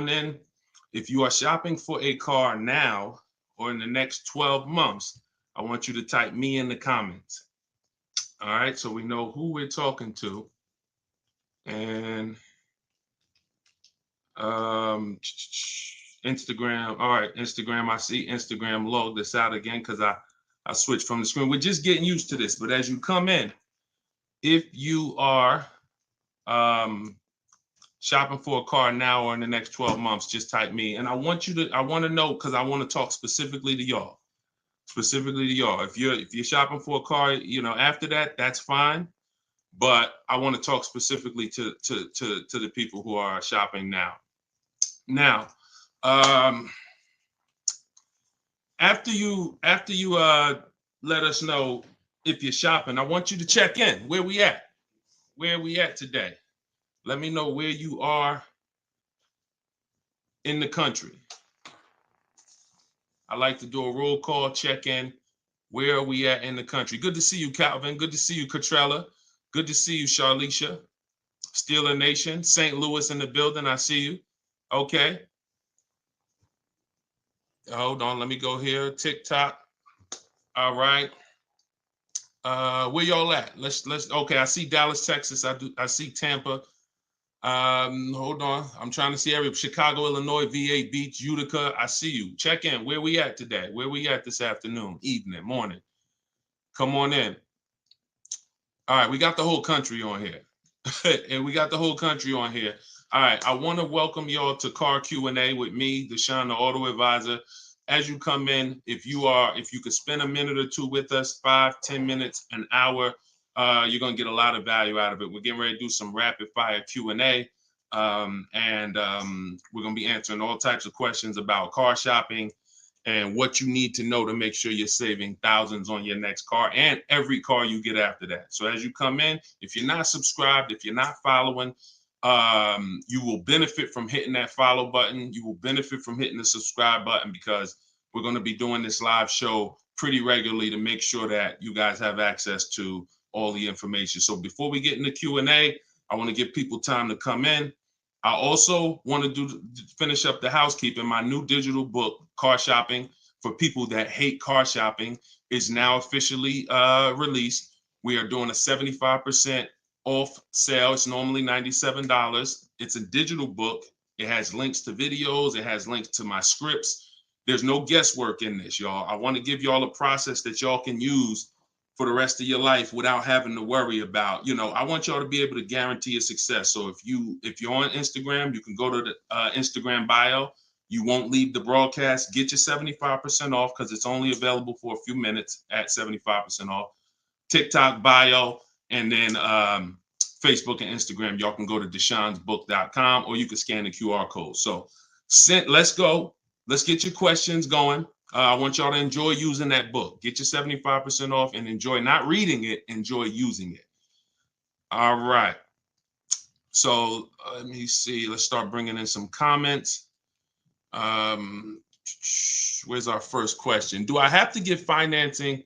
on in. If you are shopping for a car now or in the next 12 months, I want you to type me in the comments. All right, so we know who we're talking to. And Instagram. All right, Instagram. I see Instagram log this out again because I switched from the screen. We're just getting used to this. But as you come in, if you are shopping for a car now or in the next 12 months, just type me. And I want to know, because I want to talk specifically to y'all. If you're shopping for a car, after that, that's fine. But I want to talk specifically to the people who are shopping now. Now, after you let us know if you're shopping, I want you to check in. Where we at? Where are we at today? Let me know where you are in the country. I like to do a roll call, check in. Where are we at in the country? Good to see you, Calvin. Good to see you, Catrella. Good to see you, Charlicia. Steeler Nation, St. Louis in the building. I see you. Okay. Hold on. Let me go here. TikTok. All right. Where y'all at? Let's. Okay. I see Dallas, Texas. I see Tampa. Hold on. I'm trying to see Chicago, Illinois, VA Beach, Utica. I see you. Check in. Where we at today? Where we at this afternoon, evening, morning? Come on in. All right. We got the whole country on here. And we got the whole country on here. All right. I want to welcome y'all to Car Q&A with me, Deshone the Auto Advisor. As you come in, if you could spend a minute or two with us, 5-10 minutes, an hour, you're going to get a lot of value out of it. We're getting ready to do some rapid fire Q&A. And we're going to be answering all types of questions about car shopping and what you need to know to make sure you're saving thousands on your next car and every car you get after that. So as you come in, if you're not subscribed, if you're not following, you will benefit from hitting that follow button. You will benefit from hitting the subscribe button, because we're going to be doing this live show pretty regularly to make sure that you guys have access to all the information. So before we get into Q&A, I want to give people time to come in. I also want to finish up the housekeeping. My new digital book, Car Shopping for People That Hate Car Shopping, is now officially released. We are doing a 75% off sale. It's normally $97. It's a digital book. It has links to videos. It has links to my scripts. There's no guesswork in this, y'all. I want to give y'all a process that y'all can use for the rest of your life without having to worry about, I want y'all to be able to guarantee your success. So if you're on Instagram, you can go to the Instagram bio. You won't leave the broadcast. Get your 75% off, because it's only available for a few minutes at 75% off. TikTok bio, and then Facebook and Instagram. Y'all can go to deshonsbook.com, or you can scan the QR code. So let's go. Let's get your questions going. I want y'all to enjoy using that book. Get your 75% off and enjoy not reading it, enjoy using it. All right. So let me see. Let's start bringing in some comments. Where's our first question? Do I have to get financing?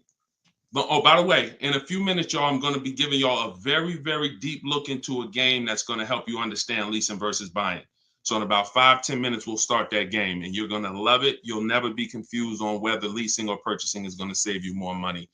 Oh, by the way, in a few minutes, y'all, I'm going to be giving y'all a very, very deep look into a game that's going to help you understand leasing versus buying. So in about 5-10 minutes, we'll start that game, and you're going to love it. You'll never be confused on whether leasing or purchasing is going to save you more money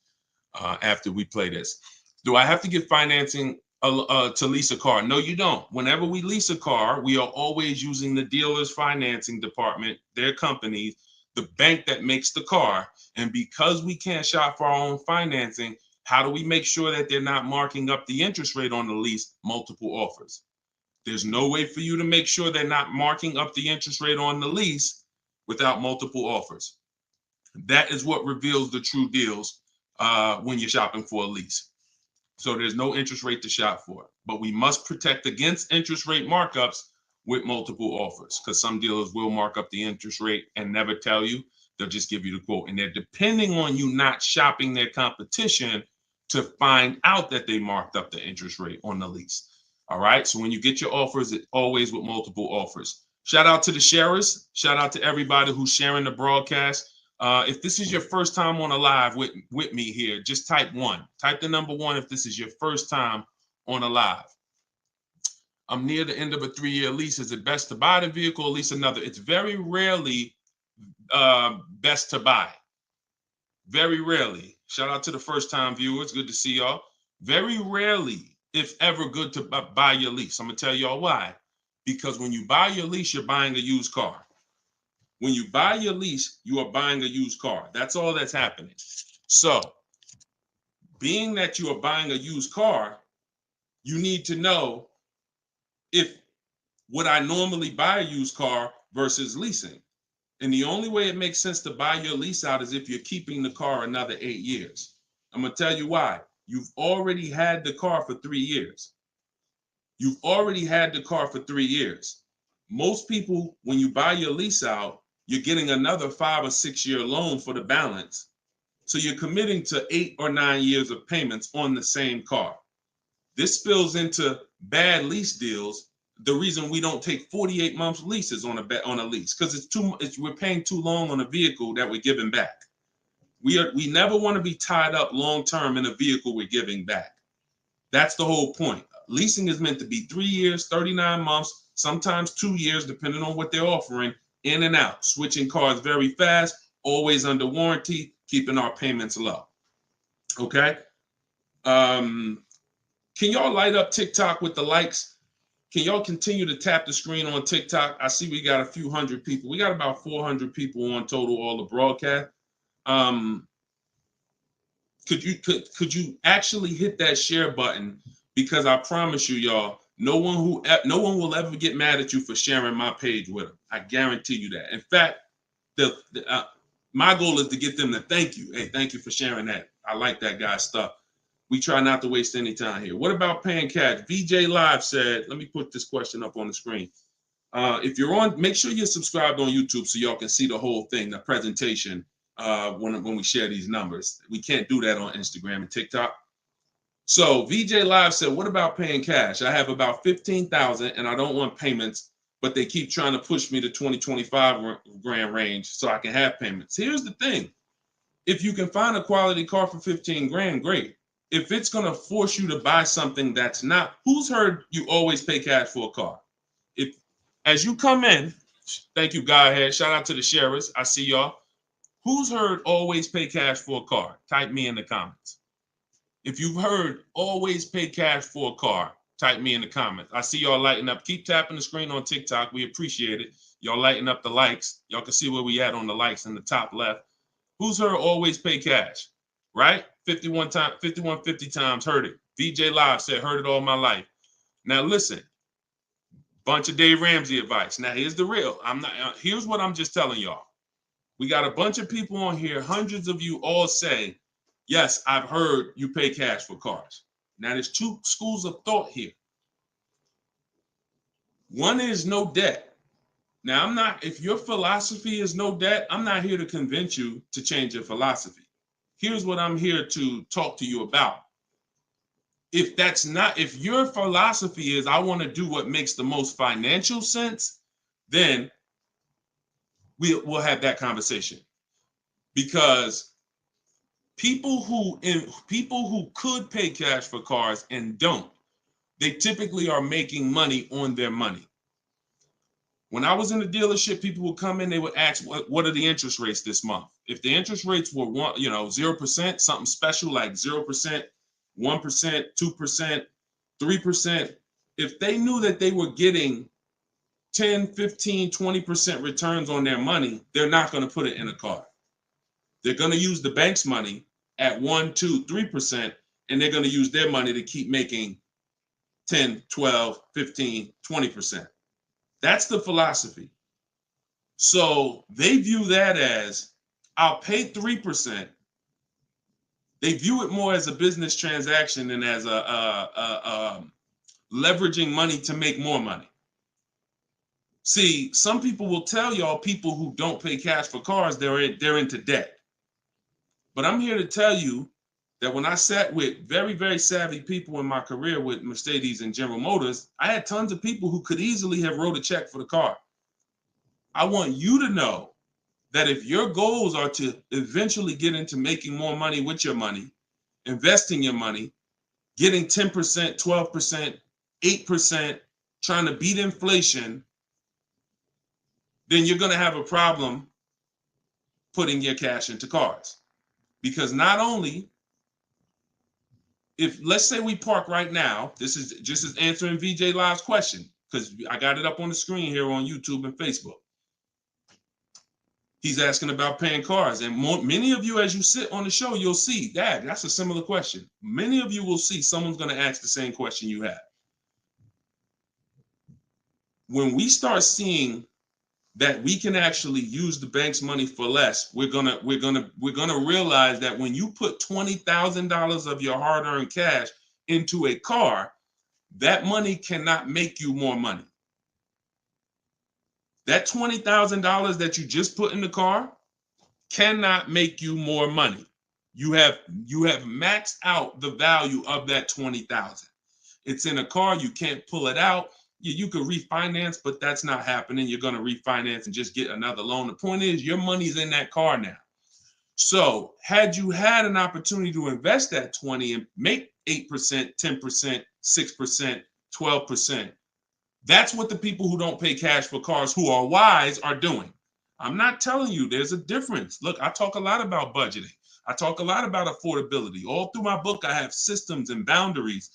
after we play this. Do I have to get financing to lease a car? No, you don't. Whenever we lease a car, we are always using the dealer's financing department, their company, the bank that makes the car. And because we can't shop for our own financing, how do we make sure that they're not marking up the interest rate on the lease? Multiple offers. There's no way for you to make sure they're not marking up the interest rate on the lease without multiple offers. That is what reveals the true deals when you're shopping for a lease. So there's no interest rate to shop for, but we must protect against interest rate markups with multiple offers, because some dealers will mark up the interest rate and never tell you. They'll just give you the quote, and they're depending on you not shopping their competition to find out that they marked up the interest rate on the lease. All right. So when you get your offers, it's always with multiple offers. Shout out to the sharers. Shout out to everybody who's sharing the broadcast. If this is your first time on a live with me here, just type 1. Type the number 1 if this is your first time on a live. I'm near the end of a 3-year lease. Is it best to buy the vehicle or lease another? It's very rarely best to buy. Very rarely. Shout out to the first time viewers. Good to see y'all. Very rarely, if ever, good to buy your lease. I'm going to tell y'all why. Because when you buy your lease, you're buying a used car. When you buy your lease, you are buying a used car. That's all that's happening. So, being that you are buying a used car, you need to know if would I normally buy a used car versus leasing. And the only way it makes sense to buy your lease out is if you're keeping the car another 8 years. I'm going to tell you why. You've already had the car for 3 years. You've already had the car for 3 years. Most people, when you buy your lease out, you're getting another 5 or 6 year loan for the balance. So you're committing to 8 or 9 years of payments on the same car. This spills into bad lease deals. The reason we don't take 48 months leases on a lease, because we're paying too long on a vehicle that we're giving back. We never want to be tied up long term in a vehicle we're giving back. That's the whole point. Leasing is meant to be 3 years, 39 months, sometimes 2 years, depending on what they're offering, in and out, switching cars very fast, always under warranty, keeping our payments low. Okay. Can y'all light up TikTok with the likes? Can y'all continue to tap the screen on TikTok? I see we got a few hundred people. We got about 400 people on total, all the broadcast. Could you actually hit that share button? Because I promise you, y'all, no one will ever get mad at you for sharing my page with them. I guarantee you that. In fact, my goal is to get them to thank you. Hey, thank you for sharing that. I like that guy's stuff. We try not to waste any time here. What about paying cash? VJ Live said, let me put this question up on the screen. If you're on, make sure you're subscribed on YouTube so y'all can see the whole thing, the presentation, when we share these numbers. We can't do that on Instagram and TikTok. So VJ Live said, what about paying cash? I have about 15,000 and I don't want payments, but they keep trying to push me to 25 grand range so I can have payments. Here's the thing. If you can find a quality car for 15 grand, great. If it's going to force you to buy something that's not, who's heard you always pay cash for a car? If, as you come in, thank you, Godhead. Shout out to the sharers. I see y'all. Who's heard always pay cash for a car? Type me in the comments. If you've heard always pay cash for a car, type me in the comments. I see y'all lighting up. Keep tapping the screen on TikTok. We appreciate it. Y'all lighting up the likes. Y'all can see where we at on the likes in the top left. Who's heard always pay cash? Right? 5150 times heard it. VJ Live said, heard it all my life. Now listen, bunch of Dave Ramsey advice. Now here's the real. Here's what I'm just telling y'all. We got a bunch of people on here, hundreds of you all say, yes, I've heard you pay cash for cars. Now there's two schools of thought here. One is no debt. Now if your philosophy is no debt, I'm not here to convince you to change your philosophy. Here's what I'm here to talk to you about. If your philosophy is I want to do what makes the most financial sense, then we'll have that conversation. Because people who could pay cash for cars and don't, they typically are making money on their money. When I was in the dealership, people would come in, they would ask, what are the interest rates this month? If the interest rates were 0%, something special like 0%, 1%, 2%, 3%, if they knew that they were getting 10, 15, 20% returns on their money, they're not going to put it in a car. They're going to use the bank's money at 1, 2, 3%, and they're going to use their money to keep making 10, 12, 15, 20%. That's the philosophy. So they view that as, I'll pay 3%. They view it more as a business transaction than as a leveraging money to make more money. See, some people will tell y'all people who don't pay cash for cars, they're into debt. But I'm here to tell you that when I sat with very, very savvy people in my career with Mercedes and General Motors, I had tons of people who could easily have wrote a check for the car. I want you to know that if your goals are to eventually get into making more money with your money, investing your money, getting 10%, 12%, 8%, trying to beat inflation, then you're going to have a problem putting your cash into cars. Because not only, if let's say we park right now, this is just as answering VJ Live's question, because I got it up on the screen here on YouTube and Facebook. He's asking about paying cars. And many of you, as you sit on the show, you'll see, Dad, that's a similar question. Many of you will see someone's going to ask the same question you have. When we start seeing that we can actually use the bank's money for less, we're gonna realize that when you put $20,000 of your hard-earned cash into a car, that money cannot make you more money. That $20,000 that you just put in the car cannot make you more money. You have maxed out the value of that 20,000. It's in a car, you can't pull it out. You could refinance, but that's not happening. You're going to refinance and just get another loan. The point is, your money's in that car now. So had you had an opportunity to invest that 20 and make 8%, 10%, 6%, 12%, that's what the people who don't pay cash for cars, who are wise, are doing. I'm not telling you there's a difference. Look, I talk a lot about budgeting. I talk a lot about affordability. All through my book, I have systems and boundaries.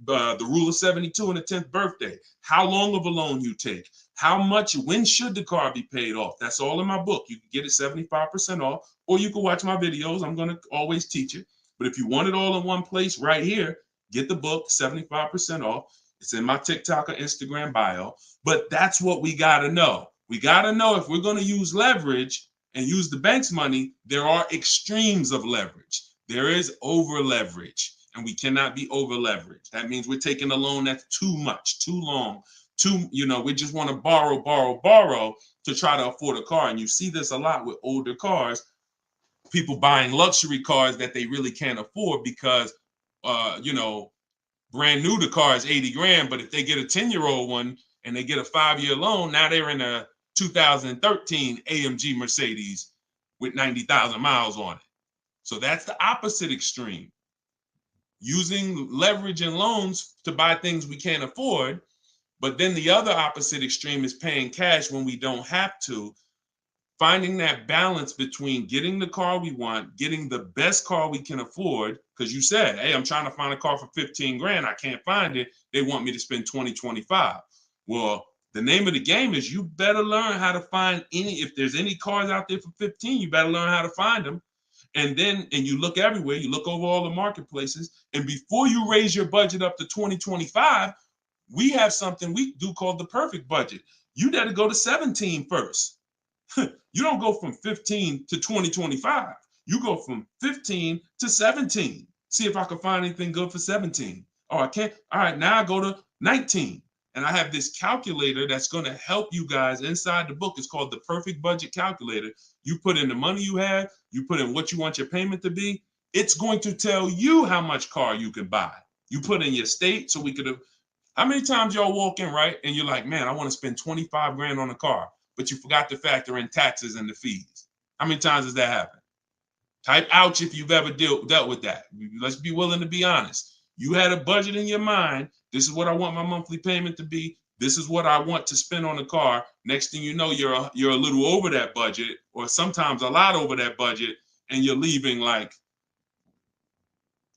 The rule of 72 and the 10th birthday, how long of a loan you take, how much, when should the car be paid off? That's all in my book. You can get it 75% off, or you can watch my videos. I'm going to always teach it. But if you want it all in one place right here, get the book, 75% off. It's in my TikTok or Instagram bio. But that's what we got to know. We got to know if we're going to use leverage and use the bank's money, there are extremes of leverage. There is over leverage. And we cannot be over leveraged. That means we're taking a loan that's too much, too long, we just want to borrow to try to afford a car. And you see this a lot with older cars, people buying luxury cars that they really can't afford because, brand new, the car is 80 grand. But if they get a 10-year-old one and they get a 5-year loan, now they're in a 2013 AMG Mercedes with 90,000 miles on it. So that's the opposite extreme. Using leverage and loans to buy things we can't afford. But then the other opposite extreme is paying cash when we don't have to. Finding that balance between getting the car we want, getting the best car we can afford. Because you said, hey, I'm trying to find a car for 15 grand. I can't find it. They want me to spend 20, 25. Well, the name of the game is you better learn how to find if there's any cars out there for 15, you better learn how to find them. And you look everywhere, you look over all the marketplaces, and before you raise your budget up to 2025, we have something we do called the perfect budget. You got to go to 17 first. You don't go from 15 to 2025. You go from 15 to 17. See if I can find anything good for 17. Oh, I can't. All right, now I go to 19. And I have this calculator that's going to help you guys inside the book. It's called the Perfect Budget Calculator. You put in the money you have, you put in what you want your payment to be. It's going to tell you how much car you can buy. You put in your state, so we could have. How many times y'all walk in, right? And you're like, man, I want to spend 25 grand on a car, but you forgot to factor in taxes and the fees. How many times does that happen? Type ouch if you've ever dealt with that. Let's be willing to be honest. You had a budget in your mind. This is what I want my monthly payment to be. This is what I want to spend on the car. Next thing you know, you're a little over that budget, or sometimes a lot over that budget, and you're leaving like,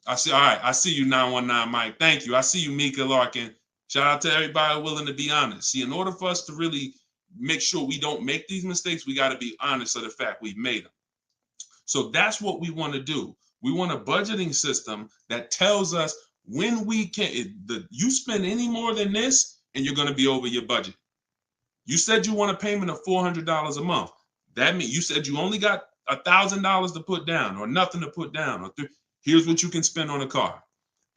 all right, I see you, 919 Mike. Thank you. I see you, Mika Larkin. Shout out to everybody willing to be honest. See, in order for us to really make sure we don't make these mistakes, we got to be honest of the fact we've made them. So that's what we want to do. We want a budgeting system that tells us when we can. You spend any more than this, and you're going to be over your budget. You said you want a payment of $400 a month. That means you said you only got $1,000 to put down, or nothing to put down. Here's what you can spend on a car.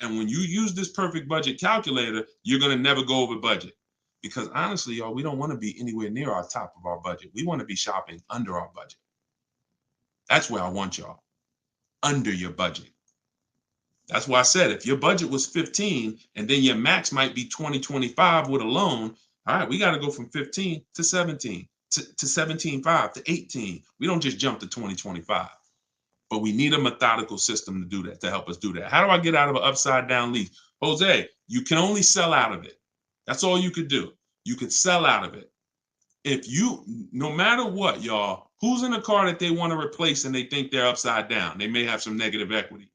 And when you use this perfect budget calculator, you're going to never go over budget. Because honestly, y'all, we don't want to be anywhere near our top of our budget. We want to be shopping under our budget. That's where I want y'all. Under your budget. That's why I said if your budget was 15 and then your max might be 20, 25 with a loan, all right, we got to go from 15 to 17, to 17.5 to 18. We don't just jump to 20, 25. But we need a methodical system to do that, to help us do that. How do I get out of an upside down lease? Jose, you can only sell out of it. That's all you could do. You could sell out of it. If you, no matter what, y'all, who's in a car that they want to replace and they think they're upside down? They may have some negative equity.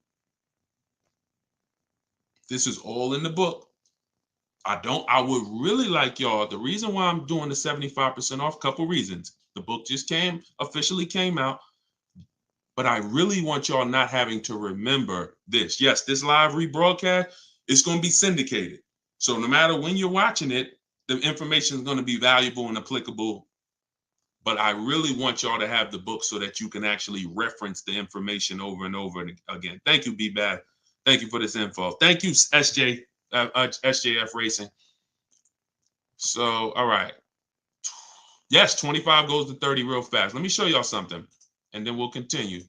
This is all in the book. I would really like y'all, the reason why I'm doing the 75% off, couple reasons. The book just officially came out, but I really want y'all not having to remember this. Yes, this live rebroadcast is going to be syndicated. So no matter when you're watching it, the information is going to be valuable and applicable. But I really want y'all to have the book so that you can actually reference the information over and over again. Thank you, B-Bad. Thank you for this info. Thank you, SJF Racing. So, all right. Yes, 25 goes to 30 real fast. Let me show y'all something, and then we'll continue.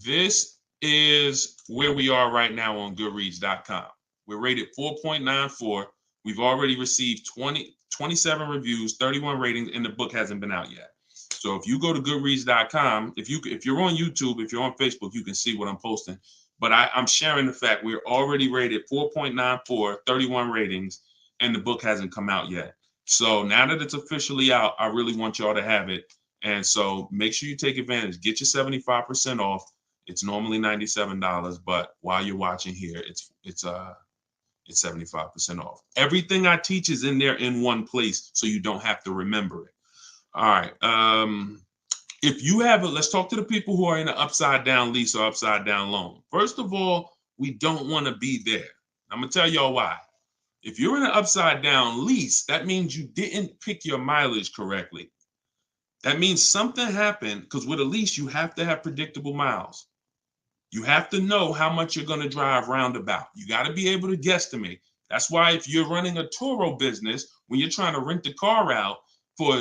This is where we are right now on Goodreads.com. We're rated 4.94. We've already received 27 reviews, 31 ratings, and the book hasn't been out yet. So if you go to Goodreads.com, if you're on YouTube, if you're on Facebook, you can see what I'm posting. But I'm sharing the fact we're already rated 4.94, 31 ratings, and the book hasn't come out yet. So now that it's officially out, I really want y'all to have it. And so make sure you take advantage. Get your 75% off. It's normally $97, but while you're watching here, it's 75% off. Everything I teach is in there in one place, so you don't have to remember it. All right. If you have let's talk to the people who are in an upside down lease or upside down loan. First of all, we don't want to be there. I'm gonna tell y'all why. If you're in an upside down lease, that means you didn't pick your mileage correctly. That means something happened, because with a lease, you have to have predictable miles. You have to know how much you're going to drive roundabout. You got to be able to guesstimate. That's why if you're running a Turo business, when you're trying to rent the car out for,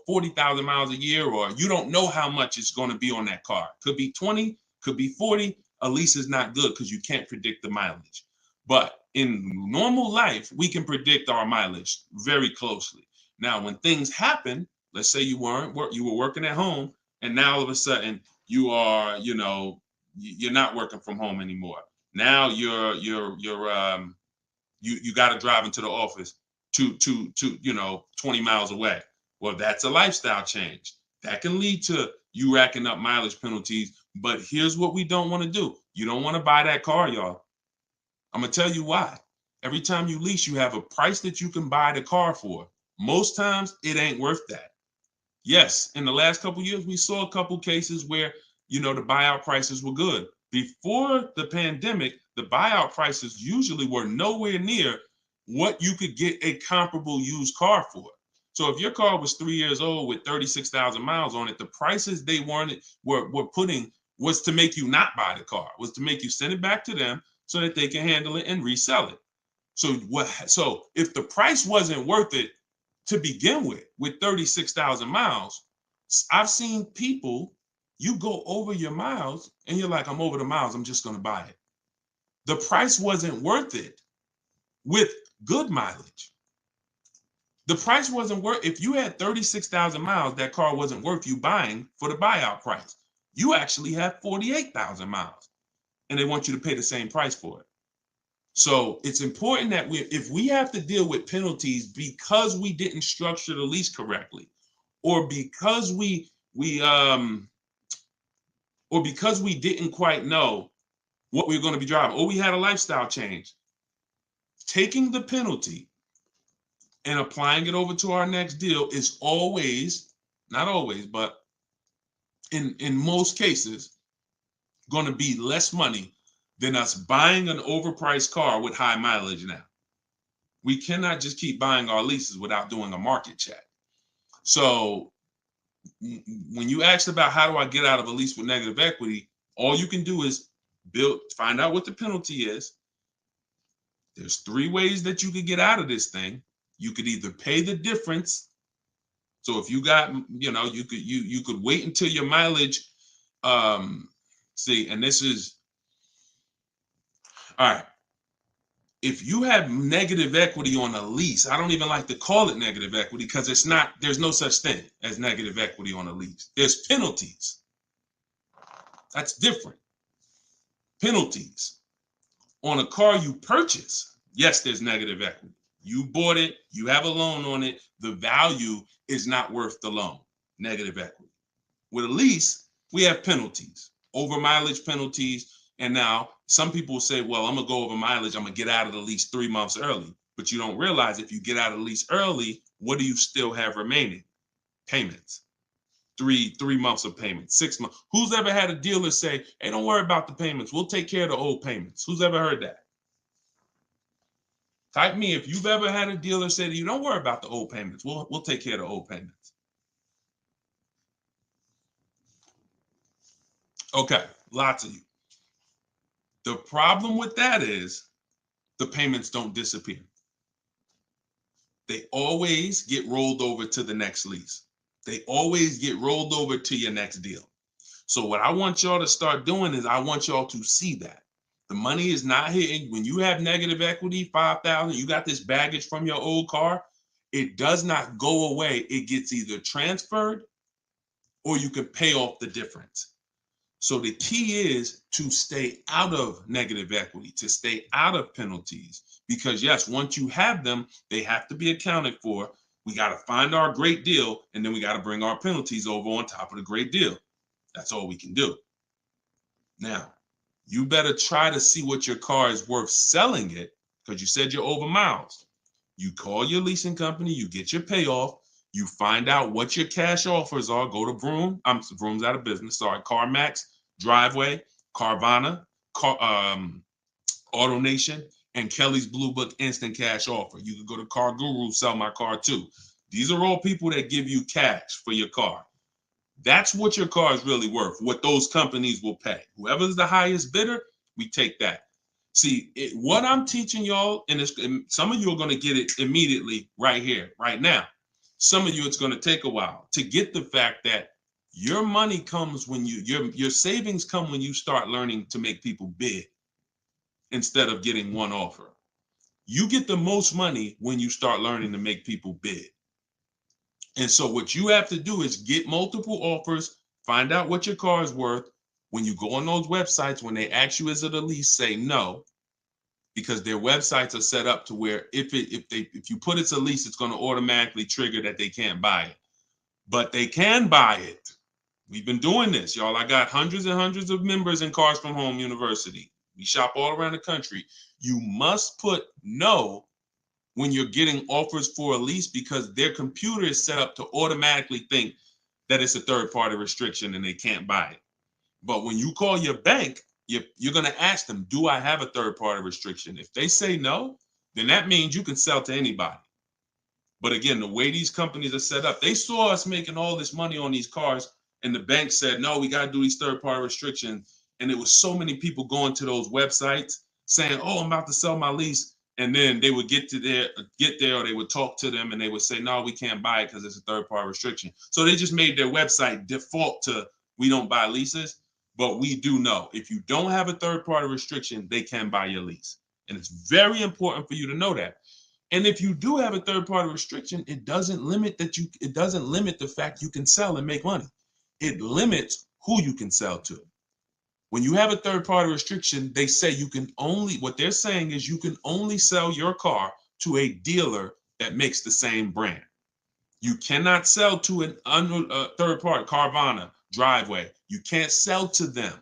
40,000 miles a year, or you don't know how much it's going to be on that car. Could be 20, could be 40. A lease is not good because you can't predict the mileage. But in normal life, we can predict our mileage very closely. Now, when things happen, let's say you were working at home, and now all of a sudden you are, you're not working from home anymore. Now you got to drive into the office to 20 miles away. Well, that's a lifestyle change. That can lead to you racking up mileage penalties. But here's what we don't want to do. You don't want to buy that car, y'all. I'm going to tell you why. Every time you lease, you have a price that you can buy the car for. Most times it ain't worth that. Yes, in the last couple of years, we saw a couple cases where, the buyout prices were good. Before the pandemic, the buyout prices usually were nowhere near what you could get a comparable used car for. So if your car was 3 years old with 36,000 miles on it, the prices they were putting was to make you not buy the car, was to make you send it back to them so that they can handle it and resell it. So if the price wasn't worth it to begin with 36,000 miles, I've seen people, you go over your miles and you're like, I'm over the miles, I'm just going to buy it. The price wasn't worth it with good mileage. The price wasn't worth, if you had 36,000 miles, that car wasn't worth you buying for the buyout price. You actually have 48,000 miles and they want you to pay the same price for it. So it's important that if we have to deal with penalties because we didn't structure the lease correctly, or because we didn't quite know what we were going to be driving, or we had a lifestyle change, taking the penalty and applying it over to our next deal is always, not always, but in most cases, going to be less money than us buying an overpriced car with high mileage now. We cannot just keep buying our leases without doing a market check. So when you asked about how do I get out of a lease with negative equity, all you can do is find out what the penalty is. There's 3 ways that you could get out of this thing. You could either pay the difference. So if you got, you could wait until your mileage, and this is, all right. If you have negative equity on a lease, I don't even like to call it negative equity because there's no such thing as negative equity on a lease. There's penalties. That's different. Penalties on a car you purchase. Yes, there's negative equity. You bought it, you have a loan on it, the value is not worth the loan, negative equity. With a lease, we have penalties, over mileage penalties. And now some people say, well, I'm gonna go over mileage, I'm gonna get out of the lease 3 months early. But you don't realize if you get out of the lease early, what do you still have remaining? Payments. Three months of payments, 6 months. Who's ever had a dealer say, hey, don't worry about the payments, we'll take care of the old payments? Who's ever heard that? Type me if you've ever had a dealer say to you, don't worry about the old payments, we'll take care of the old payments. Okay, lots of you. The problem with that is the payments don't disappear. They always get rolled over to the next lease. They always get rolled over to your next deal. So what I want y'all to start doing is I want y'all to see that the money is not hitting. When you have negative equity, 5,000, you got this baggage from your old car, it does not go away. It gets either transferred or you can pay off the difference. So the key is to stay out of negative equity, to stay out of penalties, because yes, once you have them, they have to be accounted for. We got to find our great deal, and then we got to bring our penalties over on top of the great deal. That's all we can do. Now, you better try to see what your car is worth selling it, because you said you're over miles. You call your leasing company, you get your payoff, you find out what your cash offers are. Go to Vroom. Vroom's out of business. Sorry, CarMax, Driveway, Carvana, AutoNation, and Kelly's Blue Book Instant Cash Offer. You can go to Car Guru, Sell My Car Too. These are all people that give you cash for your car. That's what your car is really worth, what those companies will pay. Whoever's the highest bidder, we take that. See, what I'm teaching y'all, and some of you are going to get it immediately right here, right now. Some of you, it's going to take a while to get the fact that your money comes when your savings come when you start learning to make people bid instead of getting one offer. You get the most money when you start learning to make people bid. And so what you have to do is get multiple offers, find out what your car is worth. When you go on those websites, when they ask you, is it a lease, say no, because their websites are set up to where if you put it's a lease, it's going to automatically trigger that they can't buy it. But they can buy it. We've been doing this, y'all. I got hundreds and hundreds of members in Cars from Home University. We shop all around the country. You must put no when you're getting offers for a lease, because their computer is set up to automatically think that it's a third-party restriction and they can't buy it. But when you call your bank, you're going to ask them, do I have a third-party restriction? If they say no, then that means you can sell to anybody. But again, the way these companies are set up, they saw us making all this money on these cars, and the bank said, no, we got to do these third-party restrictions. And it was so many people going to those websites saying, oh, I'm about to sell my lease. And then they would get there, or they would talk to them and they would say, no, we can't buy it because it's a third-party restriction. So they just made their website default to, we don't buy leases, but we do know if you don't have a third-party restriction, they can buy your lease. And it's very important for you to know that. And if you do have a third-party restriction, it doesn't limit the fact you can sell and make money. It limits who you can sell to. When you have a third-party restriction, they say what they're saying is you can only sell your car to a dealer that makes the same brand. You cannot sell to a third party, Carvana, Driveway. You can't sell to them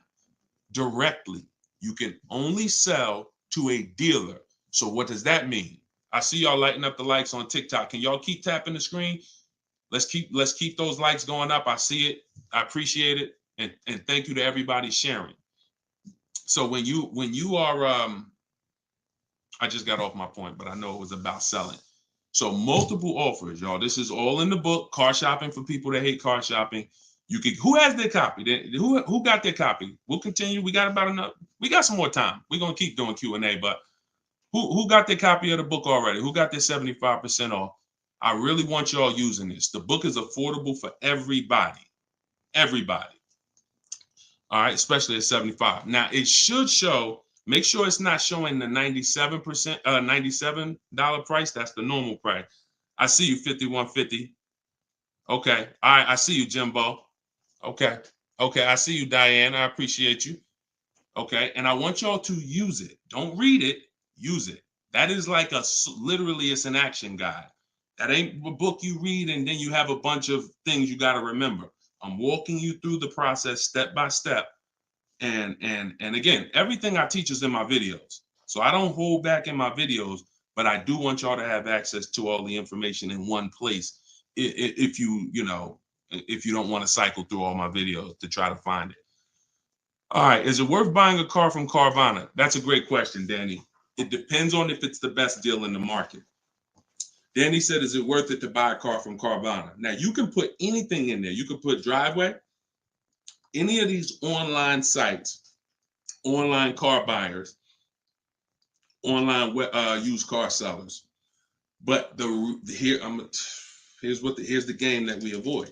directly. You can only sell to a dealer. So what does that mean? I see y'all lighting up the likes on TikTok. Can y'all keep tapping the screen? Let's keep those likes going up. I see it. I appreciate it. And thank you to everybody sharing. So when you are, I just got off my point, but I know it was about selling. So multiple offers, y'all. This is all in the book, Car Shopping for People that Hate Car Shopping. Who has their copy? Who got their copy? We'll continue. We got some more time. We're gonna keep doing Q&A, but who got their copy of the book already? Who got their 75% off? I really want y'all using this. The book is affordable for everybody. Everybody. All right, especially at 75. Now it should show, make sure it's not showing the 97%, $97 price. That's the normal price. I see you, 5150. Okay. All right, I see you, Jimbo. Okay. Okay, I see you, Diane. I appreciate you. Okay, and I want y'all to use it. Don't read it, use it. That is like literally it's an action guide. That ain't a book you read and then you have a bunch of things you got to remember. I'm walking you through the process step by step. And again, everything I teach is in my videos. So I don't hold back in my videos, but I do want y'all to have access to all the information in one place. If if you don't want to cycle through all my videos to try to find it. All right, is it worth buying a car from Carvana? That's a great question, Danny. It depends on if it's the best deal in the market. Danny said, is it worth it to buy a car from Carvana? Now, you can put anything in there. You can put Driveway, any of these online sites, online car buyers, online used car sellers. But here's the game that we avoid.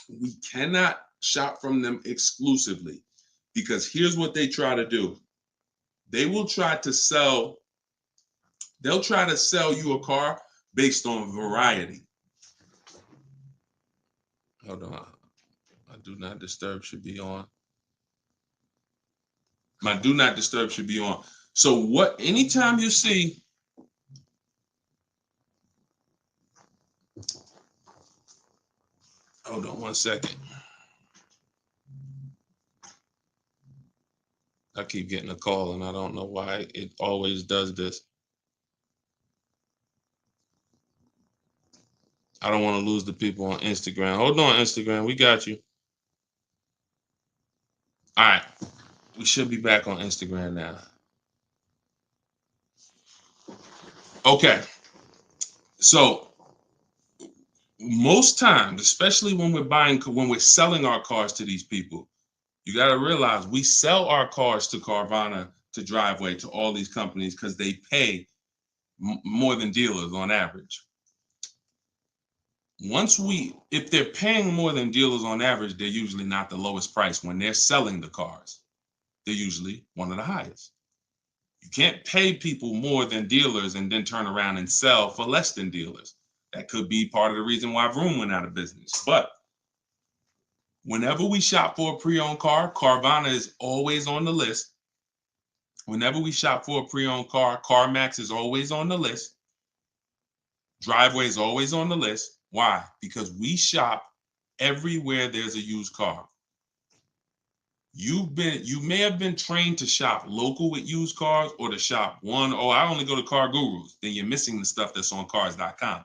We cannot shop from them exclusively because here's what they try to do. They'll try to sell you a car based on variety. Hold on. My do not disturb should be on. My do not disturb should be on. So anytime you see, hold on one second. I keep getting a call and I don't know why it always does this. I don't want to lose the people on Instagram. Hold on, Instagram. We got you. All right. We should be back on Instagram now. Okay. So most times, especially when we're selling our cars to these people, you got to realize we sell our cars to Carvana, to Driveway, to all these companies because they pay more than dealers on average. If they're paying more than dealers on average, they're usually not the lowest price. When they're selling the cars, they're usually one of the highest. You can't pay people more than dealers and then turn around and sell for less than dealers. That could be part of the reason why Vroom went out of business. But whenever we shop for a pre-owned car, Carvana is always on the list. Whenever we shop for a pre-owned car, CarMax is always on the list. Driveway is always on the list. Why? Because we shop everywhere there's a used car. You may have been trained to shop local with used cars or to shop I only go to Car Gurus. Then you're missing the stuff that's on cars.com.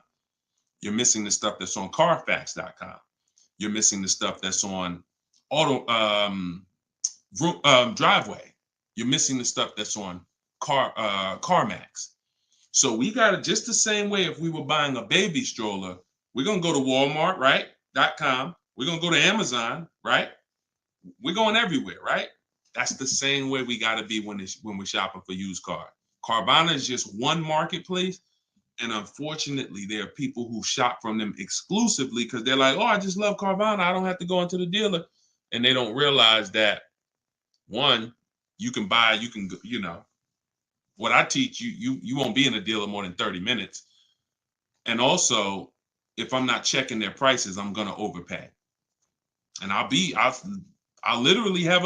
You're missing the stuff that's on carfax.com. You're missing the stuff that's on Driveway. You're missing the stuff that's on CarMax. So we got it just the same way. If we were buying a baby stroller, we're going to go to Walmart, right? .com. We're going to go to Amazon, right? We're going everywhere, right? That's the same way we got to be when we're shopping for used cars. Carvana is just one marketplace. And unfortunately, there are people who shop from them exclusively because they're like, oh, I just love Carvana. I don't have to go into the dealer. And they don't realize that, one, what I teach you won't be in a dealer more than 30 minutes. And also, if I'm not checking their prices, I'm going to overpay. And I'll literally have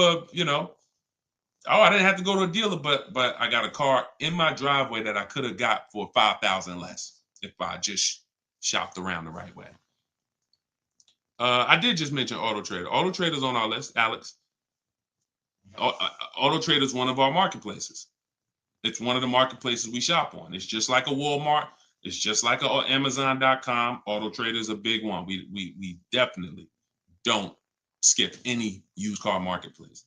I didn't have to go to a dealer, but I got a car in my driveway that I could have got for $5,000 less if I just shopped around the right way. I did just mention Auto Trader. Auto Trader's on our list, Alex. Auto Trader is one of our marketplaces. It's one of the marketplaces we shop on. It's just like a Walmart. It's just like a Amazon.com. Auto Trader is a big one. We definitely don't skip any used car marketplace.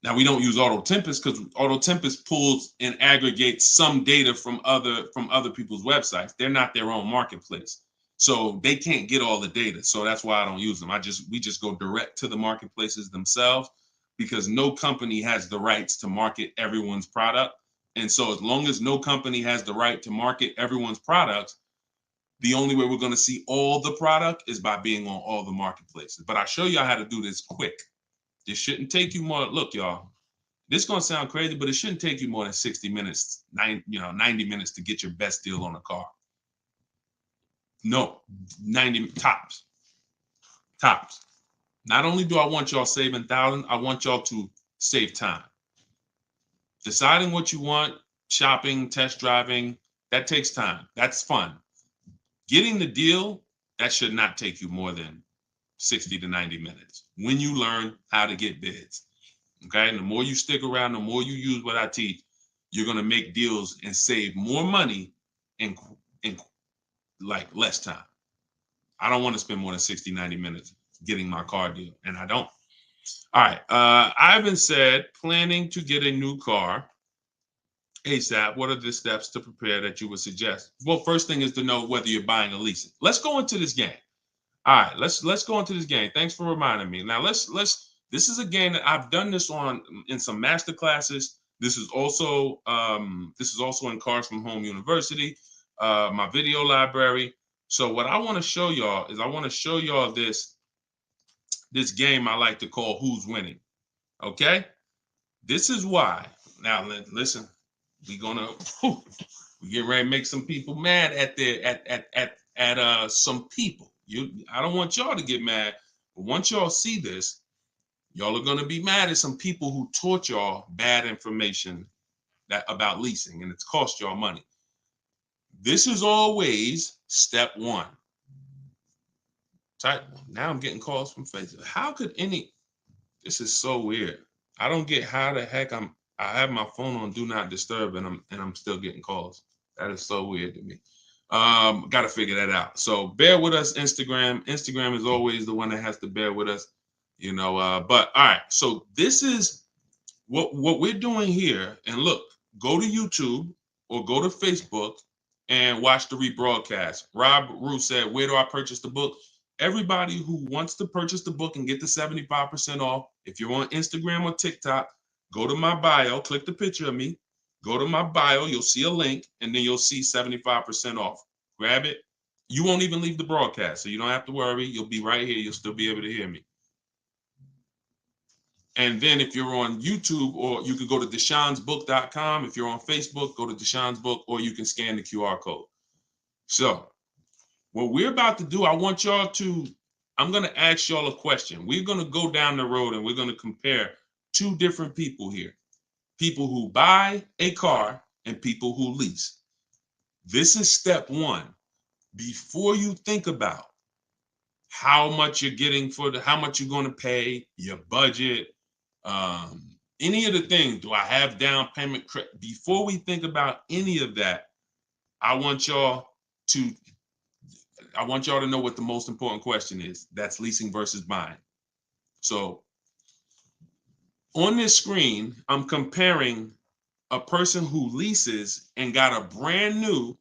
Now, we don't use Auto Tempest because Auto Tempest pulls and aggregates some data from other people's websites. They're not their own marketplace, so they can't get all the data. So that's why I don't use them. We just go direct to the marketplaces themselves because no company has the rights to market everyone's product. And so as long as no company has the right to market everyone's products, the only way we're going to see all the product is by being on all the marketplaces. But I'll show you how to do this quick. This shouldn't take you more. Look, y'all, this is going to sound crazy, but it shouldn't take you more than 60 minutes, 90 minutes to get your best deal on a car. No, 90 tops. Tops. Not only do I want y'all saving thousands, I want y'all to save time. Deciding what you want shopping, test driving, that takes time. That's fun. Getting the deal, that should not take you more than 60 to 90 minutes when you learn how to get bids. Okay. And the more you stick around, the more you use what I teach, you're going to make deals and save more money in like less time. I don't want to spend more than 60, 90 minutes getting my car deal, and I don't. All right. Ivan said, planning to get a new car ASAP. What are the steps to prepare that you would suggest? Well, first thing is to know whether you're buying or leasing. Let's go into this game. All right, let's go into this game. Thanks for reminding me. Now let's this is a game that I've done this on in some master classes. This is also in Cars from Home University, my video library. So what I want to show y'all is I want to show y'all this game I like to call Who's Winning. Okay? This is why. Now listen, we get ready to make some people mad at some people. I don't want y'all to get mad, but once y'all see this, y'all are gonna be mad at some people who taught y'all bad information about leasing, and it's cost y'all money. This is always step one. Now I'm getting calls from Facebook. How could this is so weird. I don't get how the heck I have my phone on do not disturb and I'm still getting calls. That is so weird to me. Got to figure that out. So bear with us, Instagram. Instagram is always the one that has to bear with us, you know. But all right, so this is what we're doing here. And look, go to YouTube or go to Facebook and watch the rebroadcast. Rob Rue said, "Where do I purchase the book?" Everybody who wants to purchase the book and get the 75% off, if you're on Instagram or TikTok, go to my bio, click the picture of me, go to my bio, you'll see a link, and then you'll see 75% off. Grab it. You won't even leave the broadcast, so you don't have to worry. You'll be right here. You'll still be able to hear me. And then if you're on YouTube, or you can go to deshonsbook.com. If you're on Facebook, go to Deshon's Book, or you can scan the QR code. So what we're about to do, I'm going to ask y'all a question. We're going to go down the road and we're going to compare two different people here. People who buy a car and people who lease. This is step one. Before you think about how much you're getting how much you're going to pay, your budget, any of the things, do I have down payment? Before we think about any of that, I want y'all to know what the most important question is. That's leasing versus buying. So on this screen, I'm comparing a person who leases and got a brand new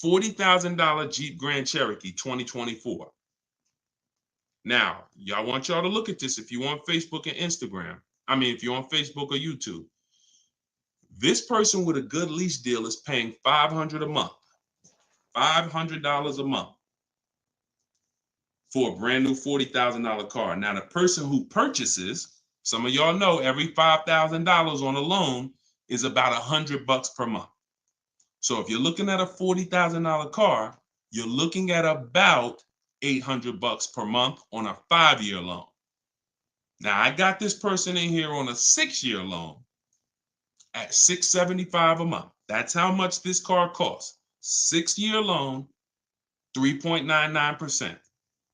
$40,000 Jeep Grand Cherokee 2024. Now, I want y'all to look at this if you're on Facebook and Instagram. If you're on Facebook or YouTube. This person with a good lease deal is paying $500 a month. $500 a month for a brand new $40,000 car. Now, the person who purchases, some of y'all know every $5,000 on a loan is about $100 per month. So if you're looking at a $40,000 car, you're looking at about $800 per month on a 5-year loan. Now, I got this person in here on a 6-year loan at $675 a month. That's how much this car costs. 6-year loan, 3.99%.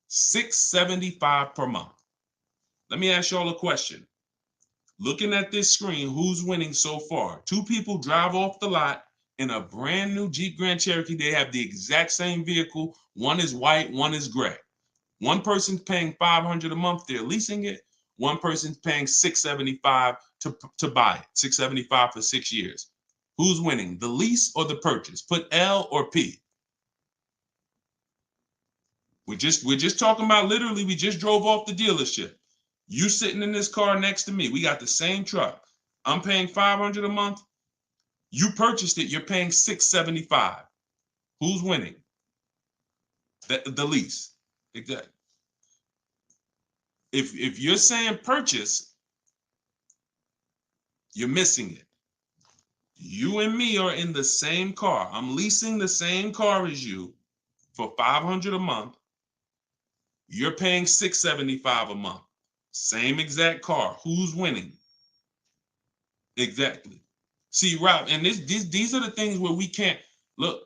$675 per month. Let me ask y'all a question. Looking at this screen, who's winning so far? Two people drive off the lot in a brand new Jeep Grand Cherokee. They have the exact same vehicle. One is white, one is gray. One person's paying $500 a month. They're leasing it. One person's paying $675 to buy it. $675 for 6 years. Who's winning, the lease or the purchase? Put L or P. We're just talking about, literally, we just drove off the dealership. You sitting in this car next to me. We got the same truck. I'm paying $500 a month. You purchased it. You're paying $675. Who's winning? The lease. Exactly. If you're saying purchase, you're missing it. You and me are in the same car. I'm leasing the same car as you for $500 a month. You're paying $675 a month. Same exact car. Who's winning? Exactly. See, Rob, and these are the things where we can't look.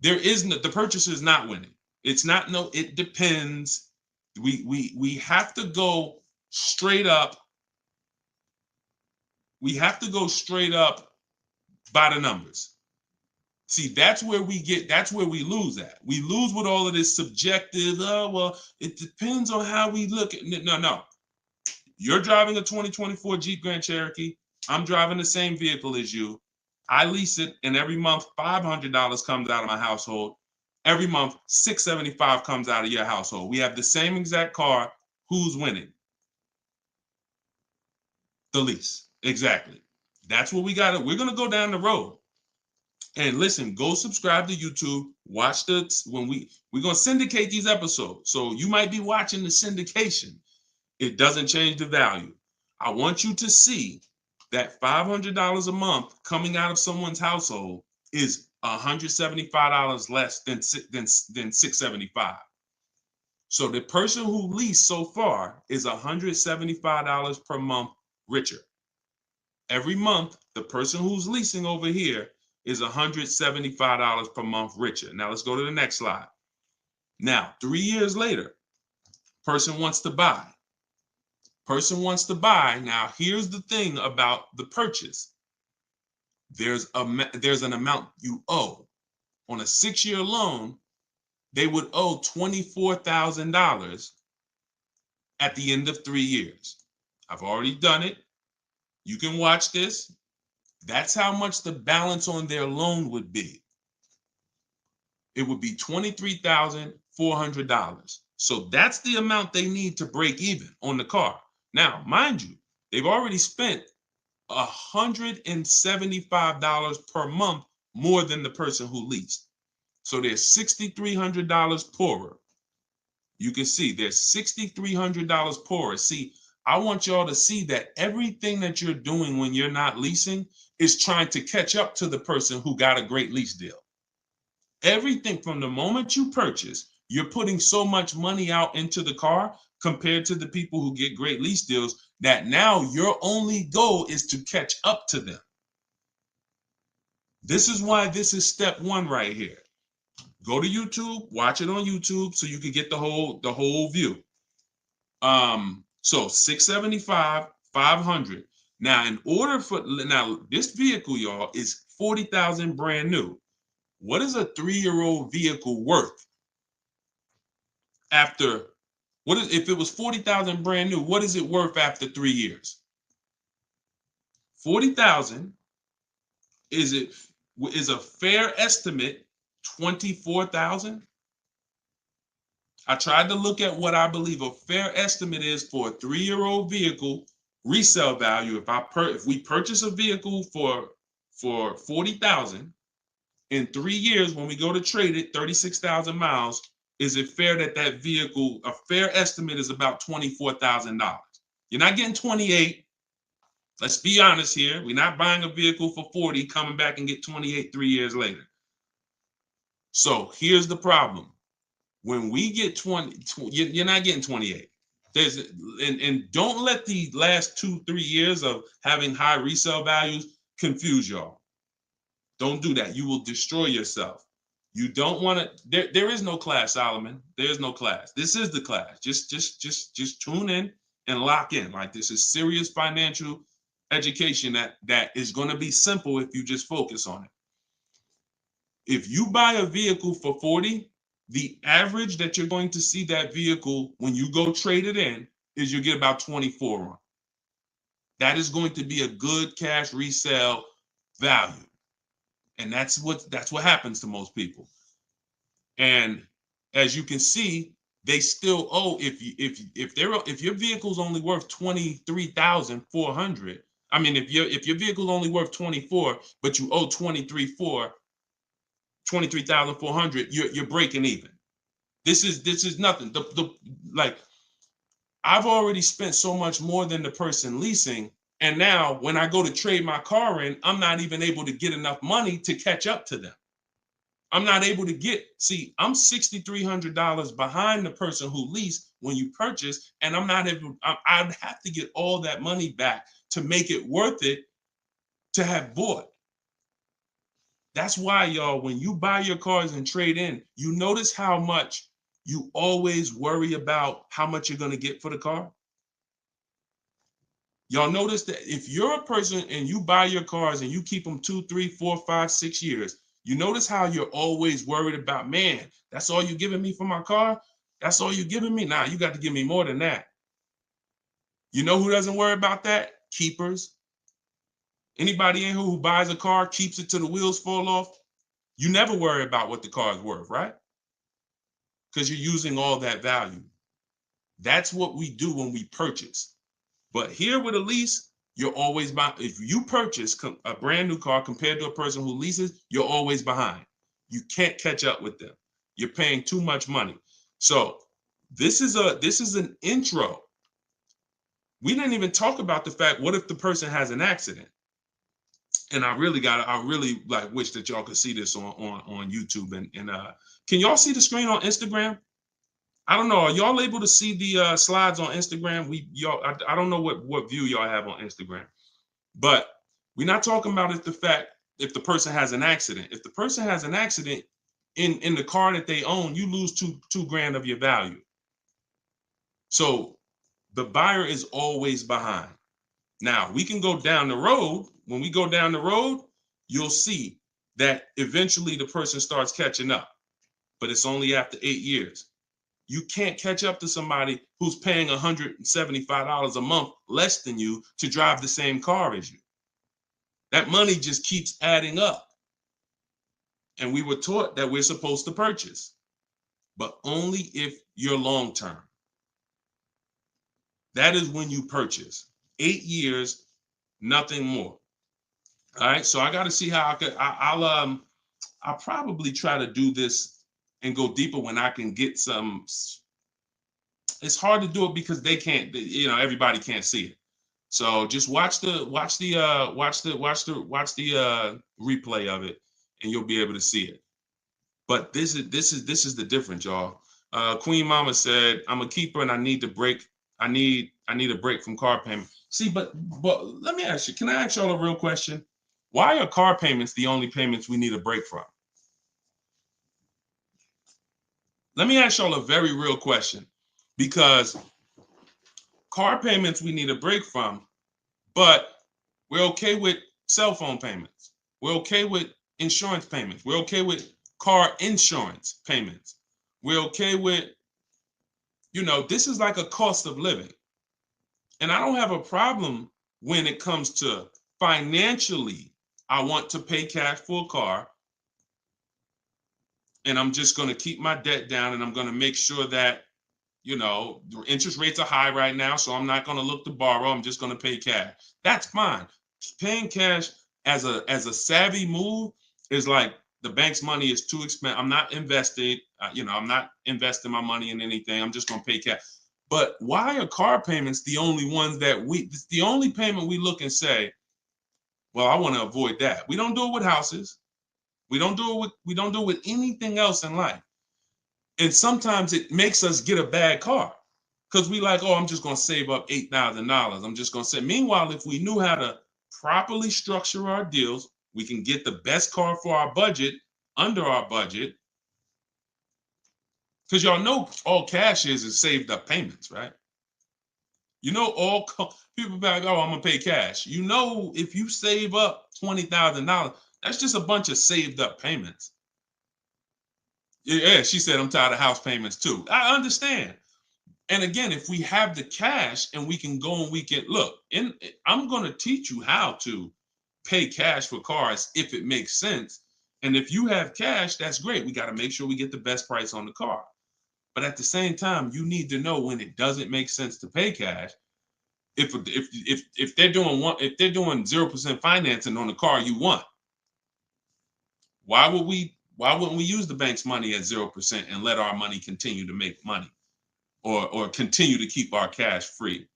There is no, the purchaser is not winning. It's not no. It depends. We have to go straight up. We have to go straight up by the numbers. See, that's where we lose at. We lose with all of this subjective, oh, well, it depends on how we look at it. No. You're driving a 2024 Jeep Grand Cherokee. I'm driving the same vehicle as you. I lease it, and every month $500 comes out of my household. Every month $675 comes out of your household. We have the same exact car. Who's winning? The lease. Exactly. That's what we got. We're gonna go down the road. And listen, go subscribe to YouTube. Watch we're gonna syndicate these episodes. So you might be watching the syndication. It doesn't change the value. I want you to see that $500 a month coming out of someone's household is $175 less than $675. So the person who leased so far is $175 per month richer. Every month, the person who's leasing over here is $175 per month richer. Now let's go to the next slide. Now, 3 years later, person wants to buy. Person wants to buy. Now, here's the thing about the purchase. There's an amount you owe. On a 6-year loan, they would owe $24,000 at the end of 3 years. I've already done it. You can watch this. That's how much the balance on their loan would be. It would be $23,400. So that's the amount they need to break even on the car. Now, mind you, they've already spent $175 per month more than the person who leased. So they're $6,300 poorer. You can see they're $6,300 poorer. See, I want y'all to see that everything that you're doing when you're not leasing is trying to catch up to the person who got a great lease deal. Everything from the moment you purchase, you're putting so much money out into the car compared to the people who get great lease deals that now your only goal is to catch up to them. This is why this is step one right here. Go to YouTube, watch it on YouTube so you can get the whole view. So 675, 500. Now, this vehicle, y'all, is 40,000 brand new. What is a 3-year-old vehicle worth? If it was 40,000 brand new, what is it worth after 3 years? 40,000 is a fair estimate 24,000? I tried to look at what I believe a fair estimate is for a 3-year-old vehicle resale value. If we purchase a vehicle for 40,000 in 3 years, when we go to trade it, 36,000 miles, is it fair that vehicle, a fair estimate is about $24,000? You're not getting 28. Let's be honest here. We're not buying a vehicle for 40, coming back and get 28 3 years later. So here's the problem. When we get 20, you're not getting 28. And don't let the last 2-3 years of having high resale values confuse y'all. Don't do that. You will destroy yourself. You don't want to. There is no class, Solomon. There is no class. This is the class. Just tune in and lock in. Like, this is serious financial education that is going to be simple if you just focus on it. If you buy a vehicle for 40, the average that you're going to see that vehicle when you go trade it in is you get about 24 on. That is going to be a good cash resale value. And that's what happens to most people. And as you can see, they still owe, if your vehicle's only worth 23,400, I mean, if your vehicle's only worth 24, but you owe 23,400, you're breaking even. This is nothing. Like, I've already spent so much more than the person leasing. And now when I go to trade my car in, I'm not even able to get enough money to catch up to them. I'm not able to I'm $6,300 behind the person who leased when you purchase, and I'd have to get all that money back to make it worth it to have bought. That's why, y'all, when you buy your cars and trade in, you notice how much you always worry about how much you're going to get for the car. Y'all notice that if you're a person and you buy your cars and you keep them 2, 3, 4, 5, 6 years, you notice how you're always worried about, man, that's all you're giving me for my car? That's all you're giving me? Nah, you got to give me more than that. You know who doesn't worry about that? Keepers. Anybody in here who buys a car, keeps it till the wheels fall off, you never worry about what the car is worth, right? Because you're using all that value. That's what we do when we purchase. But here with a lease, you're always behind. If you purchase a brand new car compared to a person who leases, you're always behind. You can't catch up with them. You're paying too much money. So this is an intro. We didn't even talk about the fact, what if the person has an accident? And I really like wish that y'all could see this on YouTube. And can y'all see the screen on Instagram? I don't know. Are y'all able to see the slides on Instagram? I don't know what view y'all have on Instagram, but we're not talking about if the person has an accident. If the person has an accident in the car that they own, you lose two grand of your value. So the buyer is always behind. Now we can go down the road. When we go down the road, you'll see that eventually the person starts catching up, but it's only after 8 years. You can't catch up to somebody who's paying $175 a month less than you to drive the same car as you. That money just keeps adding up. And we were taught that we're supposed to purchase, but only if you're long term. That is when you purchase. 8 years, nothing more. All right, so I got to see how I'll probably try to do this and go deeper when I can get some. It's hard to do it because they can't, everybody can't see it. So just watch the replay of it, and you'll be able to see it. But this is the difference, y'all. Queen Mama said, "I'm a keeper and I need to break. I need a break from car payment." See, but let me ask you. Can I ask y'all a real question? Why are car payments the only payments we need a break from? Let me ask y'all a very real question, because car payments we need a break from, but we're okay with cell phone payments. We're okay with insurance payments. We're okay with car insurance payments. We're okay with, this is like a cost of living. And I don't have a problem when it comes to financially, I want to pay cash for a car, and I'm just going to keep my debt down, and I'm going to make sure that, the interest rates are high right now, so I'm not going to look to borrow. I'm just going to pay cash. That's fine. Paying cash as a savvy move is like, the bank's money is too expensive. I'm not invested. I'm not investing my money in anything. I'm just going to pay cash. But why are car payments the only ones it's the only payment we look and say, well, I want to avoid that. We don't do it with houses. We don't do it with anything else in life. And sometimes it makes us get a bad car because we like, oh, I'm just going to save up $8,000. I'm just going to say. Meanwhile, if we knew how to properly structure our deals, we can get the best car for our budget, under our budget. Because y'all know all cash is saved up payments, right? All people be like, oh, I'm going to pay cash. If you save up $20,000, that's just a bunch of saved up payments. Yeah, she said, I'm tired of house payments too. I understand. And again, if we have the cash and we can go and we can look, I'm going to teach you how to pay cash for cars if it makes sense. And if you have cash, that's great. We got to make sure we get the best price on the car. But at the same time, you need to know when it doesn't make sense to pay cash. If they're doing 0% financing on the car you want, why wouldn't we use the bank's money at 0% and let our money continue to make money, or continue to keep our cash free?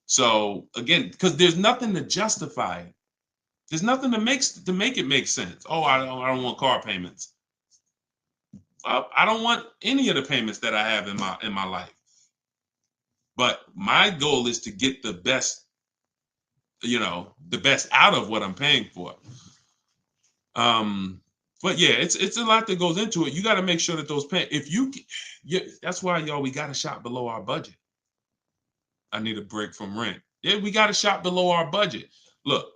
So again, because there's nothing to justify it. There's nothing to make it make sense. Oh, I don't want car payments. I don't want any of the payments that I have in my life. But my goal is to get the best you know, the best out of what I'm paying for. But yeah, it's a lot that goes into it. You got to make sure that those that's why y'all, we got to shop below our budget. I need a break from rent. Yeah, we got to shop below our budget. Look,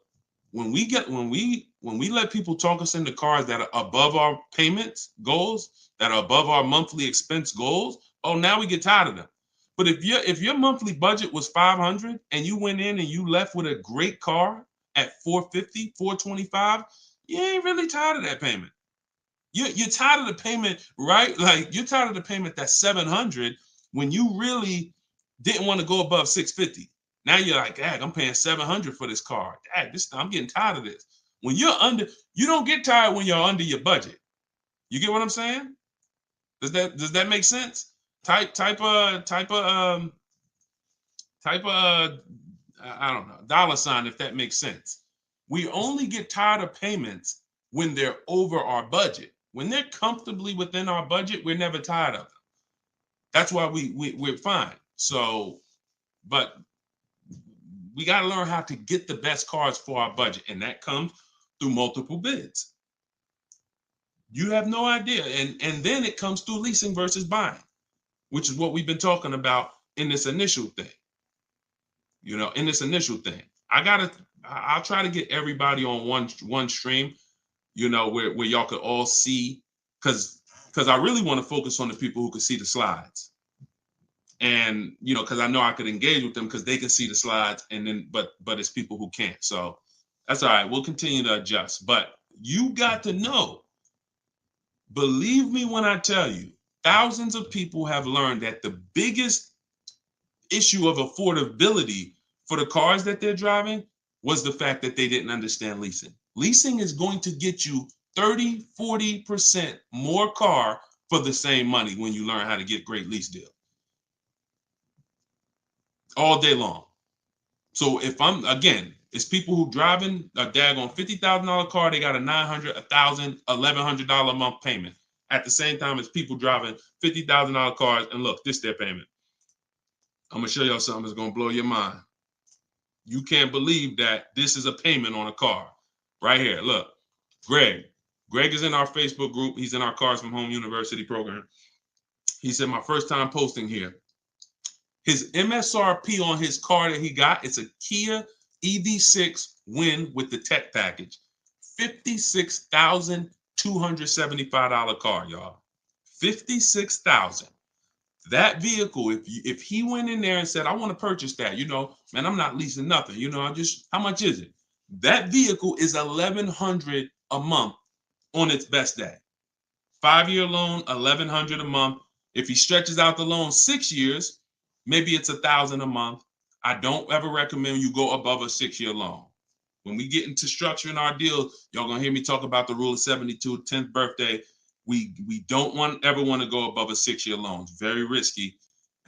when we let people talk us into cars that are above our payments goals, that are above our monthly expense goals, oh, now we get tired of them. But if your monthly budget was 500 and you went in and you left with a great car at 450, 425, you ain't really tired of that payment. You're tired of the payment, right? Like, you're tired of the payment that's 700 when you really didn't want to go above 650. Now you're like, dad, I'm paying 700 for this car. Dad, I'm getting tired of this. When you're under, you don't get tired when you're under your budget. You get what I'm saying? Does that make sense? Type I don't know, $ if that makes sense. We only get tired of payments when they're over our budget. When they're comfortably within our budget, we're never tired of them. That's why we're fine. So, but we got to learn how to get the best cars for our budget, and that comes through multiple bids. You have no idea. And then it comes through leasing versus buying, which is what we've been talking about in this initial thing. You know, in this initial thing, I'll try to get everybody on one stream, you know, where y'all could all see, because I really want to focus on the people who can see the slides. And, you know, because I know I could engage with them because they can see the slides, and then but it's people who can't. So that's all right. We'll continue to adjust. But you got to know, believe me when I tell you, thousands of people have learned that the biggest issue of affordability for the cars that they're driving was the fact that they didn't understand leasing. Leasing is going to get you 30, 40% more car for the same money when you learn how to get great lease deals. All day long. So if it's people who driving a daggone $50,000 car, they got a $900, $1,000, $1,100 a month payment. At the same time as people driving $50,000 cars, and look, this is their payment. I'm gonna show y'all something that's gonna blow your mind. You can't believe that this is a payment on a car. Right here, look, Greg is in our Facebook group. He's in our Cars from Home University program. He said, my first time posting here. His MSRP on his car that he got, it's a Kia EV6 Win with the tech package. $56,275 car, y'all. $56,000. That vehicle, if he went in there and said, I want to purchase that, you know, man, I'm not leasing nothing, you know, how much is it? That vehicle is $1,100 a month on its best day. 5-year loan, $1,100 a month. If he stretches out the loan 6 years, maybe it's $1,000 a month. I don't ever recommend you go above a 6-year loan. When we get into structuring our deal, y'all gonna hear me talk about the rule of 72, 10th birthday. We don't ever want to go above a 6-year loan. It's very risky,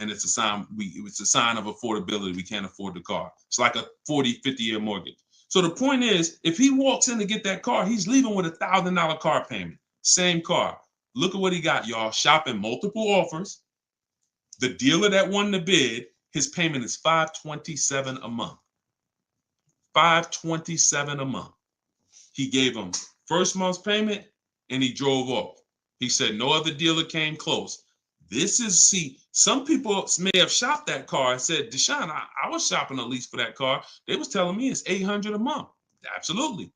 and it's a sign of affordability. We can't afford the car. It's like a 40, 50-year mortgage. So the point is, if he walks in to get that car, he's leaving with $1,000 car payment. Same car. Look at what he got, y'all. Shopping multiple offers. The dealer that won the bid, his payment is $527 a month. $527 a month. He gave him first month's payment, and he drove off. He said no other dealer came close. Some people may have shopped that car and said, Deshone, I was shopping a lease for that car. They was telling me it's $800 a month. Absolutely.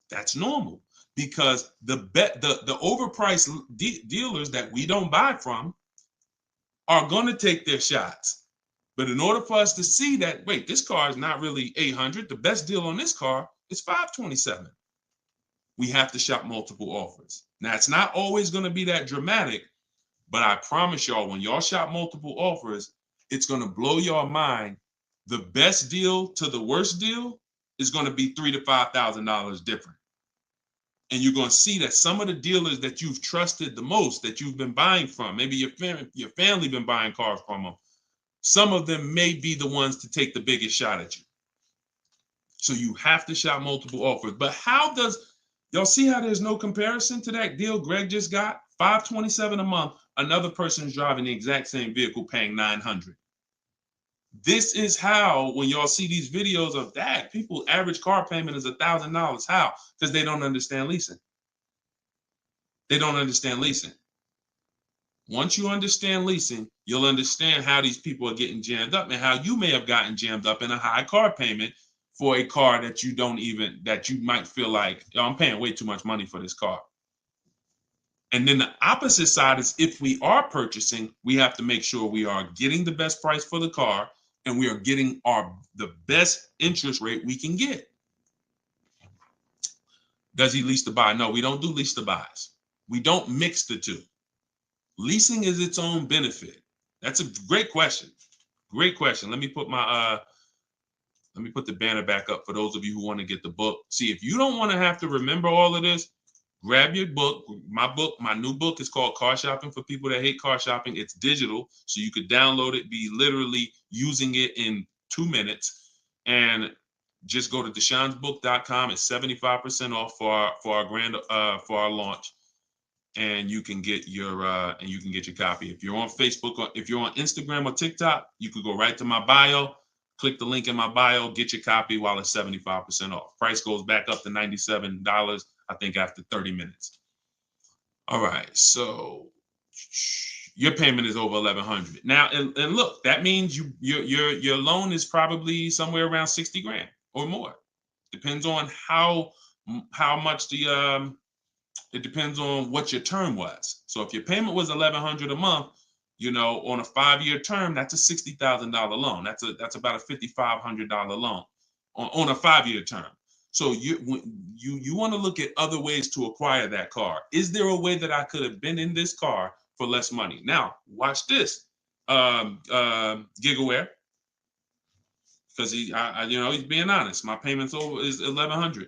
That's normal, because the overpriced dealers that we don't buy from are going to take their shots. But in order for us to see that, wait, this car is not really $800. The best deal on this car is $527. We have to shop multiple offers. Now, it's not always going to be that dramatic, but I promise y'all, when y'all shop multiple offers, it's going to blow your mind. The best deal to the worst deal is going to be $3,000 to $5,000 different. And you're going to see that some of the dealers that you've trusted the most, that you've been buying from, maybe your family been buying cars from them, some of them may be the ones to take the biggest shot at you. So you have to shop multiple offers. But y'all see how there's no comparison to that deal Greg just got? $527 a month. Another person's driving the exact same vehicle paying $900. This is how, when y'all see these videos of that, people average car payment is $1,000. How? Because they don't understand leasing. They don't understand leasing. Once you understand leasing, you'll understand how these people are getting jammed up and how you may have gotten jammed up in a high car payment for a car that you might feel like, oh, I'm paying way too much money for this car. And then the opposite side is, if we are purchasing, we have to make sure we are getting the best price for the car and we are getting the best interest rate we can get. Does he lease to buy? No, we don't do lease to buys. We don't mix the two. Leasing is its own benefit. That's a great question. Great question. Let me put the banner back up for those of you who want to get the book. See, if you don't want to have to remember all of this, grab your book. My new book is called Car Shopping for People That Hate Car Shopping. It's digital, so you could download it, be literally using it in 2 minutes, and just go to deshonsbook.com. It's 75% off for our launch, and you can get your copy. If you're on Facebook or if you're on Instagram or TikTok, you could go right to my bio. Click the link in my bio, get your copy while it's 75% off. Price goes back up to $97, I think, after 30 minutes. All right, so your payment is over $1,100 now, and look, that means your loan is probably somewhere around 60 grand or more. Depends on how much it depends on what your term was. So if your payment was $1,100 a month, on a 5-year term, that's a $60,000 loan. That's about a $5,500 loan on a 5-year term. So you want to look at other ways to acquire that car. Is there a way that I could have been in this car for less money? Now, watch this, Gigawear, because he's being honest. My payments is $1,100.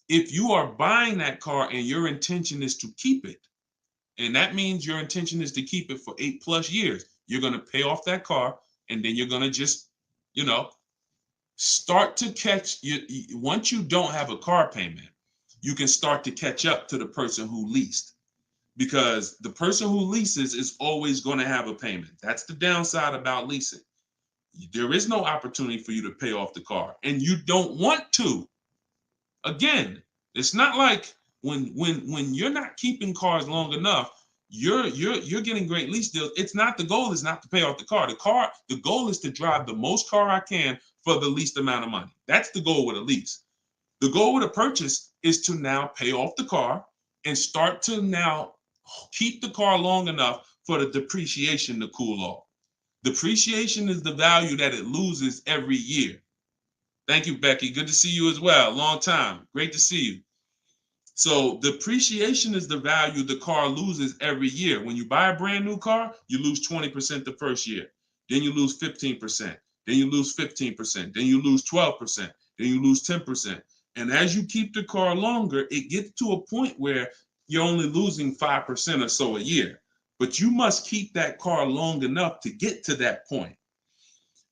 If you are buying that car and your intention is to keep it, and that means your intention is to keep it for 8+ years, you're going to pay off that car, and then you're going to just, start to catch once you don't have a car payment, you can start to catch up to the person who leased, because the person who leases is always going to have a payment. That's the downside about leasing. There is no opportunity for you to pay off the car, and you don't want to. Again, it's not like when you're not keeping cars long enough, you're getting great lease deals. The goal is not to pay off the car. The goal is to drive the most car I can for the least amount of money. That's the goal with a lease. The goal with a purchase is to now pay off the car and start to now keep the car long enough for the depreciation to cool off. Depreciation is the value that it loses every year. Thank you, Becky. Good to see you as well. Long time. Great to see you. So depreciation is the value the car loses every year. When you buy a brand new car, you lose 20% the first year. Then you lose 15%. Then you lose 15%. Then you lose 12%. Then you lose 10%. And as you keep the car longer, it gets to a point where you're only losing 5% or so a year. But you must keep that car long enough to get to that point.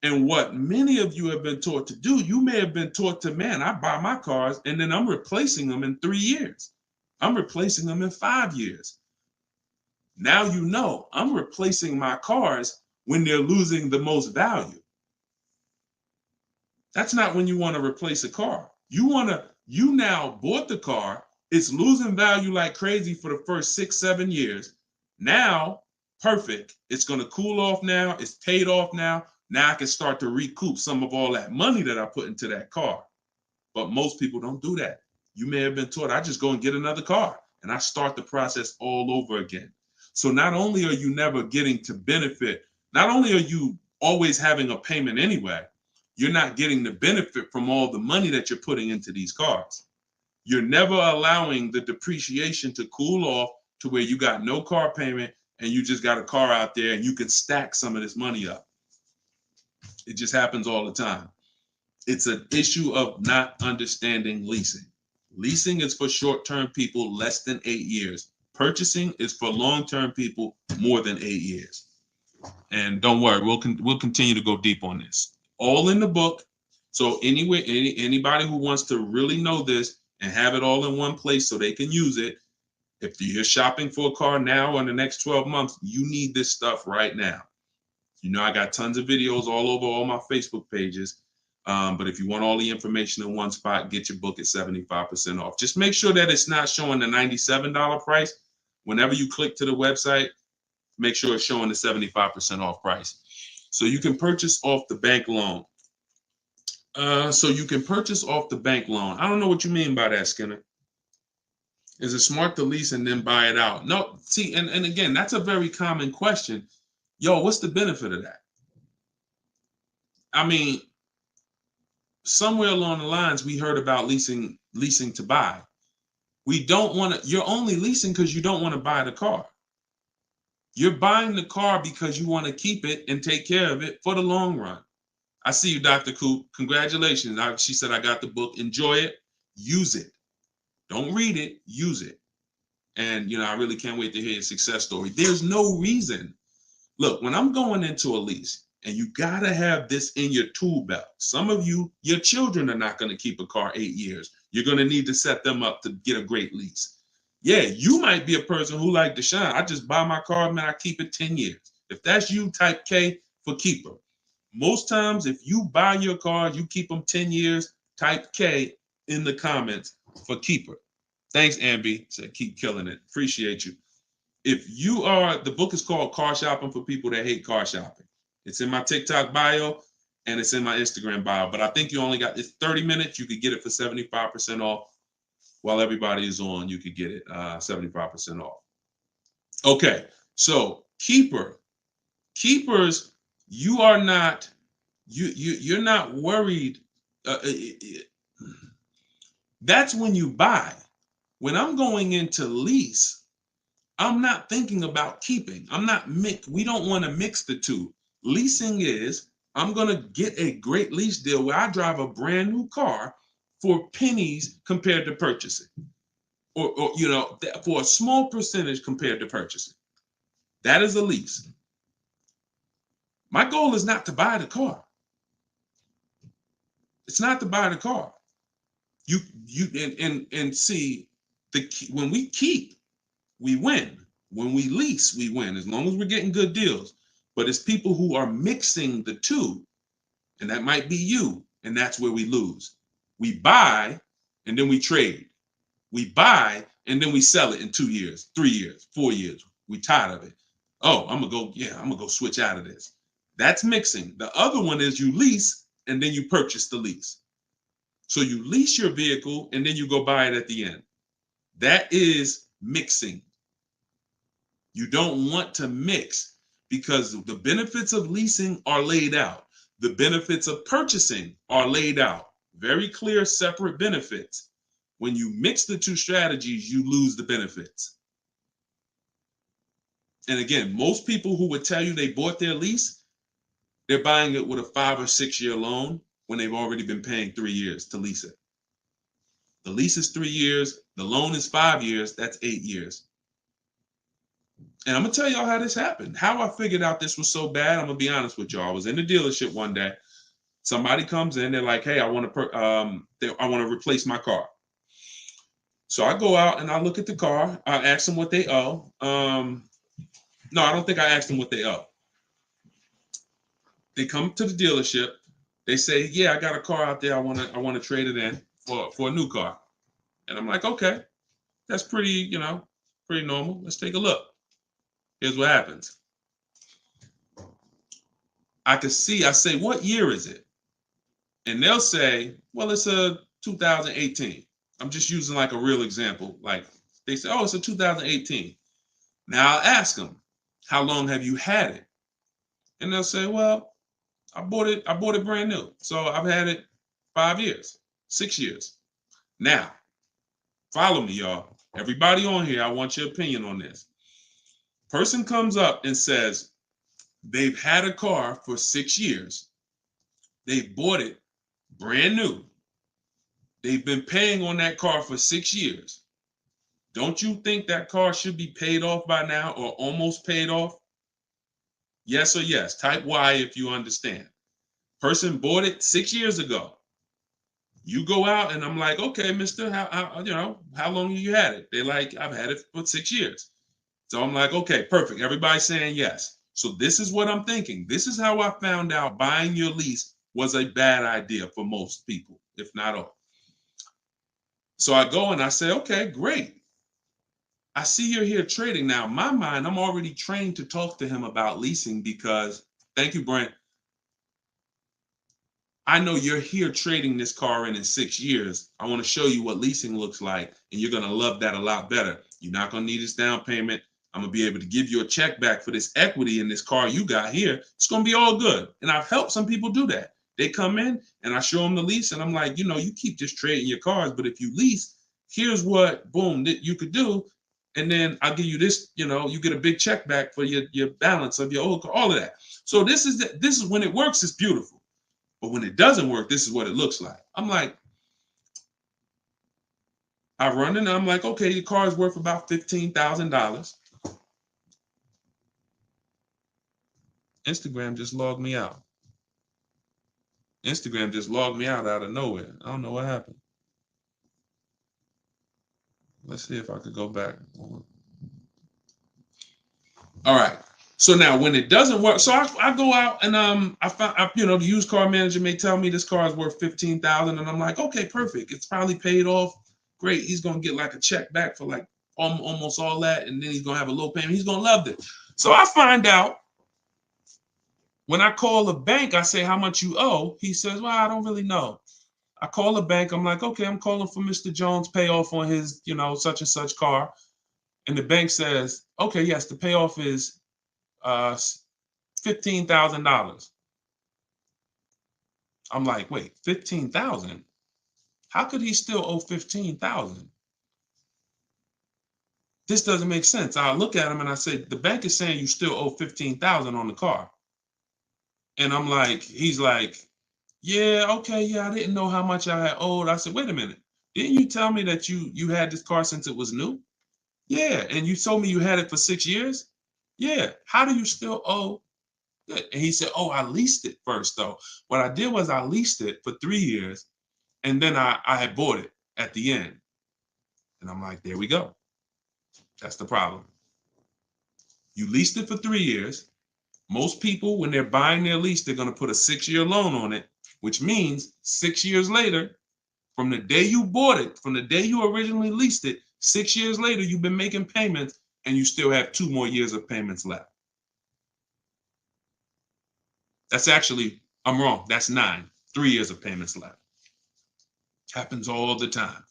And what many of you have been taught to do, you may have been taught to, man, I buy my cars and then I'm replacing them in 3 years. I'm replacing them in 5 years. Now I'm replacing my cars when they're losing the most value. That's not when you want to replace a car. You now bought the car, it's losing value like crazy for the first 6-7 years. Now, perfect. It's going to cool off now. It's paid off now. Now I can start to recoup some of all that money that I put into that car. But most people don't do that. You may have been taught, I just go and get another car and I start the process all over again. So not only are you never getting to benefit, not only are you always having a payment anyway, you're not getting the benefit from all the money that you're putting into these cars. You're never allowing the depreciation to cool off to where you got no car payment and you just got a car out there and you can stack some of this money up. It just happens all the time. It's an issue of not understanding leasing. Leasing is for short-term people less than 8 years. Purchasing is for long-term people more than 8 years. And don't worry, we'll continue to go deep on this. All in the book. So anyway, anybody who wants to really know this and have it all in one place so they can use it, if you're shopping for a car now or in the next 12 months, you need this stuff right now. You know, I got tons of videos all over all my Facebook pages. But if you want all the information in one spot, get your book at 75% off. Just make sure that it's not showing the $97 price. Whenever you click to the website, make sure it's showing the 75% off price. So you can purchase off the bank loan. I don't know what you mean by that, Skinner. Is it smart to lease and then buy it out? No, see, and again, that's a very common question. Yo, what's the benefit of that? I mean, somewhere along the lines, we heard about leasing to buy. We don't want to, you're only leasing because you don't want to buy the car. You're buying the car because you want to keep it and take care of it for the long run. I see you, Dr. Coop. Congratulations. She said, I got the book. Enjoy it. Use it. Don't read it. Use it. And, I really can't wait to hear your success story. There's no reason. Look, when I'm going into a lease, and you got to have this in your tool belt. Some of you, your children are not going to keep a car 8 years. You're going to need to set them up to get a great lease. Yeah, you might be a person who like Deshone. I just buy my car, man, I keep it 10 years. If that's you, type K for keeper. Most times, if you buy your car, you keep them 10 years, type K in the comments for keeper. Thanks, Ambi. Said keep killing it. Appreciate you. If you are, the book is called Car Shopping for People That Hate Car Shopping. It's in my TikTok bio and it's in my Instagram bio. But I think you only got, it's 30 minutes. You could get it for 75% off. While everybody is on, you could get it 75% off. Okay, so keepers, you are not, you're not worried. That's when you buy. When I'm going into lease, I'm not thinking about keeping. We don't want to mix the two. Leasing is, I'm going to get a great lease deal where I drive a brand new car for pennies compared to purchasing. Or for a small percentage compared to purchasing. That is a lease. My goal is not to buy the car. It's not to buy the car. You see, when we keep, we win. When we lease, we win, as long as we're getting good deals. But it's people who are mixing the two, and that might be you, and that's where we lose. We buy, and then we trade. We buy, and then we sell it in 2 years, 3 years, 4 years. We tired of it. Oh, I'm gonna go switch out of this. That's mixing. The other one is you lease, and then you purchase the lease. So you lease your vehicle, and then you go buy it at the end. That is mixing. You don't want to mix because the benefits of leasing are laid out. The benefits of purchasing are laid out. Very clear, separate benefits. When you mix the two strategies, you lose the benefits. And again, most people who would tell you they bought their lease, they're buying it with a 5 or 6 year loan when they've already been paying 3 years to lease it. The lease is 3 years. The loan is 5 years. That's 8 years. And I'm going to tell y'all how this happened. How I figured out this was so bad, I'm going to be honest with y'all. I was in the dealership one day. Somebody comes in. They're like, hey, I want to replace my car. So I go out and I look at the car. I ask them what they owe. No, I don't think I asked them what they owe. They come to the dealership. They say, yeah, I got a car out there. I want to trade it in for a new car. And I'm like, okay, that's pretty normal. Let's take a look. Here's what happens. I say, what year is it? And they'll say, well, it's a 2018. I'm just using like a real example. Like they say, oh, it's a 2018. Now I'll ask them, how long have you had it? And they'll say, well, I bought it brand new. So I've had it 5 years, 6 years. Now, follow me, y'all. Everybody on here, I want your opinion on this. Person comes up and says they've had a car for 6 years. They bought it brand new. They've been paying on that car for 6 years. Don't you think that car should be paid off by now or almost paid off? Yes or yes. Type Y if you understand. Person bought it 6 years ago. You go out and I'm like, okay, mister, how long have you had it? They're like, I've had it for 6 years. So I'm like, okay, perfect. Everybody's saying yes. So this is what I'm thinking. This is how I found out buying your lease was a bad idea for most people, if not all. So I go and I say, okay, great. I see you're here trading. Now, in my mind, I'm already trained to talk to him about leasing because, thank you, Brent. I know you're here trading this car in 6 years. I want to show you what leasing looks like, and you're going to love that a lot better. You're not going to need this down payment. I'm going to be able to give you a check back for this equity in this car you got here. It's going to be all good. And I've helped some people do that. They come in and I show them the lease, and I'm like, you know, you keep just trading your cars, but if you lease, here's what, boom, that you could do. And then I'll give you this, you know, you get a big check back for your balance of your old car, all of that. So this is when it works, it's beautiful. But when it doesn't work, this is what it looks like. I'm like, I run in and I'm like, okay, your car is worth about $15,000. Instagram just logged me out. Instagram just logged me out of nowhere. I don't know what happened. Let's see if I could go back. All right. So now when it doesn't work, so I go out and I find, you know, the used car manager may tell me this car is worth $15,000, and I'm like, okay, perfect. It's probably paid off. Great. He's gonna get like a check back for like almost all that, and then he's gonna have a low payment. He's gonna love it. So I find out when I call the bank, I say how much you owe. He says, well, I don't really know. I call the bank. I'm like, okay, I'm calling for Mr. Jones' payoff on his, you know, such and such car. And the bank says, okay, yes, the payoff is $15,000. I'm like, wait, 15,000? How could he still owe 15,000? This doesn't make sense. I look at him and I say, the bank is saying you still owe 15,000 on the car. And I'm like, he's like, yeah, okay, yeah, I didn't know how much I had owed. I said, wait a minute. Didn't you tell me that you had this car since it was new? Yeah, and you told me you had it for 6 years? Yeah. How do you still owe? And he said, oh, I leased it first, though. What I did was I leased it for 3 years, and then I had bought it at the end. And I'm like, there we go. That's the problem. You leased it for 3 years. Most people, when they're buying their lease, they're going to put a 6-year loan on it, which means 6 years later, from the day you bought it, from the day you originally leased it, 6 years later, you've been making payments and you still have 2 more years of payments left. That's actually, I'm wrong. That's 9, 3 years of payments left. Happens all the time.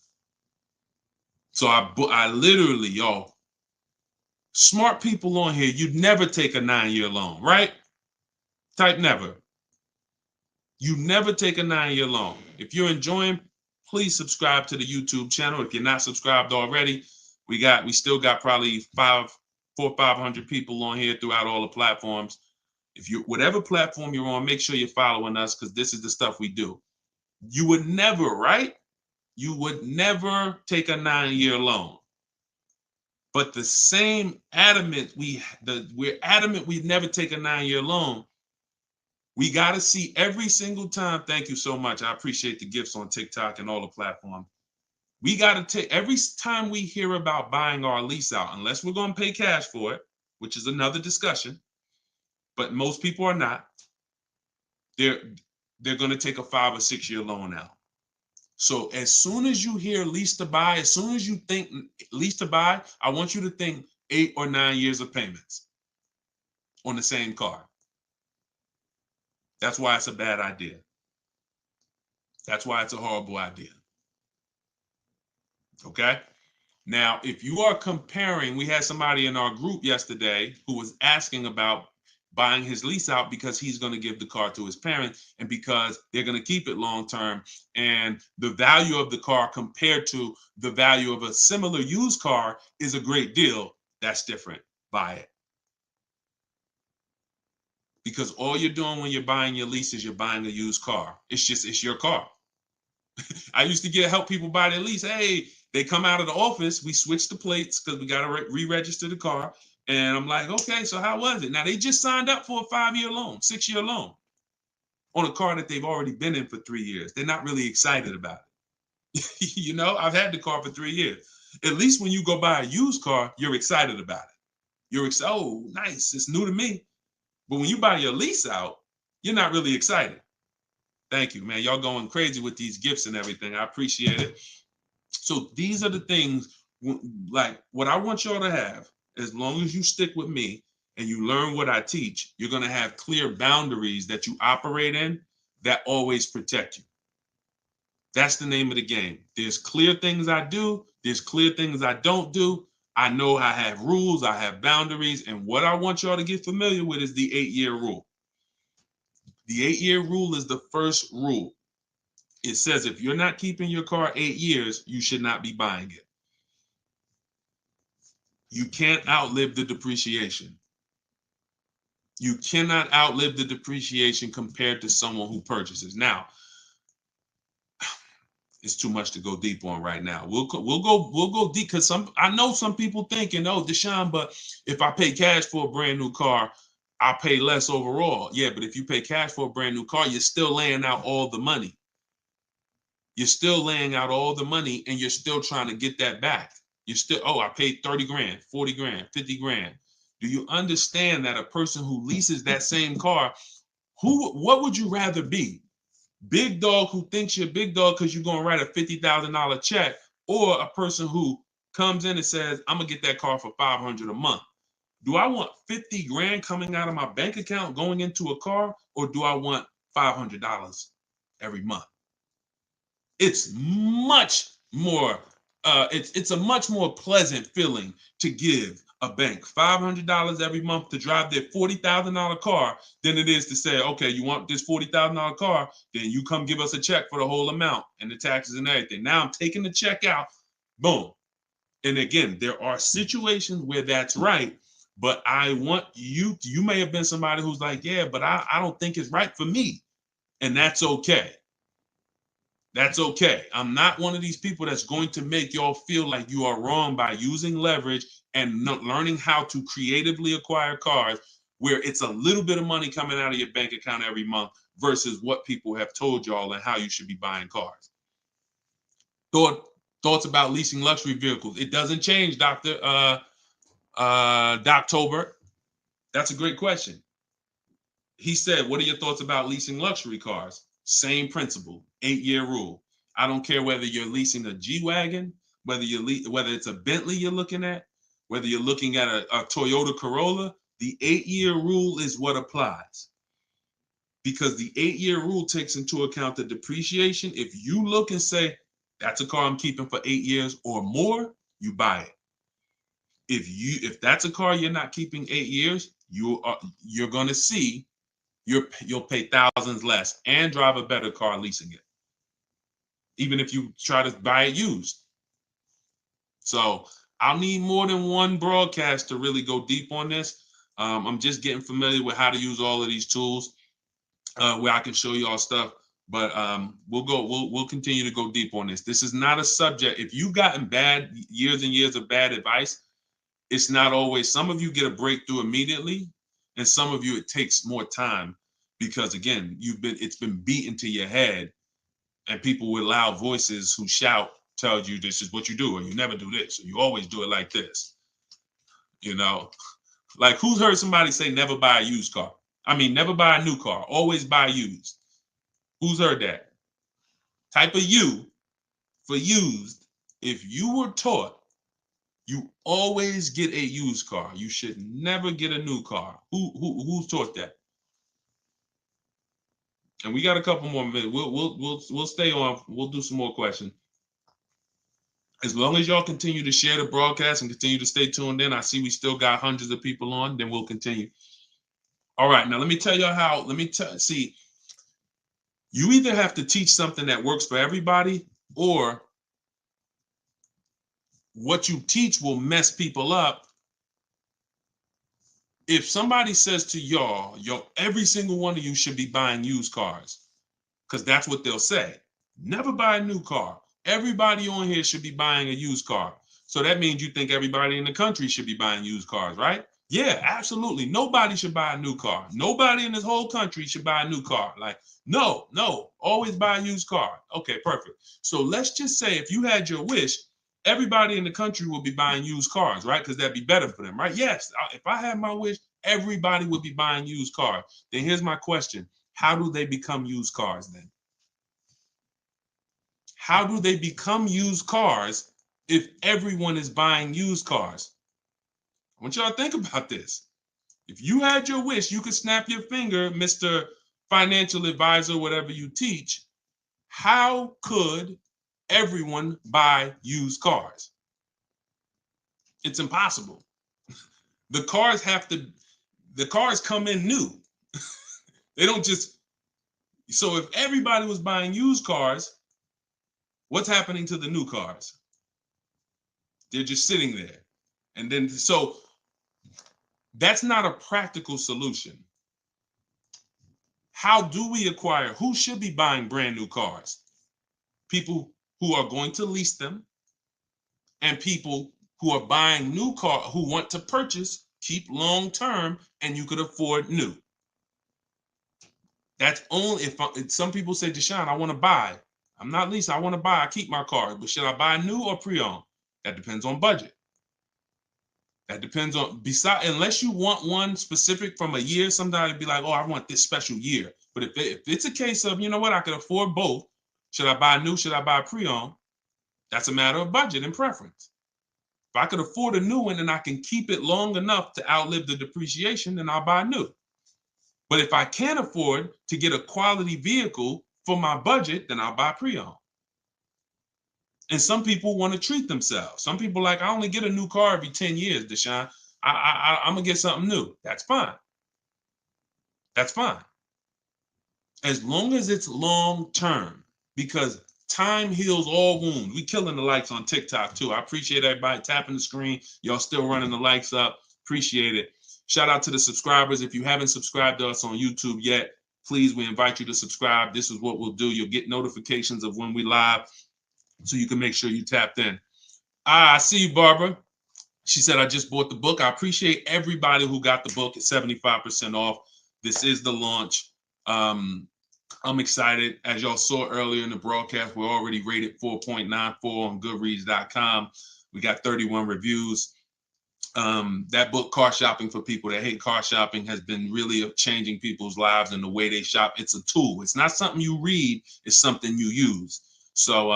So I literally, y'all, smart people on here, you'd never take a 9-year loan, right? Type never. You never take a 9-year loan. If you're enjoying, please subscribe to the YouTube channel. If you're not subscribed already, we still got probably 400 or 500 people on here throughout all the platforms. If you, whatever platform you're on, make sure you're following us, because this is the stuff we do. You would never, right? You would never take a 9-year loan. But the same adamant, we're adamant we'd never take a 9-year loan. We got to see every single time. Thank you so much. I appreciate the gifts on TikTok and all the platforms. We got to take every time we hear about buying our lease out, unless we're going to pay cash for it, which is another discussion. But most people are not. They're going to take a 5 or 6 year loan out. So as soon as you hear lease to buy, as soon as you think lease to buy, I want you to think 8 or 9 years of payments on the same car. That's why it's a bad idea. That's why it's a horrible idea. Okay. Now, if you are comparing, we had somebody in our group yesterday who was asking about buying his lease out because he's going to give the car to his parents and because they're going to keep it long term. And the value of the car compared to the value of a similar used car is a great deal. That's different. Buy it. Because all you're doing when you're buying your lease is you're buying a used car. It's your car. I used to help people buy their lease. Hey, they come out of the office. We switch the plates because we got to re-register the car. And I'm like, okay, so how was it? Now, they just signed up for a 5-year loan, 6-year loan on a car that they've already been in for 3 years. They're not really excited about it. You know, I've had the car for 3 years. At least when you go buy a used car, you're excited about it. You're excited. Oh, nice. It's new to me. But when you buy your lease out, you're not really excited. Thank you, man. Y'all going crazy with these gifts and everything. I appreciate it. So these are the things, like what I want y'all to have, as long as you stick with me and you learn what I teach, you're going to have clear boundaries that you operate in that always protect you. That's the name of the game. There's clear things I do. There's clear things I don't do. I know I have rules. I have boundaries. And what I want y'all to get familiar with is the 8-year rule. The 8-year rule is the first rule. It says if you're not keeping your car 8 years, you should not be buying it. You can't outlive the depreciation. You cannot outlive the depreciation compared to someone who purchases. Now, it's too much to go deep on right now. We'll go deep because I know some people thinking, oh, Deshone, but if I pay cash for a brand new car, I'll pay less overall. Yeah, but if you pay cash for a brand new car, you're still laying out all the money. You're still laying out all the money and you're still trying to get that back. You're still, oh, I paid 30 grand, 40 grand, 50 grand. Do you understand that a person who leases that same car, what would you rather be? Big dog who thinks you're big dog because you're going to write a $50,000 check, or a person who comes in and says, I'm going to get that car for $500 a month. Do I want 50 grand coming out of my bank account going into a car, or do I want $500 every month? It's much more, it's a much more pleasant feeling to give a bank $500 every month to drive their $40,000 car than it is to say, okay, you want this $40,000 car, then you come give us a check for the whole amount and the taxes and everything. Now I'm taking the check out, boom. And again, there are situations where that's right, but I want you may have been somebody who's like, yeah, but I don't think it's right for me. And that's okay. That's okay. I'm not one of these people that's going to make y'all feel like you are wrong by using leverage and learning how to creatively acquire cars where it's a little bit of money coming out of your bank account every month versus what people have told y'all and how you should be buying cars. Thoughts about leasing luxury vehicles. It doesn't change, Dr. Doctober. That's a great question. He said, what are your thoughts about leasing luxury cars? Same principle, 8-year rule. I don't care whether you're leasing a G-Wagon, whether it's a Bentley you're looking at, whether you're looking at a Toyota Corolla, the 8-year rule is what applies. Because the 8-year rule takes into account the depreciation. If you look and say, that's a car I'm keeping for 8 years or more, you buy it. If that's a car you're not keeping 8 years, you're going to see you'll pay thousands less and drive a better car leasing it, even if you try to buy it used. So I'll need more than one broadcast to really go deep on this. I'm just getting familiar with how to use all of these tools where I can show you all stuff. But we'll continue to go deep on this. This is not a subject. If you've gotten years and years of bad advice, it's not always. Some of you get a breakthrough immediately, and some of you it takes more time because again, it's been beaten to your head, and people with loud voices who shout tell you this is what you do, or you never do this, or you always do it like this. You know, like who's heard somebody say never buy a used car? I mean, never buy a new car, always buy used. Who's heard that? Type of U for used. If you were taught you always get a used car, you should never get a new car. Who's taught that? And we got a couple more minutes. We'll stay on. We'll do some more questions. As long as y'all continue to share the broadcast and continue to stay tuned in, I see we still got hundreds of people on. Then we'll continue. All right, now let me tell y'all how. See. You either have to teach something that works for everybody, or what you teach will mess people up. If somebody says to y'all, every single one of you should be buying used cars, because that's what they'll say. Never buy a new car. Everybody on here should be buying a used car. So that means you think everybody in the country should be buying used cars, right? Yeah, absolutely. Nobody should buy a new car. Nobody in this whole country should buy a new car. Like, no, always buy a used car. Okay, perfect. So let's just say if you had your wish, everybody in the country will be buying used cars, right? Because that'd be better for them, right? Yes, if I had my wish, everybody would be buying used cars. Then here's my question. How do they become used cars then? How do they become used cars if everyone is buying used cars? I want y'all to think about this. If you had your wish, you could snap your finger, Mr. Financial Advisor, whatever you teach. How could everyone buy used cars? It's impossible. The cars come in new. They don't just, so if everybody was buying used cars, what's happening to the new cars? They're just sitting there. And then, so that's not a practical solution. How do we acquire? Who should be buying brand new cars? People who are going to lease them, and people who are buying new cars, who want to purchase, keep long term, and you could afford new. That's only if some people say, Deshone, I want to buy. I'm not leasing, I want to buy. I keep my car, but should I buy new or pre-owned? That depends on budget. That depends on, unless you want one specific from a year, sometimes it'd be like, oh, I want this special year. But if it's a case of, you know what, I can afford both. Should I buy new? Should I buy pre-owned? That's a matter of budget and preference. If I could afford a new one and I can keep it long enough to outlive the depreciation, then I'll buy new. But if I can't afford to get a quality vehicle for my budget, then I'll buy pre-owned. And some people want to treat themselves. Some people like, I only get a new car every 10 years, Deshone. I'm going to get something new. That's fine. That's fine. As long as it's long term, because time heals all wounds. We killing the likes on TikTok too. I appreciate everybody tapping the screen. Y'all still running the likes up. Appreciate it. Shout out to the subscribers. If you haven't subscribed to us on YouTube yet, please, we invite you to subscribe. This is what we'll do. You'll get notifications of when we live, so you can make sure you tapped in. I see you, Barbara. She said, I just bought the book. I appreciate everybody who got the book at 75% off. This is the launch. I'm excited. As y'all saw earlier in the broadcast, we're already rated 4.94 on Goodreads.com. We got 31 reviews. That book, Car Shopping for People That Hate Car Shopping, has been really changing people's lives and the way they shop. It's a tool. It's not something you read. It's something you use. So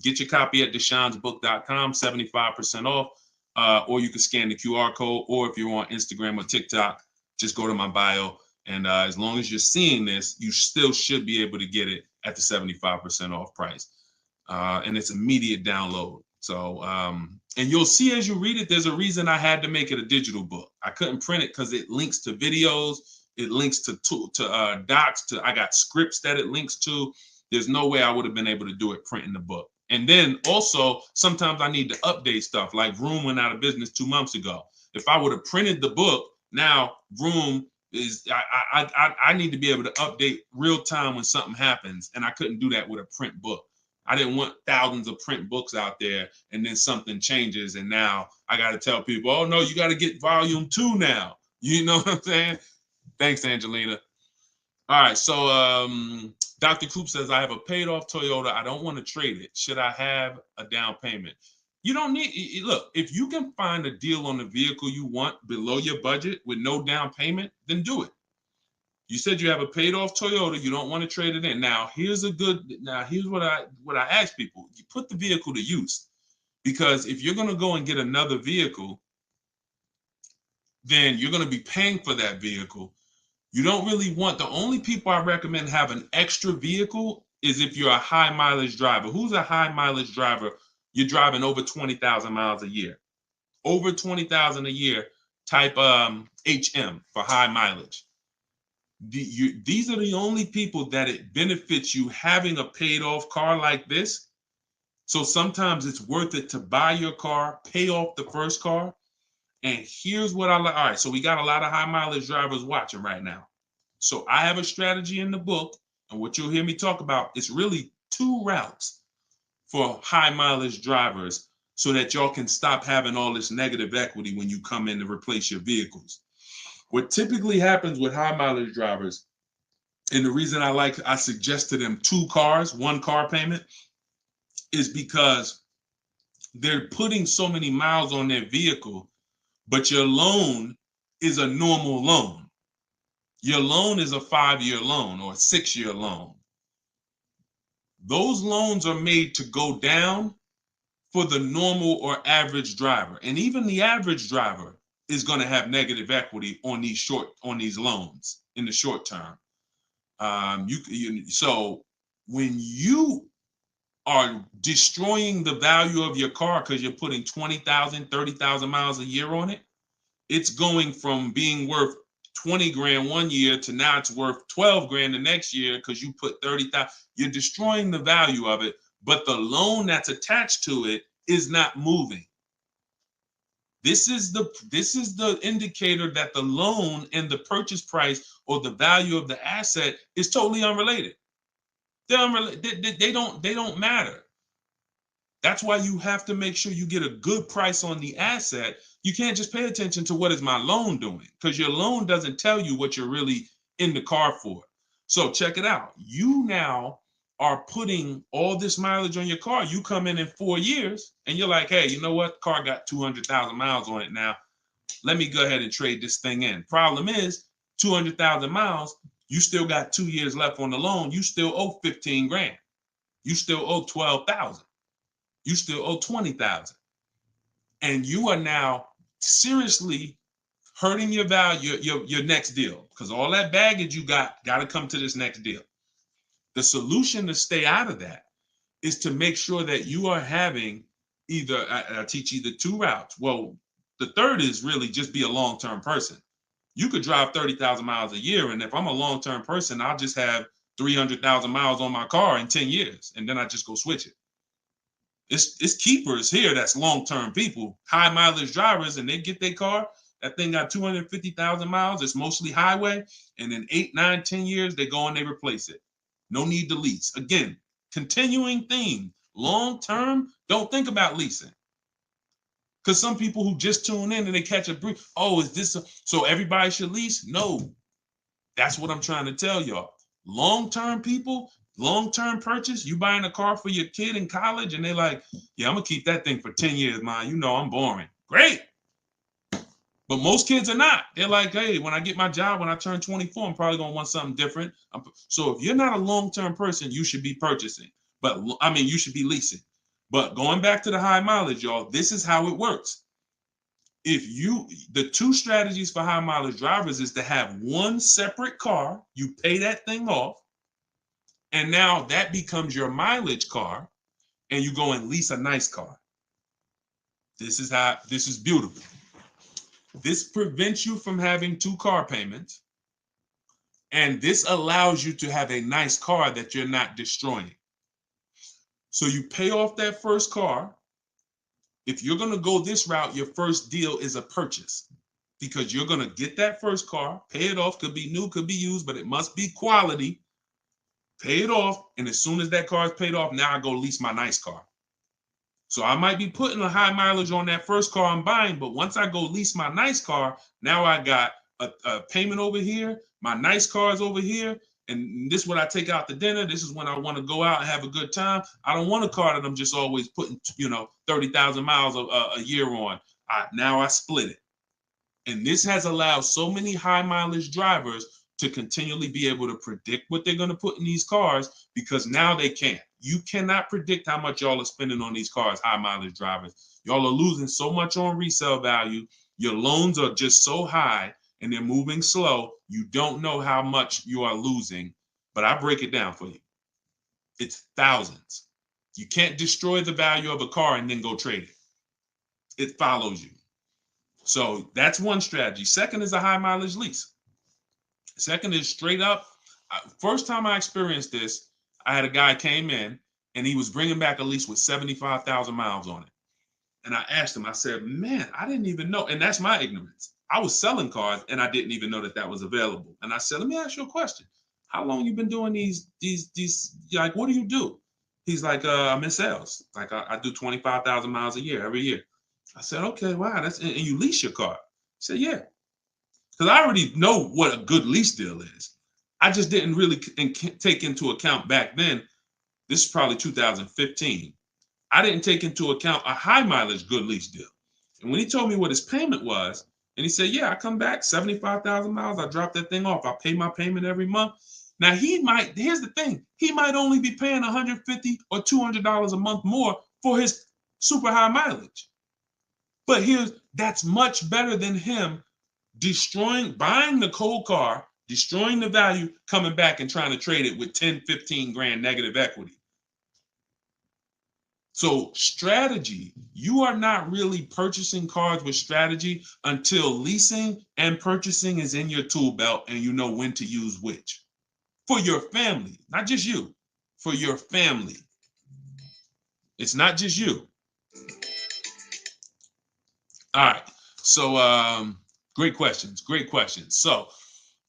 get your copy at deshonesbook.com, 75% off, or you can scan the QR code, or if you're on Instagram or TikTok, just go to my bio. And as long as you're seeing this, you still should be able to get it at the 75% off price. And it's immediate download. So, and you'll see as you read it, there's a reason I had to make it a digital book. I couldn't print it because it links to videos, it links to docs, I got scripts that it links to. There's no way I would have been able to do it printing the book. And then also, sometimes I need to update stuff, like Vroom went out of business 2 months ago. If I would have printed the book, now Vroom is, I need to be able to update real time when something happens, and I couldn't do that with a print book. I didn't want thousands of print books out there, and then something changes, and now I got to tell people, oh no, you got to get volume 2 now. You know what I'm saying? Thanks, Angelina. All right, so Dr. Coop says, I have a paid off Toyota. I don't want to trade it. Should I have a down payment? You don't need, look, if you can find a deal on the vehicle you want below your budget with no down payment, then do it. You said you have a paid off Toyota. You don't want to trade it in. Now, here's what I ask people. You put the vehicle to use, because if you're going to go and get another vehicle, then you're going to be paying for that vehicle. You don't really want, the only people I recommend have an extra vehicle is if you're a high mileage driver. Who's a high mileage driver? You're driving over 20,000 miles a year. Over 20,000 a year, type HM for high mileage. These are the only people that it benefits you having a paid off car like this. So sometimes it's worth it to buy your car, pay off the first car. And here's what I like. All right, so we got a lot of high mileage drivers watching right now. So I have a strategy in the book, and what you'll hear me talk about is really 2 routes for high mileage drivers, so that y'all can stop having all this negative equity when you come in to replace your vehicles. What typically happens with high mileage drivers, and the reason I suggest to them 2 cars, 1 car payment, is because they're putting so many miles on their vehicle, but your loan is a normal loan. Your loan is a 5-year loan or a 6-year loan. Those loans are made to go down for the normal or average driver. And even the average driver is going to have negative equity on these loans in the short term. So when you are destroying the value of your car because you're putting 20,000, 30,000 miles a year on it, it's going from being worth 20 grand one year to now it's worth 12 grand the next year because you put 30,000. You're destroying the value of it, but the loan that's attached to it is not moving. This is the indicator that the loan and the purchase price or the value of the asset is totally unrelated. They're unrelated. They don't matter. That's why you have to make sure you get a good price on the asset. You can't just pay attention to what is my loan doing, because your loan doesn't tell you what you're really in the car for. So check it out. You now are putting all this mileage on your car. You come in 4 years and you're like, hey, you know what? Car got 200,000 miles on it now. Let me go ahead and trade this thing in. Problem is 200,000 miles. You still got 2 years left on the loan. You still owe 15 grand. You still owe 12,000. You still owe 20,000. And you are now seriously hurting your value, your next deal, because all that baggage you got to come to this next deal. The solution to stay out of that is to make sure that you are having either, I teach either 2 routes. Well, the third is really just be a long-term person. You could drive 30,000 miles a year. And if I'm a long-term person, I'll just have 300,000 miles on my car in 10 years. And then I just go switch it. It's keepers here that's long-term people, high mileage drivers, and they get their car. That thing got 250,000 miles. It's mostly highway. And in 8, 9, 10 years, they go and they replace it. No need to lease. Again, continuing theme. Long-term, don't think about leasing. Because some people who just tune in and they catch a brief, oh, is this so everybody should lease? No. That's what I'm trying to tell y'all. Long-term people, long-term purchase, you buying a car for your kid in college and they're like, yeah, I'm going to keep that thing for 10 years, man. You know I'm boring. Great. But most kids are not. They're like, hey, when I get my job, when I turn 24, I'm probably going to want something different. So if you're not a long-term person, you should be purchasing. But I mean, you should be leasing. But going back to the high mileage, y'all, this is how it works. The 2 strategies for high mileage drivers is to have one separate car. You pay that thing off. And now that becomes your mileage car. And you go and lease a nice car. This is beautiful. This prevents you from having 2 car payments. And this allows you to have a nice car that you're not destroying. So you pay off that first car. If you're going to go this route, your first deal is a purchase, because you're going to get that first car, pay it off, could be new, could be used, but it must be quality. Pay it off. And as soon as that car is paid off, now I go lease my nice car. So I might be putting a high mileage on that first car I'm buying, but once I go lease my nice car, now I got a payment over here. My nice car is over here. And this is when I take out to dinner. This is when I want to go out and have a good time. I don't want a car that I'm just always putting, 30,000 miles a year on. Now I split it. And this has allowed so many high mileage drivers to continually be able to predict what they're going to put in these cars, because now they can't. You cannot predict how much y'all are spending on these cars, high mileage drivers. Y'all are losing so much on resale value. Your loans are just so high and they're moving slow. You don't know how much you are losing, but I break it down for you. It's thousands. You can't destroy the value of a car and then go trade it. It follows you. So that's one strategy. Second is a high mileage lease. Second is straight up. First time I experienced this, I had a guy came in and he was bringing back a lease with 75,000 miles on it. And I asked him, I said, man, I didn't even know. And that's my ignorance. I was selling cars and I didn't even know that was available. And I said, let me ask you a question. How long you been doing these, like, what do you do? He's like, I'm in sales. Like I do 25,000 miles a year, every year. I said, okay, wow. And you lease your car? He said, yeah. Because I already know what a good lease deal is. I just didn't really take into account back then. This is probably 2015. I didn't take into account a high mileage good lease deal. And when he told me what his payment was, And he said, yeah, I come back 75,000 miles. I drop that thing off. I pay my payment every month. Now here's the thing. He might only be paying $150 or $200 a month more for his super high mileage. But that's much better than him buying the cold car, destroying the value, coming back and trying to trade it with 10, 15 grand negative equity. So strategy, you are not really purchasing cars with strategy until leasing and purchasing is in your tool belt and you know when to use which. For your family, not just you, for your family. It's not just you. All right. So great questions. Great questions. So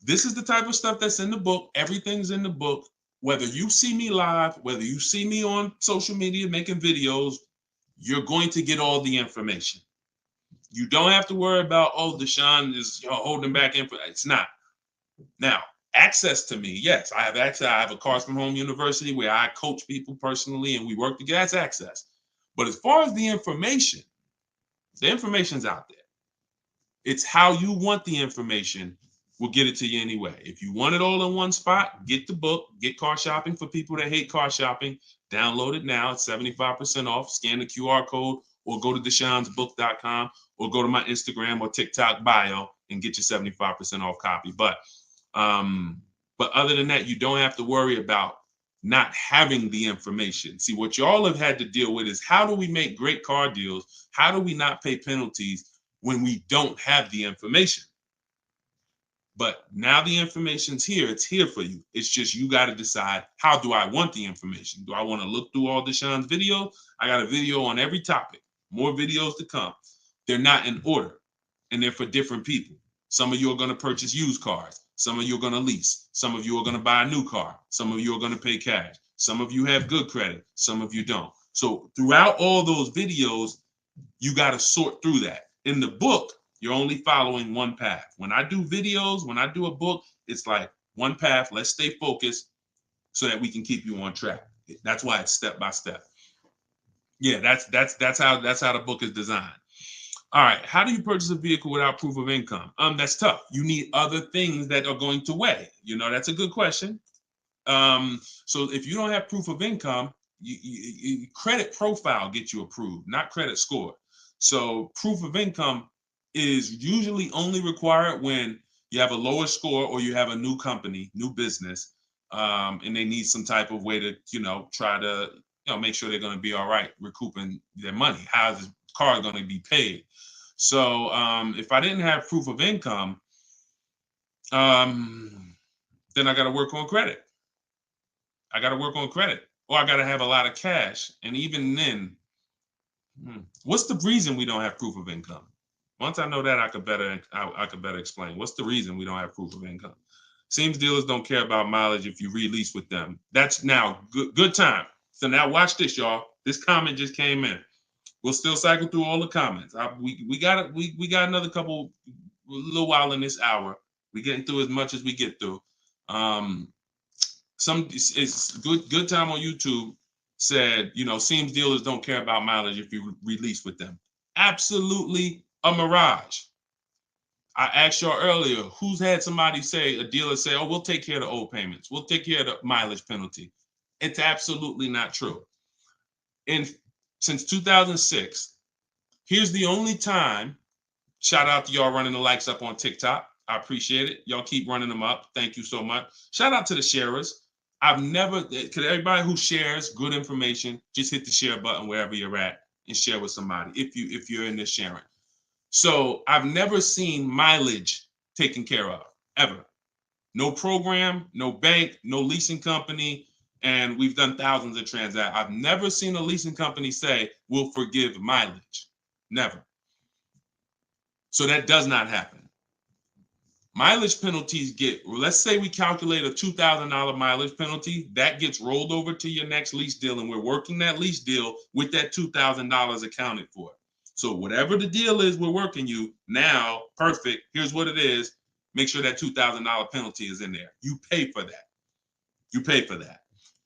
this is the type of stuff that's in the book. Everything's in the book. Whether you see me live, whether you see me on social media making videos, you're going to get all the information. You don't have to worry about, oh, Deshone is holding back info. It's not. Now, access to me, yes, I have access. I have a Cars from Home University where I coach people personally and we work together. That's access. But as far as the information's out there. It's how you want the information. We'll get it to you anyway. If you want it all in one spot, get the book, get Car Shopping for people that hate car shopping. Download it now. It's 75% off. Scan the QR code or go to deshonesbook.com or go to my Instagram or TikTok bio and get your 75% off copy. But other than that, you don't have to worry about not having the information. See, what y'all have had to deal with is how do we make great car deals? How do we not pay penalties when we don't have the information? But now the information's here. It's here for you. It's just you got to decide, how do I want the information? Do I want to look through all Deshone's videos? I got a video on every topic. More videos to come. They're not in order, and they're for different people. Some of you are going to purchase used cars. Some of you are going to lease. Some of you are going to buy a new car. Some of you are going to pay cash. Some of you have good credit. Some of you don't. So throughout all those videos, you got to sort through that. In the book, you're only following one path. When I do videos, when I do a book, it's like one path. Let's stay focused so that we can keep you on track. That's why it's step by step. Yeah, that's how the book is designed. All right, how do you purchase a vehicle without proof of income? That's tough. You need other things that are going to weigh. That's a good question. So if you don't have proof of income, credit profile gets you approved, not credit score. So proof of income is usually only required when you have a lower score or you have a new company, new business, and they need some type of way to, try to, make sure they're going to be all right recouping their money. How is the car going to be paid? So if I didn't have proof of income, then I got to work on credit. Or I got to have a lot of cash. And even then, what's the reason we don't have proof of income? Once I know that, I could better explain. What's the reason we don't have proof of income? Seems dealers don't care about mileage if you release with them. That's now good time. So now watch this, y'all. This comment just came in. We'll still cycle through all the comments. We got another little while in this hour. We're getting through as much as we get through. It's good time on YouTube said, seems dealers don't care about mileage if you release with them. Absolutely a mirage. I asked y'all earlier, who's had somebody a dealer say, oh, we'll take care of the old payments. We'll take care of the mileage penalty. It's absolutely not true. Since 2006, here's the only time, shout out to y'all running the likes up on TikTok. I appreciate it. Y'all keep running them up. Thank you so much. Shout out to the sharers. Everybody who shares good information, just hit the share button wherever you're at and share with somebody if you're in this sharing. So I've never seen mileage taken care of, ever. No program, no bank, no leasing company, and we've done thousands of transactions. I've never seen a leasing company say, we'll forgive mileage. Never. So that does not happen. Mileage penalties let's say we calculate a $2,000 mileage penalty, that gets rolled over to your next lease deal, and we're working that lease deal with that $2,000 accounted for. So whatever the deal is we're working you now, perfect, here's what it is. Make sure that $2,000 penalty is in there. You pay for that.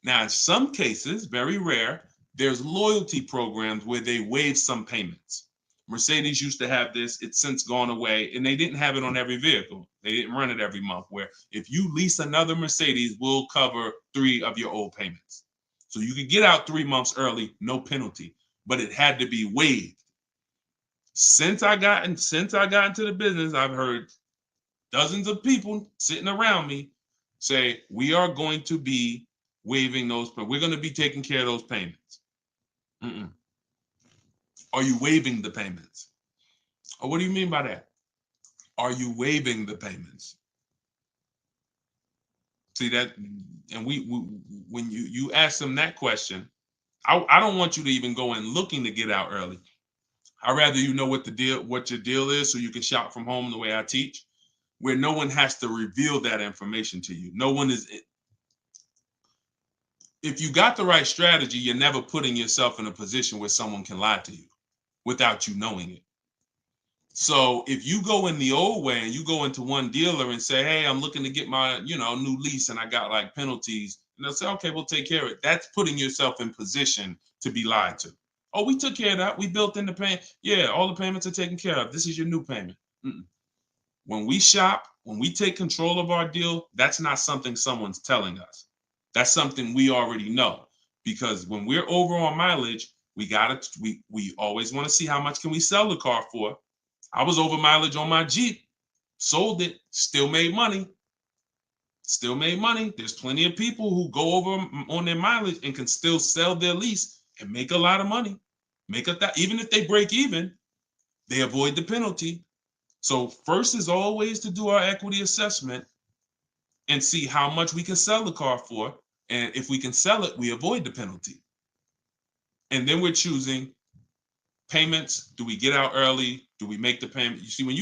Now, in some cases, very rare, there's loyalty programs where they waive some payments. Mercedes used to have this. It's since gone away, and they didn't have it on every vehicle. They didn't run it every month, where if you lease another Mercedes, we'll cover 3 of your old payments. So you could get out 3 months early, no penalty, but it had to be waived. Since I got into the business, I've heard dozens of people sitting around me say, we are going to be waiving those, but we're going to be taking care of those payments. Mm-mm. Are you waiving the payments? Oh, what do you mean by that? Are you waiving the payments? See that, and we when you ask them that question, I don't want you to even go in looking to get out early. I'd rather you know what your deal is, so you can shop from home the way I teach, where no one has to reveal that information to you. No one is. If you got the right strategy, you're never putting yourself in a position where someone can lie to you without you knowing it. So if you go in the old way and you go into one dealer and say, hey, I'm looking to get my, new lease and I got like penalties, and they'll say, okay, we'll take care of it. That's putting yourself in position to be lied to. Oh, we took care of that. We built in the payment. Yeah, all the payments are taken care of. This is your new payment. Mm-mm. When we shop, when we take control of our deal, that's not something someone's telling us. That's something we already know. Because when we're over on mileage, we always want to see how much can we sell the car for. I was over mileage on my Jeep, sold it, still made money. Still made money. There's plenty of people who go over on their mileage and can still sell their lease and make a lot of money. Even if they break even, they avoid the penalty. So first is always to do our equity assessment and see how much we can sell the car for. And if we can sell it, we avoid the penalty. And then we're choosing payments. Do we get out early? Do we make the payment? You see, when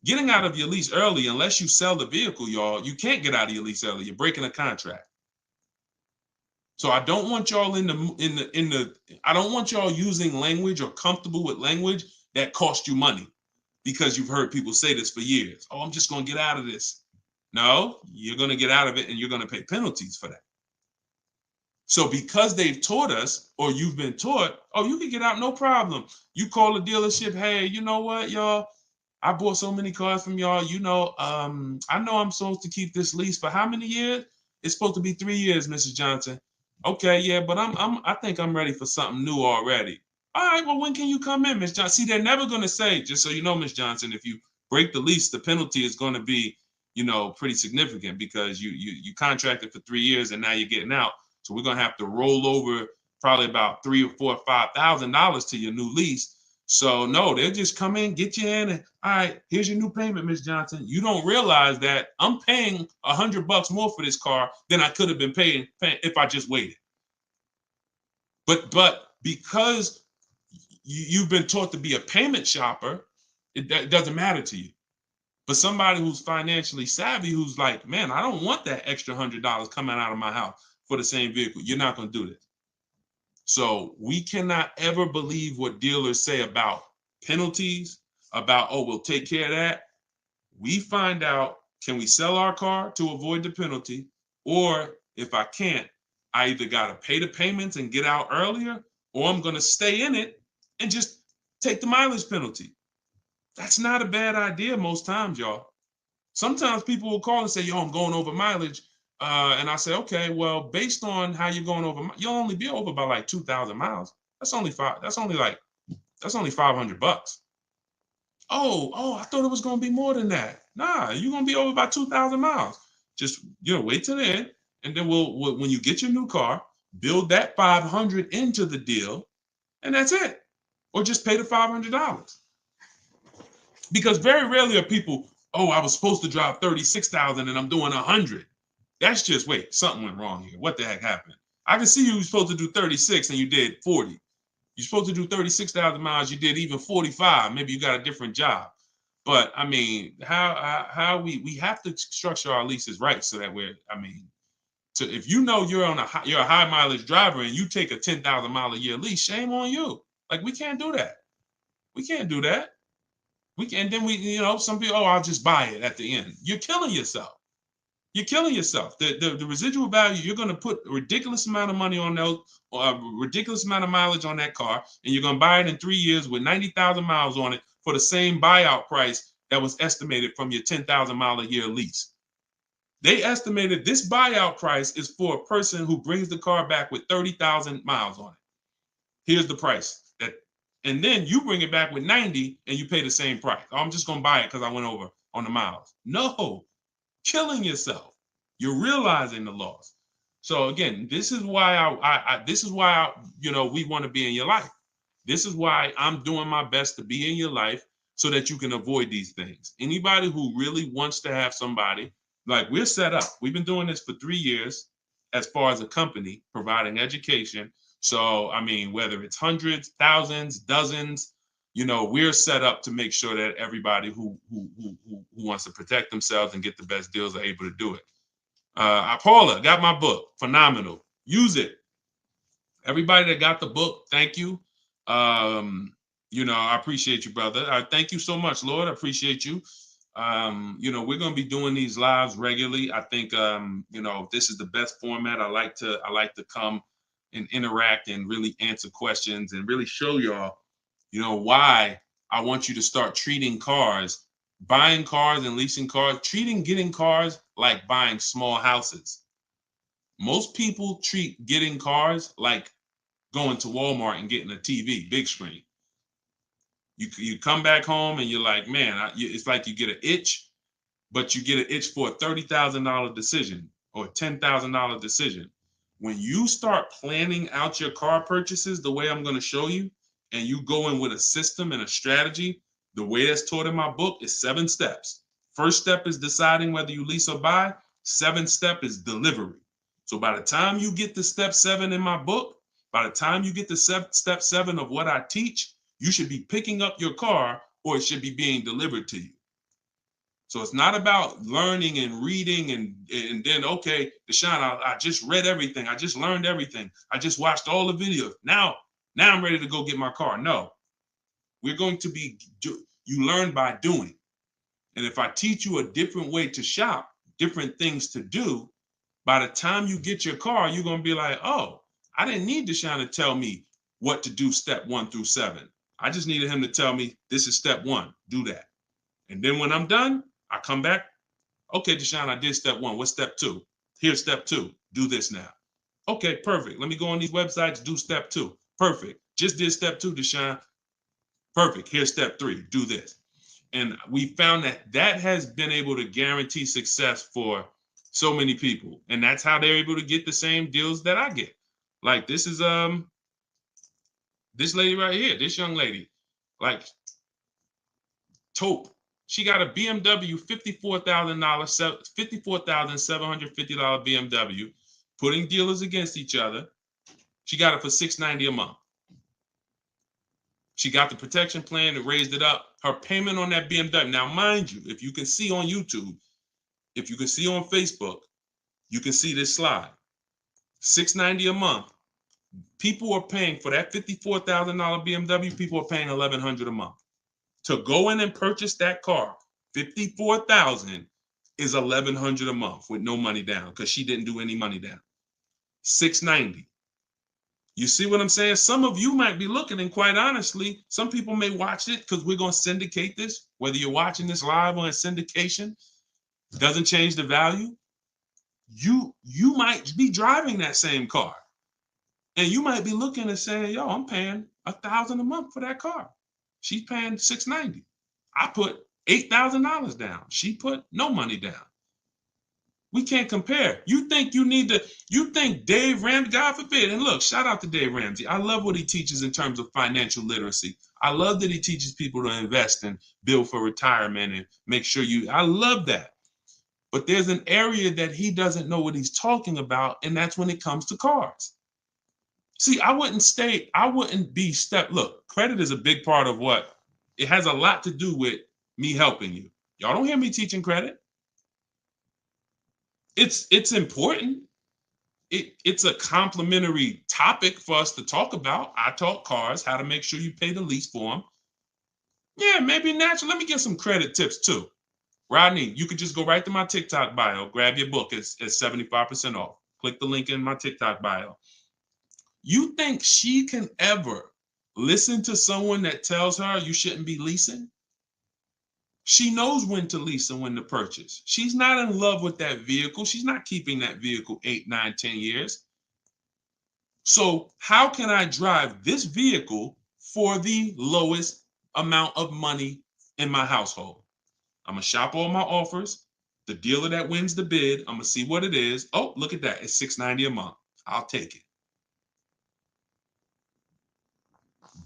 getting out of your lease early, unless you sell the vehicle, y'all, you can't get out of your lease early. You're breaking a contract. So I don't want y'all I don't want y'all using language or comfortable with language that cost you money, because you've heard people say this for years. Oh, I'm just going to get out of this. No, you're going to get out of it and you're going to pay penalties for that. So because they've taught us, or you've been taught, oh, you can get out, no problem. You call the dealership, hey, you know what, y'all? I bought so many cars from y'all. I know I'm supposed to keep this lease for how many years? It's supposed to be 3 years, Mrs. Johnson. Okay, yeah, but I think I'm ready for something new already. All right, well, when can you come in, Miss Johnson? See, they're never going to say, just so you know, Miss Johnson, if you break the lease, the penalty is going to be, pretty significant, because you contracted for 3 years and now you're getting out. So we're going to have to roll over probably about $3,000 or $4,000 or $5,000 to your new lease. So no, they'll just come in, get you in, and all right, here's your new payment, Miss Johnson. You don't realize that I'm paying $100 more for this car than I could have been paying if I just waited. But because you've been taught to be a payment shopper, it doesn't matter to you. But somebody who's financially savvy, who's like, man, I don't want that extra $100 coming out of my house for the same vehicle. You're not going to do this. So we cannot ever believe what dealers say about penalties, about, oh, we'll take care of that. We find out, can we sell our car to avoid the penalty? Or if I can't, I either got to pay the payments and get out earlier, or I'm going to stay in it and just take the mileage penalty. That's not a bad idea most times, y'all. Sometimes people will call and say, yo, I'm going over mileage. And I say, okay, well, based on how you're going over, you'll only be over by like 2,000 miles. That's only $500. Oh, I thought it was going to be more than that. Nah, you're going to be over by 2,000 miles. Just, wait till the end. And then when you get your new car, build that 500 into the deal, and that's it. Or just pay the $500. Because very rarely are people, oh, I was supposed to drive 36,000 and I'm doing 100. That's just, wait, something went wrong here. What the heck happened? I can see you were supposed to do 36 and you did 40. You're supposed to do 36,000 miles, you did even 45. Maybe you got a different job. But I mean, how we have to structure our leases right, so that if you know you're a high mileage driver and you take a 10,000 mile a year lease, shame on you. Like, we can't do that. We can't do that. We can, and then some people, oh, I'll just buy it at the end. You're killing yourself. You're killing yourself. The residual value, you're going to put a ridiculous amount of money on those, or a ridiculous amount of mileage on that car, and you're going to buy it in 3 years with 90,000 miles on it for the same buyout price that was estimated from your 10,000 mile a year lease. They estimated this buyout price is for a person who brings the car back with 30,000 miles on it. Here's the price. And then you bring it back with 90 and you pay the same price. Oh, I'm just going to buy it because I went over on the miles. No, killing yourself. You're realizing the loss. So again, this is why we want to be in your life. This is why I'm doing my best to be in your life so that you can avoid these things. Anybody who really wants to have somebody, like we're set up. We've been doing this for 3 years as far as a company, providing education. So, I mean, whether it's hundreds, thousands, dozens, we're set up to make sure that everybody who wants to protect themselves and get the best deals are able to do it. Paula, got my book. Phenomenal. Use it. Everybody that got the book, thank you. I appreciate you, brother. Thank you so much, Lord. I appreciate you. We're going to be doing these lives regularly. I think, this is the best format. I like to come and interact and really answer questions and really show y'all, why I want you to start treating cars, buying cars and leasing cars, getting cars like buying small houses. Most people treat getting cars like going to Walmart and getting a TV, big screen. You come back home and you're like, man, it's like you get an itch, but you get an itch for a $30,000 decision or a $10,000 decision. When you start planning out your car purchases the way I'm going to show you, and you go in with a system and a strategy, the way that's taught in my book is 7 steps. First step is deciding whether you lease or buy. 7th step is delivery. So by the time you get to step 7 in my book, by the time you get to step 7 of what I teach, you should be picking up your car or it should be being delivered to you. So it's not about learning and reading and then, okay, Deshone, I just read everything. I just learned everything. I just watched all the videos. Now I'm ready to go get my car. No, we're going to you learn by doing. And if I teach you a different way to shop, different things to do, by the time you get your car, you're going to be like, oh, I didn't need Deshone to tell me what to do step 1 through 7. I just needed him to tell me this is step 1, do that. And then when I'm done, I come back. Okay, Deshone, I did step 1. What's step 2? Here's step 2. Do this now. Okay, perfect. Let me go on these websites, do step 2. Perfect. Just did step 2, Deshone. Perfect. Here's step 3. Do this. And we found that has been able to guarantee success for so many people. And that's how they're able to get the same deals that I get. Like this is this lady right here, this young lady, like Taupe. She got a BMW $54,750 BMW, putting dealers against each other. She got it for $690 a month. She got the protection plan and raised it up. Her payment on that BMW. Now, mind you, if you can see on YouTube, if you can see on Facebook, you can see this slide. $690 a month. People are paying for that $54,000 BMW. People are paying $1,100 a month. To go in and purchase that car, $54,000 is $1,100 a month with no money down because she didn't do any money down. $690. You see what I'm saying? Some of you might be looking, and quite honestly, some people may watch it because we're going to syndicate this. Whether you're watching this live or in syndication, doesn't change the value. You might be driving that same car, and you might be looking and saying, "Yo, I'm paying $1,000 a month for that car. She's paying $690. I put $8,000 down. She put no money down. We can't compare. You think Dave Ramsey, God forbid, and look, shout out to Dave Ramsey. I love what he teaches in terms of financial literacy. I love that he teaches people to invest and build for retirement and make sure I love that. But there's an area that he doesn't know what he's talking about, and that's when it comes to cars. See, look, credit is a big part of it has a lot to do with me helping you. Y'all don't hear me teaching credit. It's important. It's a complimentary topic for us to talk about. I talk cars, how to make sure you pay the lease for them. Yeah, maybe naturally. Let me get some credit tips too. Rodney, you could just go right to my TikTok bio, grab your book. It's 75% off. Click the link in my TikTok bio. You think she can ever listen to someone that tells her you shouldn't be leasing? She knows when to lease and when to purchase. She's not in love with that vehicle. She's not keeping that vehicle 8, 9, 10 years. So how can I drive this vehicle for the lowest amount of money in my household? I'm gonna shop all my offers. The dealer that wins the bid, I'm gonna see what it is. Oh, look at that. It's $690 a month. I'll take it.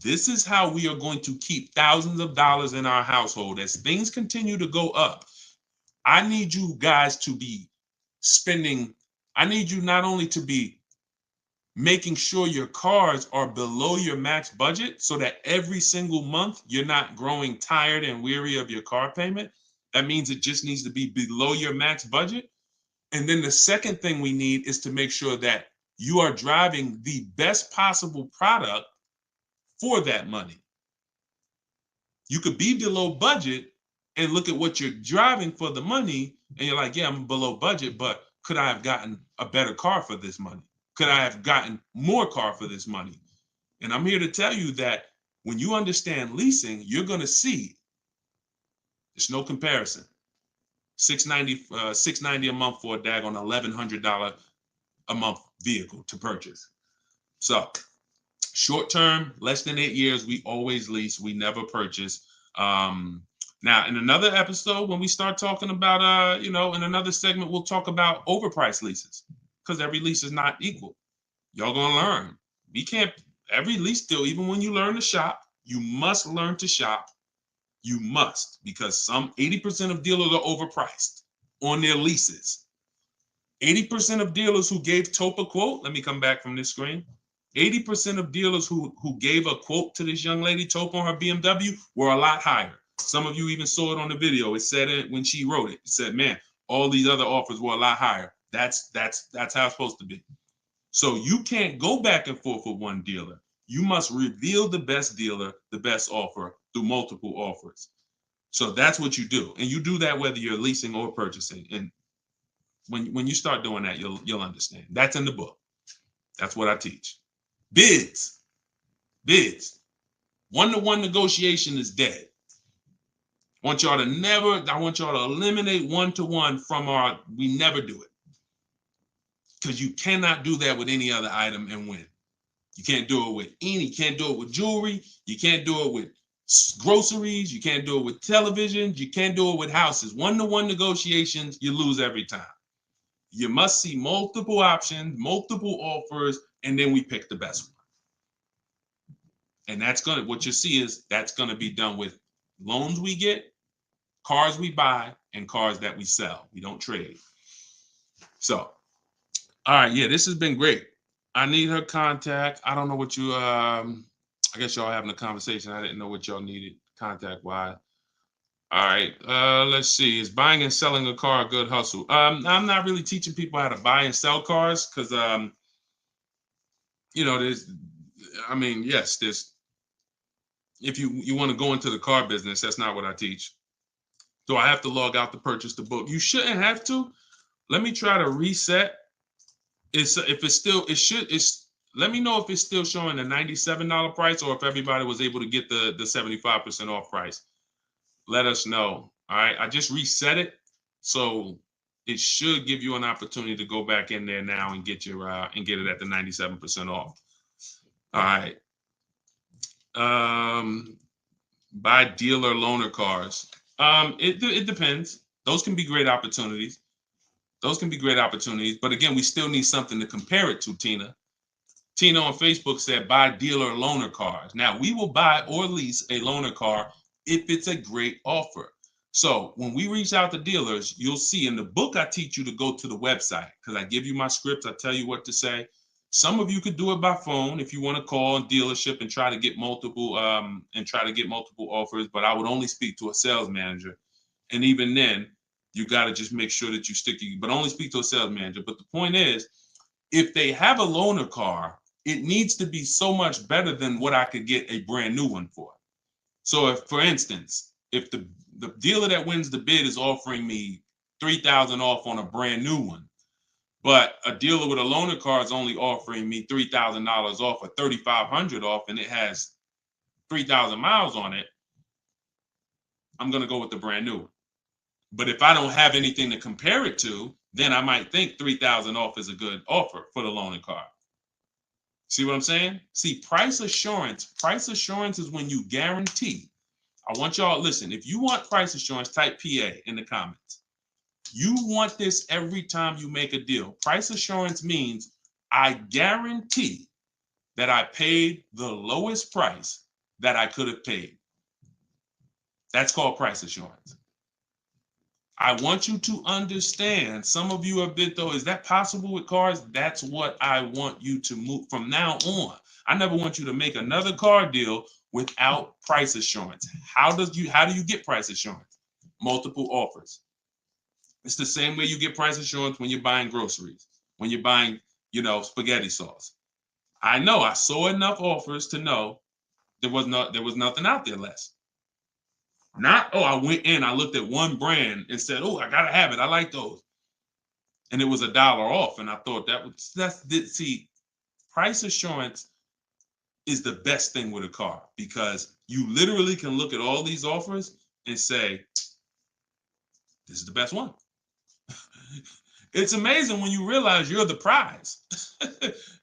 This is how we are going to keep thousands of dollars in our household. As things continue to go up, I need you guys to be spending, I need you not only to be making sure your cars are below your max budget so that every single month you're not growing tired and weary of your car payment. That means it just needs to be below your max budget. And then the second thing we need is to make sure that you are driving the best possible product for that money. You could be below budget and look at what you're driving for the money, and you're like, yeah, I'm below budget, but could I have gotten a better car for this money? Could I have gotten more car for this money? And I'm here to tell you that when you understand leasing, you're going to see there's no comparison. $690 a month for a daggone $1,100 a month vehicle to purchase. So short term, less than 8 years, we always lease. We never purchase. Now, in another episode, when we start talking about, in another segment, we'll talk about overpriced leases because every lease is not equal. Y'all gonna learn. We can't, every lease deal, even when you learn to shop, you must learn to shop. You must, because some 80% of dealers are overpriced on their leases. 80% of dealers who gave Tope a quote, let me come back from this screen. 80% of dealers who gave a quote to this young lady, Tope, on her BMW, were a lot higher. Some of you even saw it on the video. It said it when she wrote it. It said, man, all these other offers were a lot higher. That's how it's supposed to be. So you can't go back and forth with one dealer. You must reveal the best dealer, the best offer through multiple offers. So that's what you do. And you do that whether you're leasing or purchasing. And when you start doing that, you'll understand. That's in the book. That's what I teach. Bids. One-to-one negotiation is dead. I want y'all to eliminate one-to-one from we never do it. Because you cannot do that with any other item and win. You can't do it you can't do it with jewelry. You can't do it with groceries. You can't do it with televisions. You can't do it with houses. One-to-one negotiations, you lose every time. You must see multiple options, multiple offers, and then we pick the best one. And what you see is that's gonna be done with loans we get, cars we buy, and cars that we sell. We don't trade. So, all right, yeah, this has been great. I need her contact. I don't know what you, I guess y'all having a conversation. I didn't know what y'all needed contact-wise. All right, let's see. Is buying and selling a car a good hustle? I'm not really teaching people how to buy and sell cars because, there's, if you want to go into the car business, that's not what I teach. So I have to log out to purchase the book. You shouldn't have to. Let me try to reset. Let me know if it's still showing a $97 price or if everybody was able to get the 75% off price. Let us know. All right, I just reset it, so it should give you an opportunity to go back in there now and get your and get it at the 97% off. All right. Buy dealer loaner cars. It depends. Those can be great opportunities. But again, we still need something to compare it to, Tina. Tina on Facebook said, buy dealer loaner cars. Now, we will buy or lease a loaner car if it's a great offer. So when we reach out to dealers, you'll see in the book, I teach you to go to the website because I give you my scripts. I tell you what to say. Some of you could do it by phone if you want to call a dealership and try to get multiple offers, but I would only speak to a sales manager. And even then, you got to just make sure that you but only speak to a sales manager. But the point is, if they have a loaner car, it needs to be so much better than what I could get a brand new one for. So if, for instance, if the dealer that wins the bid is offering me $3,000 off on a brand new one. But a dealer with a loaner car is only offering me $3,000 off or $3,500 off, and it has 3,000 miles on it. I'm going to go with the brand new one. But if I don't have anything to compare it to, then I might think 3,000 off is a good offer for the loaner car. See what I'm saying? See, price assurance. Price assurance is when you guarantee. I want y'all to listen. If you want price assurance, type PA in the comments. You want this every time you make a deal. Price assurance means I guarantee that I paid the lowest price that I could have paid. That's called price assurance. I want you to understand, some of you have been, though, is that possible with cars? That's what I want you to move from now on. I never want you to make another car deal without price assurance. How do you get price assurance? Multiple offers. It's the same way you get price assurance when you're buying groceries, when you're buying, spaghetti sauce. I know I saw enough offers to know there was nothing out there less. Not, I went in, I looked at one brand and said, I gotta have it. I like those. And it was $1 off. And I thought see, price assurance is the best thing with a car, because you literally can look at all these offers and say, this is the best one. It's amazing when you realize you're the prize.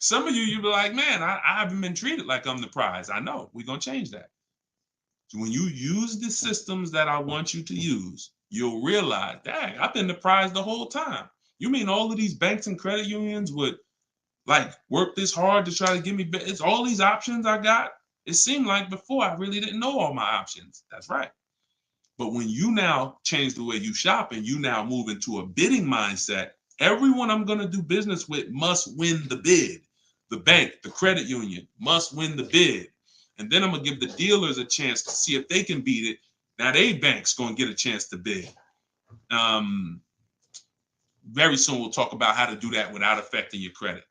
Some of you be like, man, I haven't been treated like I'm the prize. I know, we're gonna change that. When you use the systems that I want you to use, you'll realize, dang, I've been the prize the whole time. You mean all of these banks and credit unions would work this hard to try to give me, it's all these options I got? It seemed like before I really didn't know all my options. That's right. But when you now change the way you shop and you now move into a bidding mindset, everyone I'm going to do business with must win the bid. The bank, the credit union must win the bid. And then I'm going to give the dealers a chance to see if they can beat it. Now they bank's going to get a chance to bid. Very soon we'll talk about how to do that without affecting your credit.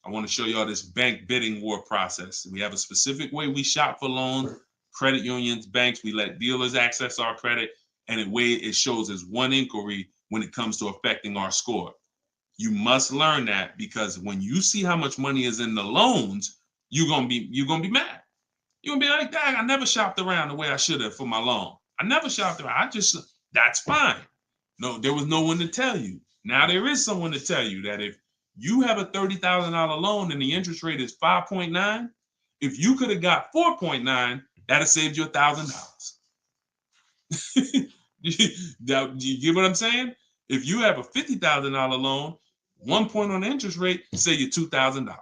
I want to show y'all this bank bidding war process. We have a specific way we shop for loans, credit unions, banks. We let dealers access our credit, and the way it shows as one inquiry when it comes to affecting our score. You must learn that, because when you see how much money is in the loans, you're gonna be mad. You're gonna be like, dang, I never shopped around the way I should have for my loan. I never shopped around. That's fine. No, there was no one to tell you. Now there is someone to tell you that if you have a $30,000 loan and the interest rate is 5.9, if you could have got 4.9, that'd have saved you $1,000. You get what I'm saying? If you have a $50,000 loan, 1 point on the interest rate, say you $2,000.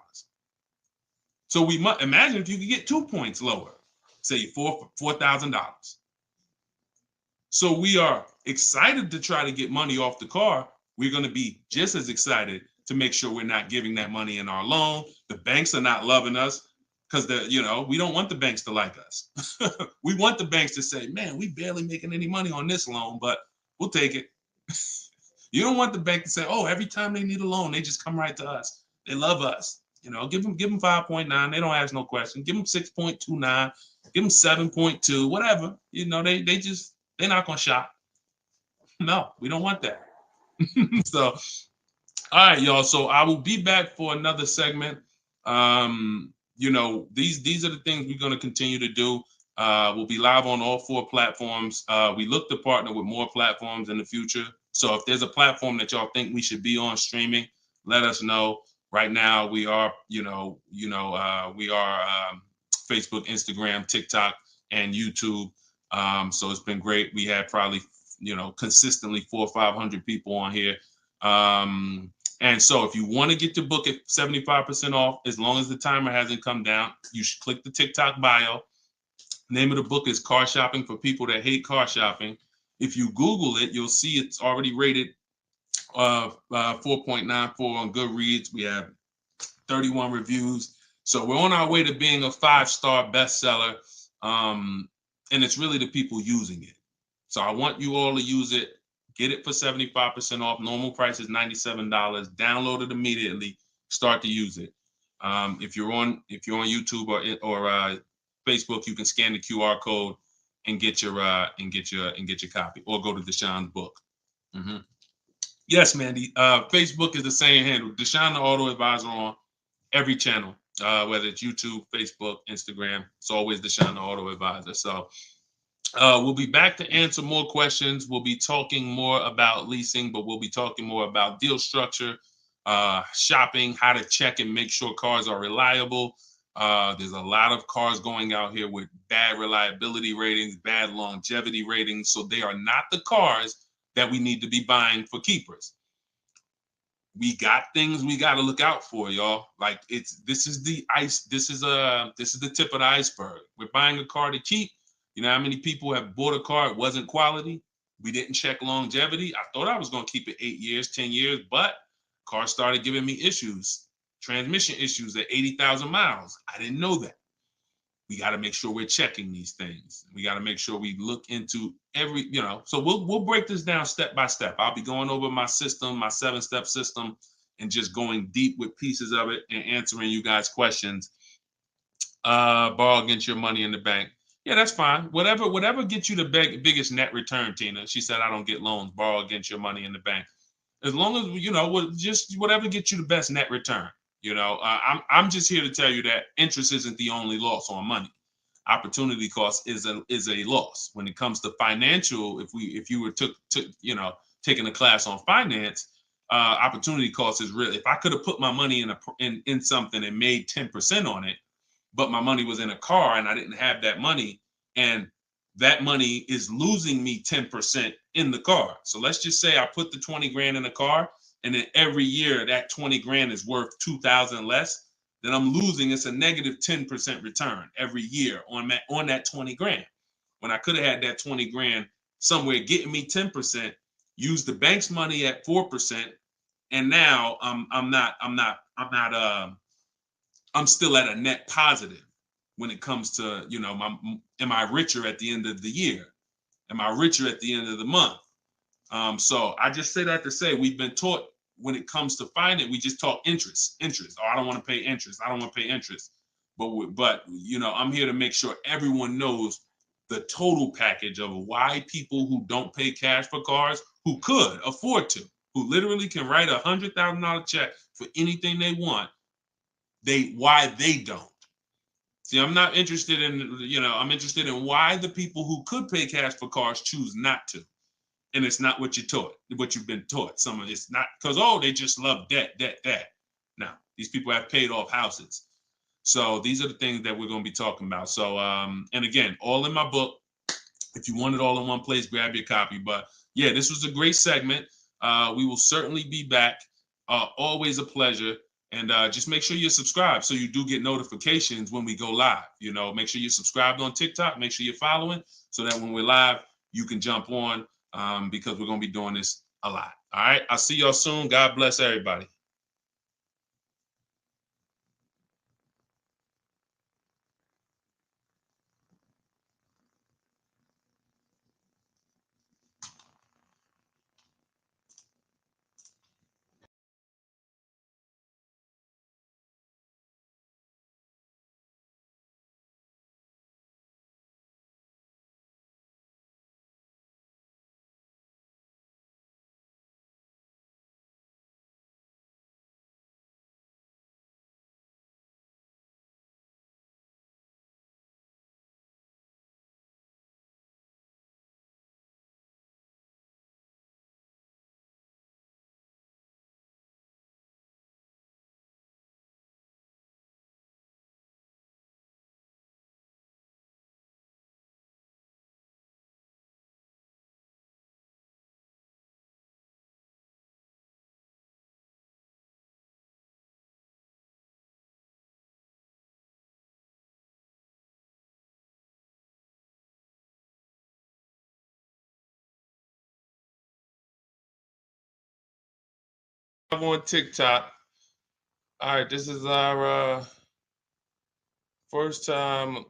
So we must imagine if you could get 2 points lower, say you $4,000. So we are excited to try to get money off the car. We're going to be just as excited to make sure we're not giving that money in our loan. The banks are not loving us because we don't want the banks to like us. We want the banks to say, man, we barely making any money on this loan, but we'll take it. You don't want the bank to say, oh, every time they need a loan, they just come right to us. They love us. Give them 5.9. They don't ask no question. Give them 6.29. Give them 7.2. Whatever. They're not gonna shop. No, we don't want that. So, all right, y'all. So I will be back for another segment. These are the things we're gonna continue to do. We'll be live on all 4 platforms. We look to partner with more platforms in the future. So if there's a platform that y'all think we should be on streaming, let us know. Right now, we are, Facebook, Instagram, TikTok, and YouTube. So it's been great. We had probably, consistently 400 or 500 people on here. And so if you want to get your book at 75% off, as long as the timer hasn't come down, you should click the TikTok bio. Name of the book is Car Shopping for People That Hate Car Shopping. If you Google it, you'll see it's already rated 4.94 on Goodreads. We have 31 reviews. So we're on our way to being a 5-star bestseller. And it's really the people using it. So I want you all to use it. Get it for 75% off. Normal price is $97. Download it immediately. Start to use it. If you're on YouTube or Facebook, you can scan the QR code and get your copy, or go to Deshone's book. Yes, Mandy. Facebook is the same handle. Deshone the Auto Advisor on every channel, whether it's YouTube, Facebook, Instagram. It's always Deshone the Auto Advisor. So we'll be back to answer more questions. We'll be talking more about leasing, but we'll be talking more about deal structure, shopping, how to check and make sure cars are reliable. There's a lot of cars going out here with bad reliability ratings, bad longevity ratings. So they are not the cars that we need to be buying for keepers. We got things we got to look out for, y'all. Like this is the tip of the iceberg. We're buying a car to keep. You know how many people have bought a car, it wasn't quality. We didn't check longevity. I thought I was going to keep it 8 years, 10 years, but car started giving me issues, transmission issues at 80,000 miles. I didn't know that. We got to make sure we're checking these things. We got to make sure we look into every, so we'll break this down step by step. I'll be going over my system, my 7-step system, and just going deep with pieces of it and answering you guys' questions. Borrow against your money in the bank. Yeah, that's fine. Whatever gets you the biggest net return, Tina. She said, I don't get loans. Borrow against your money in the bank. As long as, just whatever gets you the best net return. I'm just here to tell you that interest isn't the only loss on money. Opportunity cost is a loss when it comes to financial. If you were taking a class on finance, opportunity cost is real. If I could have put my money in something and made 10% on it, but my money was in a car and I didn't have that money, and that money is losing me 10% in the car. So let's just say I put the 20 grand in the car, and then every year that 20 grand is worth 2,000 less, then I'm losing. It's a negative 10% return every year on that 20 grand. When I could have had that 20 grand somewhere getting me 10%, use the bank's money at 4%, and now I'm still at a net positive when it comes to, am I richer at the end of the year? Am I richer at the end of the month? So I just say that to say we've been taught when it comes to finance, we just talk interest. Oh, I don't want to pay interest. I don't want to pay interest. But I'm here to make sure everyone knows the total package of why people who don't pay cash for cars, who could afford to, who literally can write $100,000 check for anything they want, why they don't. See, I'm not interested in, I'm interested in why the people who could pay cash for cars choose not to. And it's not what you've been taught. Some of it's not because, they just love debt. Now, these people have paid off houses. So these are the things that we're going to be talking about. So, and again, all in my book. If you want it all in one place, grab your copy. But yeah, this was a great segment. We will certainly be back. Always a pleasure. And just make sure you're subscribed so you do get notifications when we go live. Make sure you're subscribed on TikTok. Make sure you're following so that when we're live, you can jump on. Because we're going to be doing this a lot. All right. I'll see y'all soon. God bless everybody. I'm on TikTok. All right. This is our first time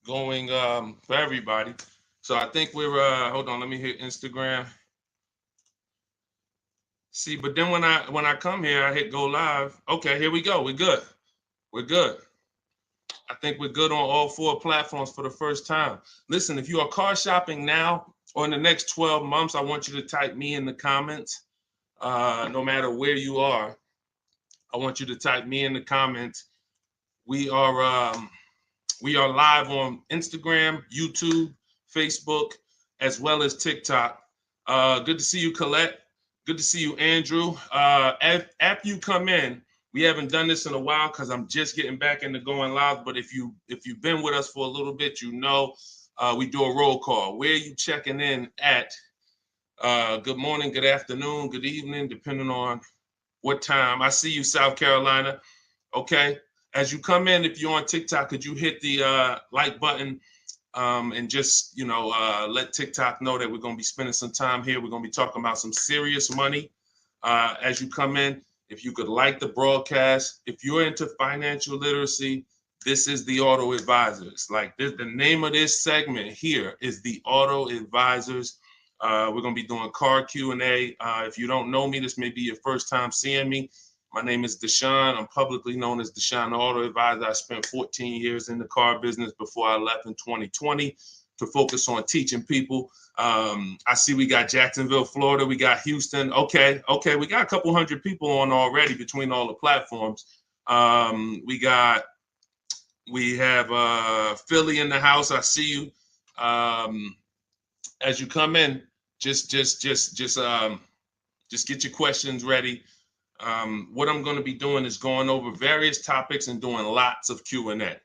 going for everybody. So I think we're hold on, let me hit Instagram. See, but then when I come here, I hit go live. Okay, here we go. We're good. I think we're good on all 4 platforms for the first time. Listen, if you are car shopping now or in the next 12 months, I want you to type me in the comments. No matter where you are, I want you to type me in the comments. We are live on Instagram, YouTube, Facebook, as well as TikTok. Good to see you, Colette. Good to see you, Andrew. After you come in, we haven't done this in a while because I'm just getting back into going live. But if you've been with us for a little bit, you know we do a roll call. Where are you checking in at? Good morning, good afternoon, good evening, depending on what time. I see you, South Carolina. Okay. As you come in, if you're on TikTok, could you hit the like button and just, let TikTok know that we're going to be spending some time here. We're going to be talking about some serious money as you come in. If you could like the broadcast, if you're into financial literacy, this is the Auto Advisors. Like this, the name of this segment here is the Auto Advisors. We're going to be doing car Q&A. If you don't know me, this may be your first time seeing me. My name is Deshone. I'm publicly known as Deshone the Auto Advisor. I spent 14 years in the car business before I left in 2020 to focus on teaching people. I see we got Jacksonville, Florida. We got Houston. Okay. We got a couple hundred people on already between all the platforms. We have Philly in the house. I see you. As you come in, just get your questions ready. What I'm going to be doing is going over various topics and doing lots of Q&A.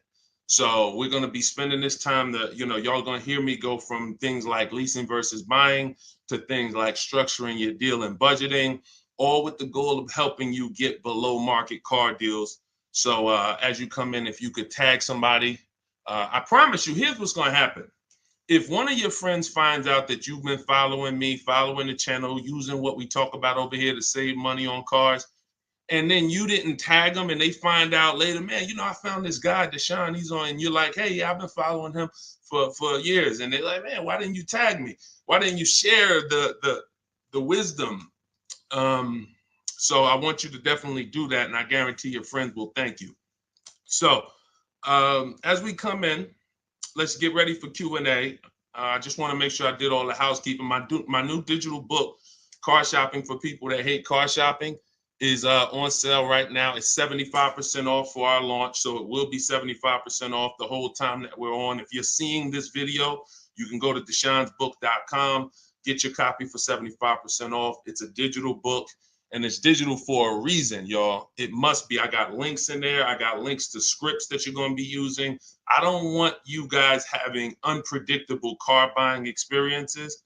So we're going to be spending this time y'all going to hear me go from things like leasing versus buying to things like structuring your deal and budgeting, all with the goal of helping you get below market car deals. So as you come in, if you could tag somebody, I promise you, here's what's going to happen. If one of your friends finds out that you've been following me, following the channel, using what we talk about over here to save money on cars, and then you didn't tag them and they find out later, man, I found this guy, Deshone, he's on, and you're like, hey, yeah, I've been following him for years. And they're like, man, why didn't you tag me? Why didn't you share the wisdom? So I want you to definitely do that, and I guarantee your friends will thank you. So as we come in, let's get ready for Q&A. I just want to make sure I did all the housekeeping. My new digital book, Car Shopping for People That Hate Car Shopping, is on sale right now. It's 75% off for our launch, so it will be 75% off the whole time that we're on. If you're seeing this video, you can go to deshonesbook.com, get your copy for 75% off. It's a digital book, and it's digital for a reason, y'all. It must be. I got links in there. I got links to scripts that you're going to be using. I don't want you guys having unpredictable car buying experiences.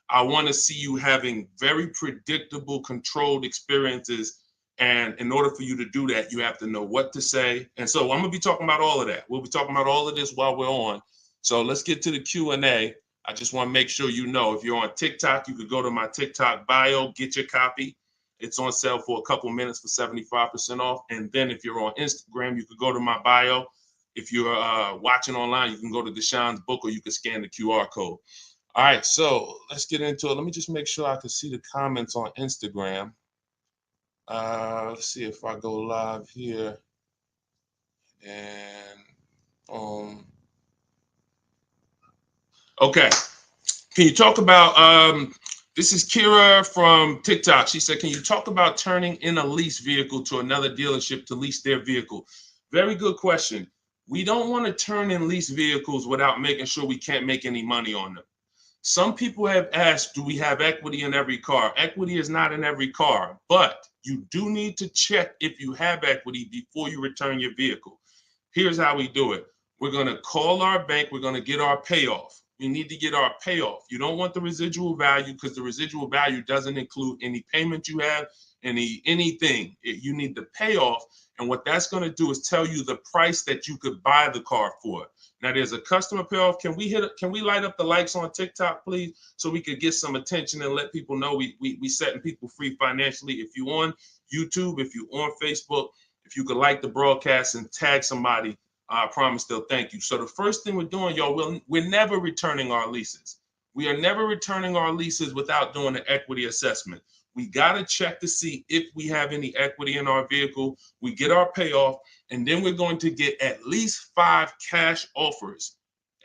I want to see you having very predictable, controlled experiences. And in order for you to do that, you have to know what to say. And so I'm going to be talking about all of that. We'll be talking about all of this while we're on. So let's get to the Q&A. I just want to make sure you know, if you're on TikTok, you could go to my TikTok bio, get your copy. It's on sale for a couple minutes for 75% off. And then if you're on Instagram, you could go to my bio. If you're watching online, you can go to Deshone's book, or you can scan the QR code. All right, so let's get into it. Let me just make sure I can see the comments on Instagram. Let's see if I go live here. And okay. Can you talk about, this is Kira from TikTok. She said, can you talk about turning in a lease vehicle to another dealership to lease their vehicle? Very good question. We don't want to turn in lease vehicles without making sure we can't make any money on them. Some people have asked, do we have equity in every car? Equity is not in every car, but you do need to check if you have equity before you return your vehicle. Here's how we do it. We're going to call our bank. We're going to get our payoff. We need to get our payoff. You don't want the residual value, because the residual value doesn't include any payment you have, anything. You need the payoff. And what that's going to do is tell you the price that you could buy the car for. Now, there's a customer payoff. Can we light up the likes on TikTok, please, so we could get some attention and let people know we setting people free financially. If you're on YouTube, if you're on Facebook, if you could like the broadcast and tag somebody, I promise they'll thank you. So the first thing we're doing, y'all, we're never returning our leases. We are never returning our leases without doing an equity assessment. We got to check to see if we have any equity in our vehicle. We get our payoff, and then we're going to get at least 5 cash offers.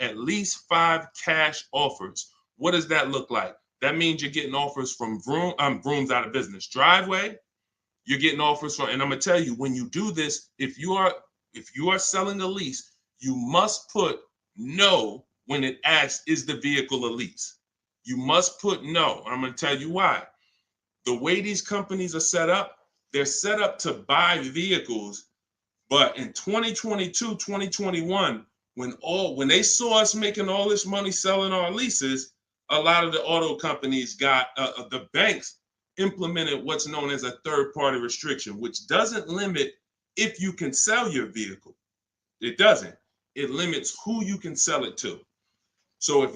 At least 5 cash offers. What does that look like? That means you're getting offers from Vroom's out of business. Driveway, you're getting offers from, and I'm gonna tell you, when you do this, if you are selling a lease, you must put no when it asks, is the vehicle a lease? You must put no. I'm gonna tell you why. The way these companies are set up, they're set up to buy vehicles. But in 2022, 2021, when they saw us making all this money selling our leases, a lot of the auto companies got the banks implemented what's known as a third-party restriction, which doesn't limit if you can sell your vehicle. It doesn't. It limits who you can sell it to. So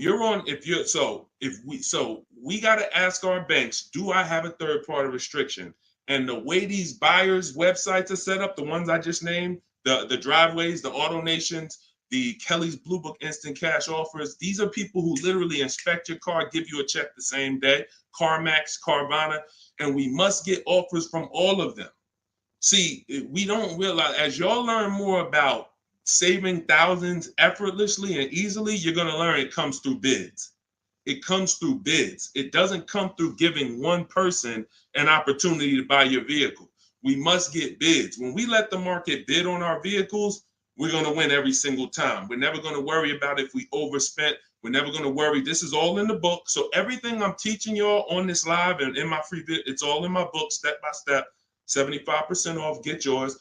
we got to ask our banks, do I have a third-party restriction? And the way these buyers' websites are set up, the ones I just named, the Driveways, the Auto Nations, the Kelly's Blue Book Instant Cash Offers, these are people who literally inspect your car, give you a check the same day, CarMax, Carvana, and we must get offers from all of them. See, we don't realize, as y'all learn more about saving thousands effortlessly and easily, you're going to learn it comes through bids. It comes through bids. It doesn't come through giving one person an opportunity to buy your vehicle. We must get bids. When we let the market bid on our vehicles, we're going to win every single time. We're never going to worry about if we overspent. We're never going to worry. This is all in the book. So everything I'm teaching y'all on this live and in my free vid, it's all in my book, step by step, 75% off, get yours.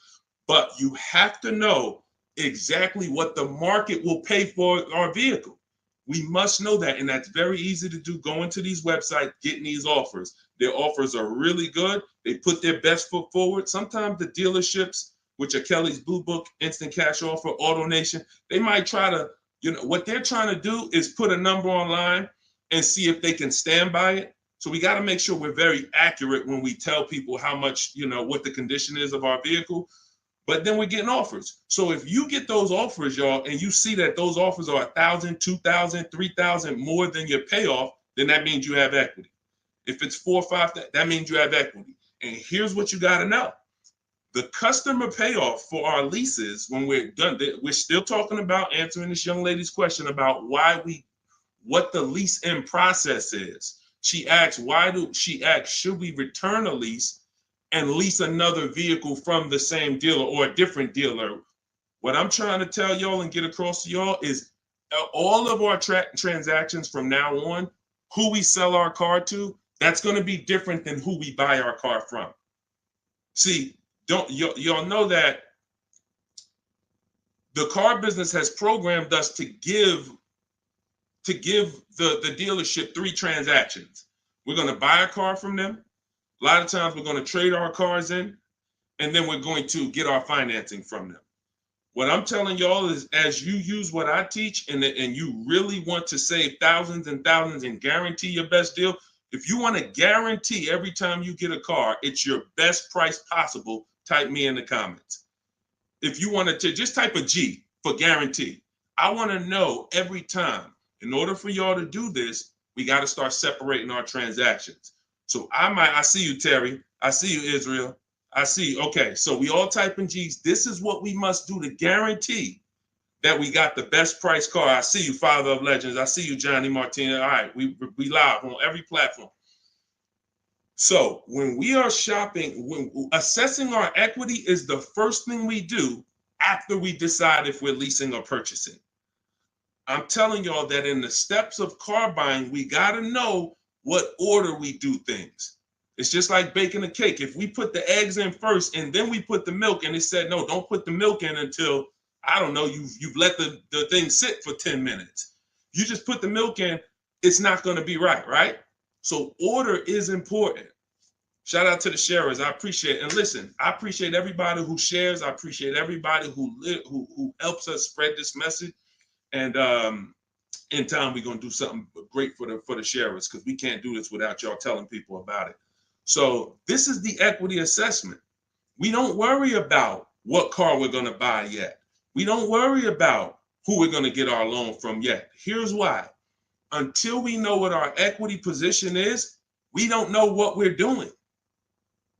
But you have to know exactly what the market will pay for our vehicle. We must know that, and that's very easy to do. Go into these websites, getting these offers. Their offers are really good. They put their best foot forward. Sometimes the dealerships, which are Kelly's Blue Book, Instant Cash Offer, Auto Nation, they might try to, what they're trying to do is put a number online and see if they can stand by it. So we got to make sure we're very accurate when we tell people how much, what the condition is of our vehicle. But then we're getting offers. So if you get those offers, y'all, and you see that those offers are 1,000, 2,000, 3,000 more than your payoff, then that means you have equity. If it's 4 or 5, that means you have equity. And here's what you got to know. The customer payoff for our leases, when we're done, we're still talking about answering this young lady's question about what the lease in process is. She asks, should we return a lease and lease another vehicle from the same dealer or a different dealer? What I'm trying to tell y'all and get across to y'all is all of our transactions from now on, who we sell our car to, that's going to be different than who we buy our car from. See, y'all know that the car business has programmed us to give the dealership 3 transactions. We're going to buy a car from them. A lot of times we're going to trade our cars in, and then we're going to get our financing from them. What I'm telling y'all is, as you use what I teach and you really want to save thousands and thousands and guarantee your best deal, if you want to guarantee every time you get a car, it's your best price possible, type me in the comments. If you want to just type a G for guarantee. I want to know every time. In order for y'all to do this, we got to start separating our transactions. So I see you, Terry. I see you, Israel. I see you. Okay, so we all type in G's. This is what we must do to guarantee that we got the best price car. I see you, Father of Legends. I see you, Johnny Martinez. All right, we live on every platform. So when we are shopping, when assessing our equity is the first thing we do after we decide if we're leasing or purchasing. I'm telling y'all that in the steps of car buying, we got to know what order we do things. It's just like baking a cake. If we put the eggs in first and then we put the milk, and it said, no, don't put the milk in until, I don't know, you've let the thing sit for 10 minutes. You just put the milk in, it's not going to be right? So order is important. Shout out to the sharers. I appreciate it. And listen, I appreciate everybody who shares. I appreciate everybody who helps us spread this message. And in time, we're going to do something great for the sharers, because we can't do this without y'all telling people about it. So this is the equity assessment. We don't worry about what car we're going to buy yet. We don't worry about who we're going to get our loan from yet. Here's why. Until we know what our equity position is, we don't know what we're doing.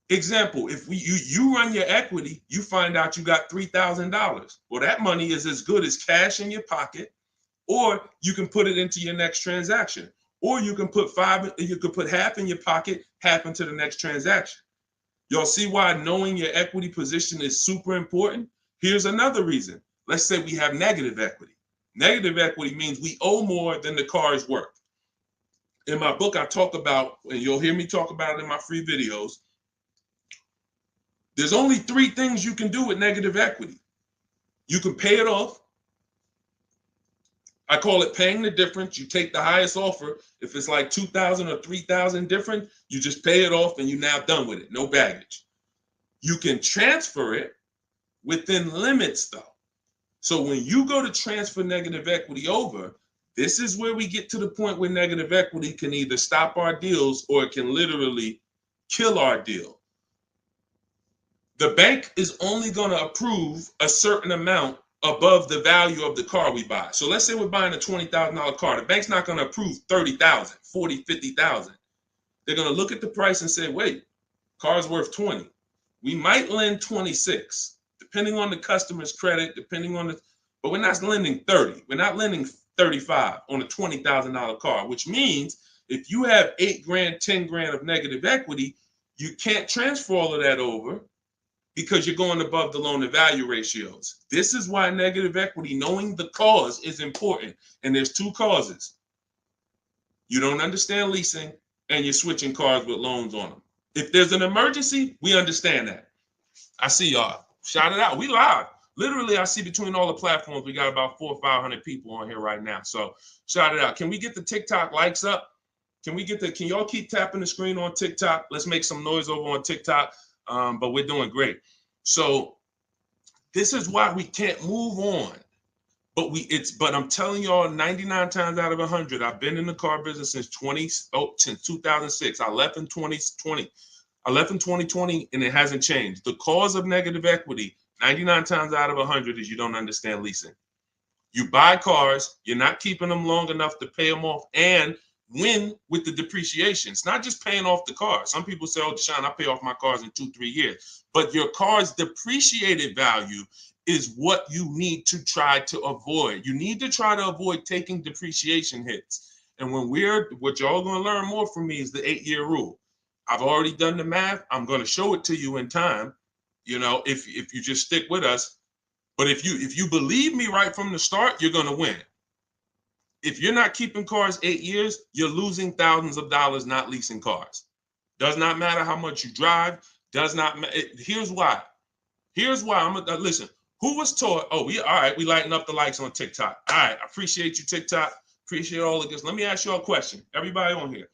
Example, if you run your equity, you find out you got $3,000. Well, that money is as good as cash in your pocket, or you can put it into your next transaction, or you can put half in your pocket, half into the next transaction. Y'all see why knowing your equity position is super important? Here's another reason. Let's say we have negative equity. Negative equity means we owe more than the car is worth. In my book, I talk about, and you'll hear me talk about it in my free videos, there's only 3 things you can do with negative equity. You can pay it off. I call it paying the difference. You take the highest offer. If it's like 2,000 or 3,000 different, you just pay it off and you're now done with it. No baggage. You can transfer it within limits though. So when you go to transfer negative equity over, this is where we get to the point where negative equity can either stop our deals or it can literally kill our deal. The bank is only going to approve a certain amount above the value of the car we buy. So let's say we're buying a $20,000 car. The bank's not going to approve 30,000, 40, 50,000. They're going to look at the price and say, wait, car's worth 20. We might lend 26, depending on the customer's credit, but we're not lending 30. We're not lending 35 on a $20,000 car, which means if you have 8 grand, 10 grand of negative equity, you can't transfer all of that over because you're going above the loan to value ratios. This is why negative equity, knowing the cause, is important. And there's 2 causes. You don't understand leasing and you're switching cars with loans on them. If there's an emergency, we understand that. I see y'all. Shout it out. We live. Literally, I see between all the platforms, we got about 400 or 500 people on here right now. So shout it out. Can we get the TikTok likes up? Can y'all keep tapping the screen on TikTok? Let's make some noise over on TikTok. But we're doing great. So this is why we can't move on. But I'm telling y'all, 99 times out of 100, I've been in the car business since 2006. I left in 2020. I left in 2020 and it hasn't changed. The cause of negative equity, 99 times out of 100, is you don't understand leasing. You buy cars, you're not keeping them long enough to pay them off and win with the depreciation. It's not just paying off the car. Some people say, oh, Deshone, I pay off my cars in 2-3 years. But your car's depreciated value is what you need to try to avoid. You need to try to avoid taking depreciation hits. And what y'all going to learn more from me is the 8-year rule. I've already done the math. I'm going to show it to you in time, if you just stick with us. But if you believe me right from the start, you're going to win. If you're not keeping cars 8 years, you're losing thousands of dollars not leasing cars. Does not matter how much you drive. Does not matter. Here's why. I'm gonna listen. Who was taught? Oh, all right. We lighting up the likes on TikTok. All right. I appreciate you, TikTok. Appreciate all of this. Let me ask you a question. Everybody on here.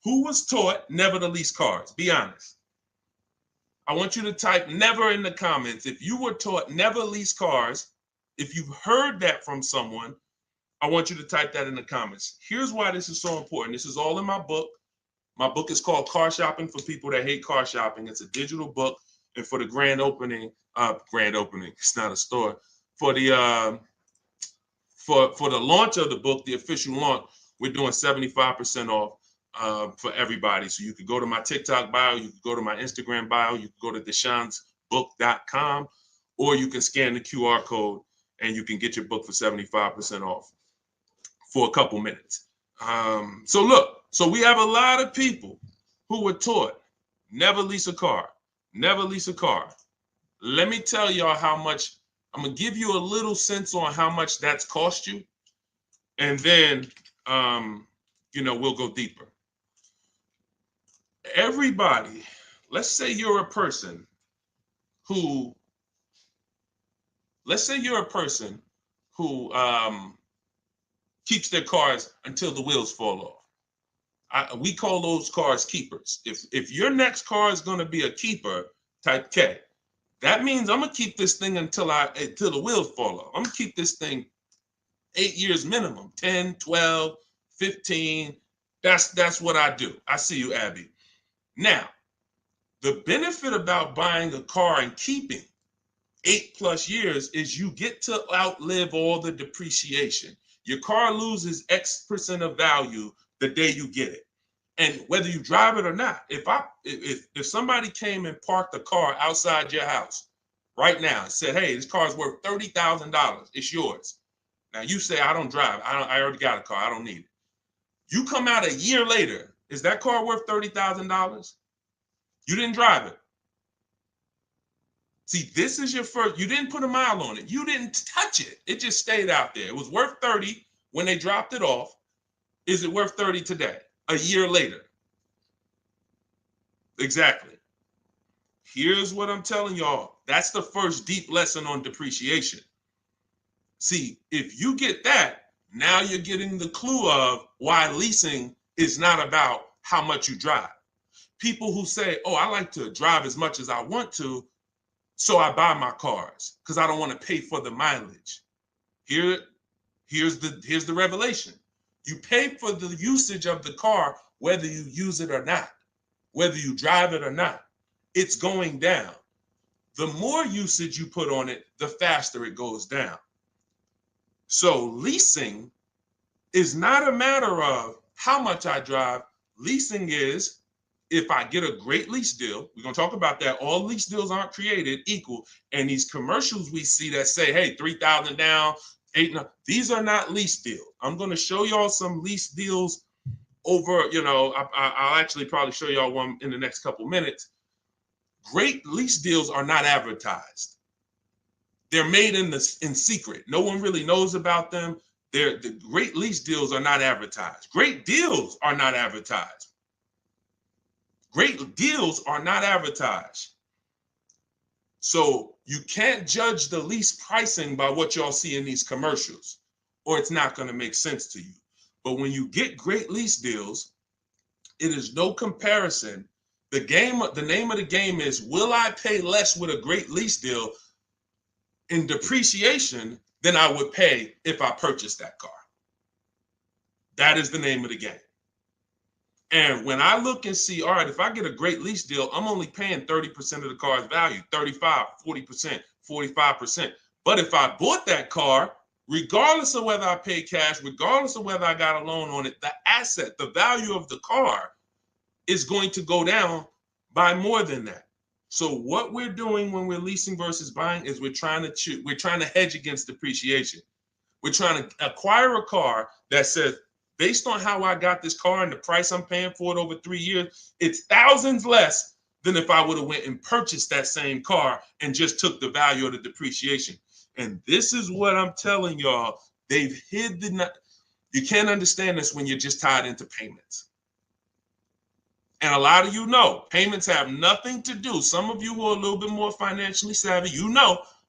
Who was taught never to lease cars? Be honest. I want you to type never in the comments. If you were taught never lease cars, if you've heard that from someone, I want you to type that in the comments. Here's why this is so important. This is all in my book. My book is called Car Shopping for People That Hate Car Shopping. It's a digital book. And for the grand opening, it's not a store. For the for the launch of the book, the official launch, we're doing 75% off for everybody. So you could go to my TikTok bio, you could go to my Instagram bio, you could go to deshonsbook.com, or you can scan the QR code and you can get your book for 75% off for a couple minutes. So we have a lot of people who were taught never lease a car, never lease a car. Let me tell y'all how much. I'm gonna give you a little sense on how much that's cost you, and then we'll go deeper. Everybody, let's say you're a person who keeps their cars until the wheels fall off. We call those cars keepers. If your next car is going to be a keeper, type K. That means I'm gonna keep this thing until the wheels fall off. I'm gonna keep this thing 8 years minimum, 10, 12, 15. That's what I do. I see you, Abby. Now, the benefit about buying a car and keeping 8+ years is you get to outlive all the depreciation. Your car loses X% of value the day you get it. And whether you drive it or not, if somebody came and parked a car outside your house right now and said, "Hey, this car is worth $30,000. It's yours." Now you say, "I don't drive. I already got a car. I don't need it." You come out a year later. Is that car worth $30,000? You didn't drive it. See, this is your first. You didn't put a mile on it. You didn't touch it. It just stayed out there. It was worth 30 when they dropped it off. Is it worth 30 today? A year later. Exactly. Here's what I'm telling y'all. That's the first deep lesson on depreciation. See, if you get that, now you're getting the clue of why leasing is not about how much you drive. People who say, "Oh, I like to drive as much as I want to, so I buy my cars because I don't want to pay for the mileage." Here's the revelation. You pay for the usage of the car whether you use it or not, whether you drive it or not. It's going down. The more usage you put on it, the faster it goes down. So leasing is not a matter of how much I drive. Leasing is, if I get a great lease deal, we're going to talk about that. All lease deals aren't created equal. And these commercials we see that say, "Hey, 3,000 down, 8," these are not lease deals. I'm going to show y'all some lease deals over, I'll actually probably show y'all one in the next couple minutes. Great lease deals are not advertised. They're made in secret. No one really knows about them. The great lease deals are not advertised. Great deals are not advertised. Great deals are not advertised. So you can't judge the lease pricing by what y'all see in these commercials, or it's not going to make sense to you. But when you get great lease deals, it is no comparison. The name of the game is, will I pay less with a great lease deal in depreciation than I would pay if I purchased that car? That is the name of the game. And when I look and see, all right, if I get a great lease deal, I'm only paying 30% of the car's value, 35, 40%, 45%. But if I bought that car, regardless of whether I pay cash, regardless of whether I got a loan on it, the asset, the value of the car is going to go down by more than that. So what we're doing when we're leasing versus buying is we're trying to hedge against depreciation. We're trying to acquire a car that says, based on how I got this car and the price I'm paying for it over 3 years, it's thousands less than if I would have went and purchased that same car and just took the value of the depreciation. And this is what I'm telling y'all. They've hid you can't understand this when you're just tied into payments. And a lot of you know payments have nothing to do. Some of you who are a little bit more financially savvy,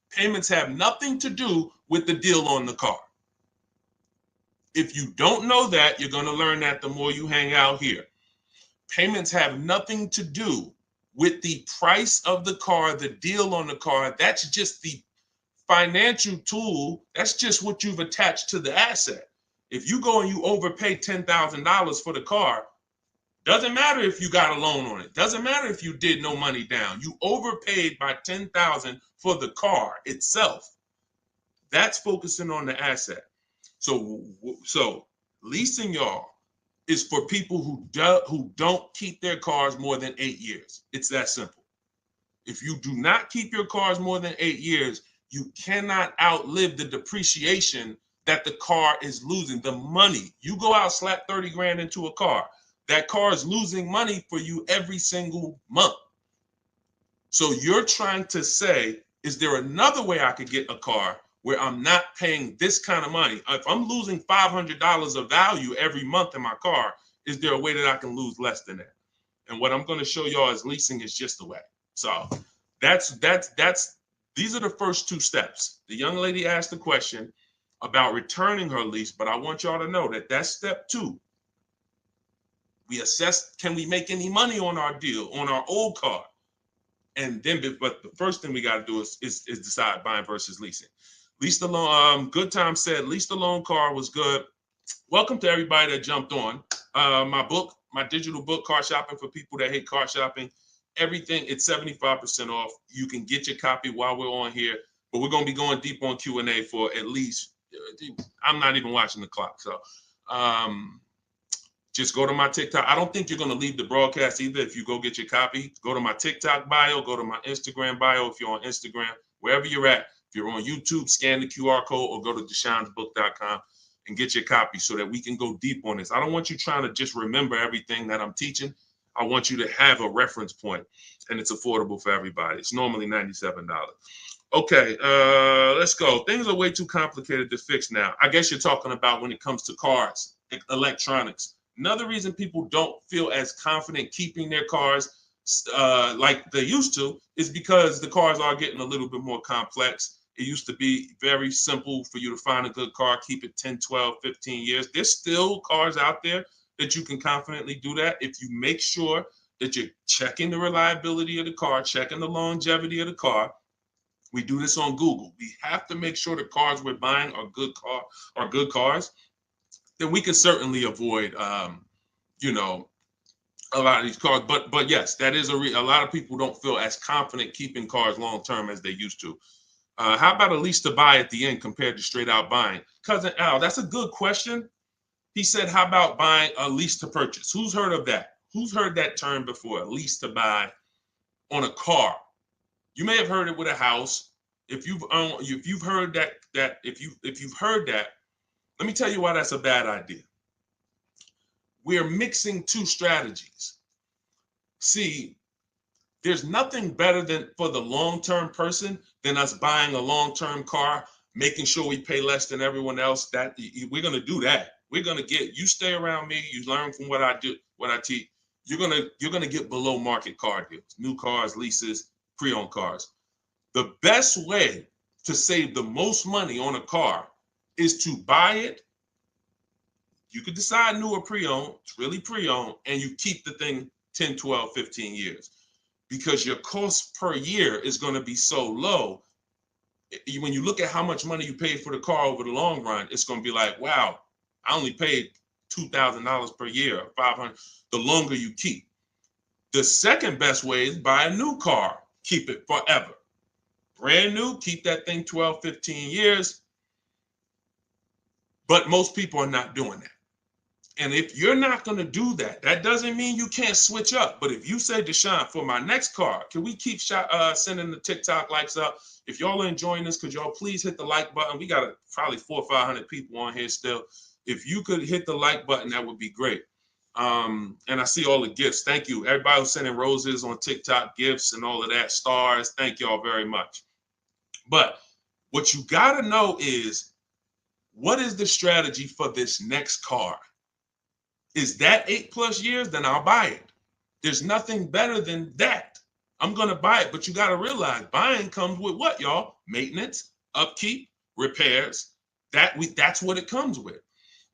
payments have nothing to do with the deal on the car. If you don't know that, you're going to learn that the more you hang out here. Payments have nothing to do with the price of the car, the deal on the car. That's just the financial tool. That's just what you've attached to the asset. If you go and you overpay $10,000 for the car, doesn't matter if you got a loan on it. Doesn't matter if you did no money down. You overpaid by $10,000 for the car itself. That's focusing on the asset. So leasing, y'all, is for people who don't keep their cars more than 8 years. It's that simple. If you do not keep your cars more than 8 years, you cannot outlive the depreciation that the car is losing. The money, you go out, slap 30 grand into a car, that car is losing money for you every single month. So you're trying to say, is there another way I could get a car where I'm not paying this kind of money? If I'm losing $500 of value every month in my car, is there a way that I can lose less than that? And what I'm going to show y'all is leasing is just the way. So these are the first two steps. The young lady asked the question about returning her lease, but I want y'all to know that that's step 2. We assess, can we make any money on our deal, on our old car? And then, but the first thing we got to do is decide buying versus leasing. Lease the loan. Good Time said, lease the loan car was good. Welcome to everybody that jumped on. My digital book, Car Shopping for People That Hate Car Shopping. Everything, it's 75% off. You can get your copy while we're on here, but we're going to be going deep on Q&A for at least, I'm not even watching the clock. So Just go to my TikTok. I don't think you're going to leave the broadcast either. If you go get your copy, go to my TikTok bio, go to my Instagram bio. If you're on Instagram, wherever you're at, if you're on YouTube, scan the QR code or go to deshonesbook.com and get your copy so that we can go deep on this. I don't want you trying to just remember everything that I'm teaching. I want you to have a reference point, and it's affordable for everybody. It's normally $97. Okay, let's go. Things are way too complicated to fix now. I guess you're talking about when it comes to cars, electronics. Another reason people don't feel as confident keeping their cars like they used to is because the cars are getting a little bit more complex. It used to be very simple for you to find a good car, keep it 10, 12, 15 years. There's still cars out there that you can confidently do that if you make sure that you're checking the reliability of the car, checking the longevity of the car. We do this on Google. We have to make sure the cars we're buying are good cars. Then we can certainly avoid, you know, a lot of these cars. But yes, that is a lot of people don't feel as confident keeping cars long term as they used to. How about a lease to buy at the end compared to straight out buying? Cousin Al, that's a good question. He said, how about buying a lease to purchase? Who's heard of that? Who's heard that term before? A lease to buy on a car. You may have heard it with a house. If you've heard that, if you've heard that, let me tell you why that's a bad idea. We're mixing two strategies. See, there's nothing better than for the long-term person than us buying a long-term car, making sure we pay less than everyone else. That we're gonna do that. We're gonna get you stay around me. You learn from what I do, what I teach. You're gonna get below market car deals, new cars, leases, pre-owned cars. The best way to save the most money on a car is to buy it. You could decide new or pre-owned, it's really pre-owned, and you keep the thing 10, 12, 15 years because your cost per year is going to be so low. When you look at how much money you paid for the car over the long run, it's going to be like, wow, I only paid $2,000 per year, $500, the longer you keep. The second best way is buy a new car, keep it forever. Brand new, keep that thing 12, 15 years. But most people are not doing that. And if you're not going to do that, that doesn't mean you can't switch up. But if you say, Deshone, for my next car, can we keep sending the TikTok likes up? If y'all are enjoying this, could y'all please hit the like button? We got probably 400 or 500 people on here still. If you could hit the like button, that would be great. And I see all the gifts. Thank you. Everybody who's sending roses on TikTok, gifts and all of that, stars. Thank y'all very much. But what you got to know is, what is the strategy for this next car? Is that 8+ years? Then I'll buy it. There's nothing better than that. I'm going to buy it. But you got to realize buying comes with what, y'all? Maintenance, upkeep, repairs. That's what it comes with.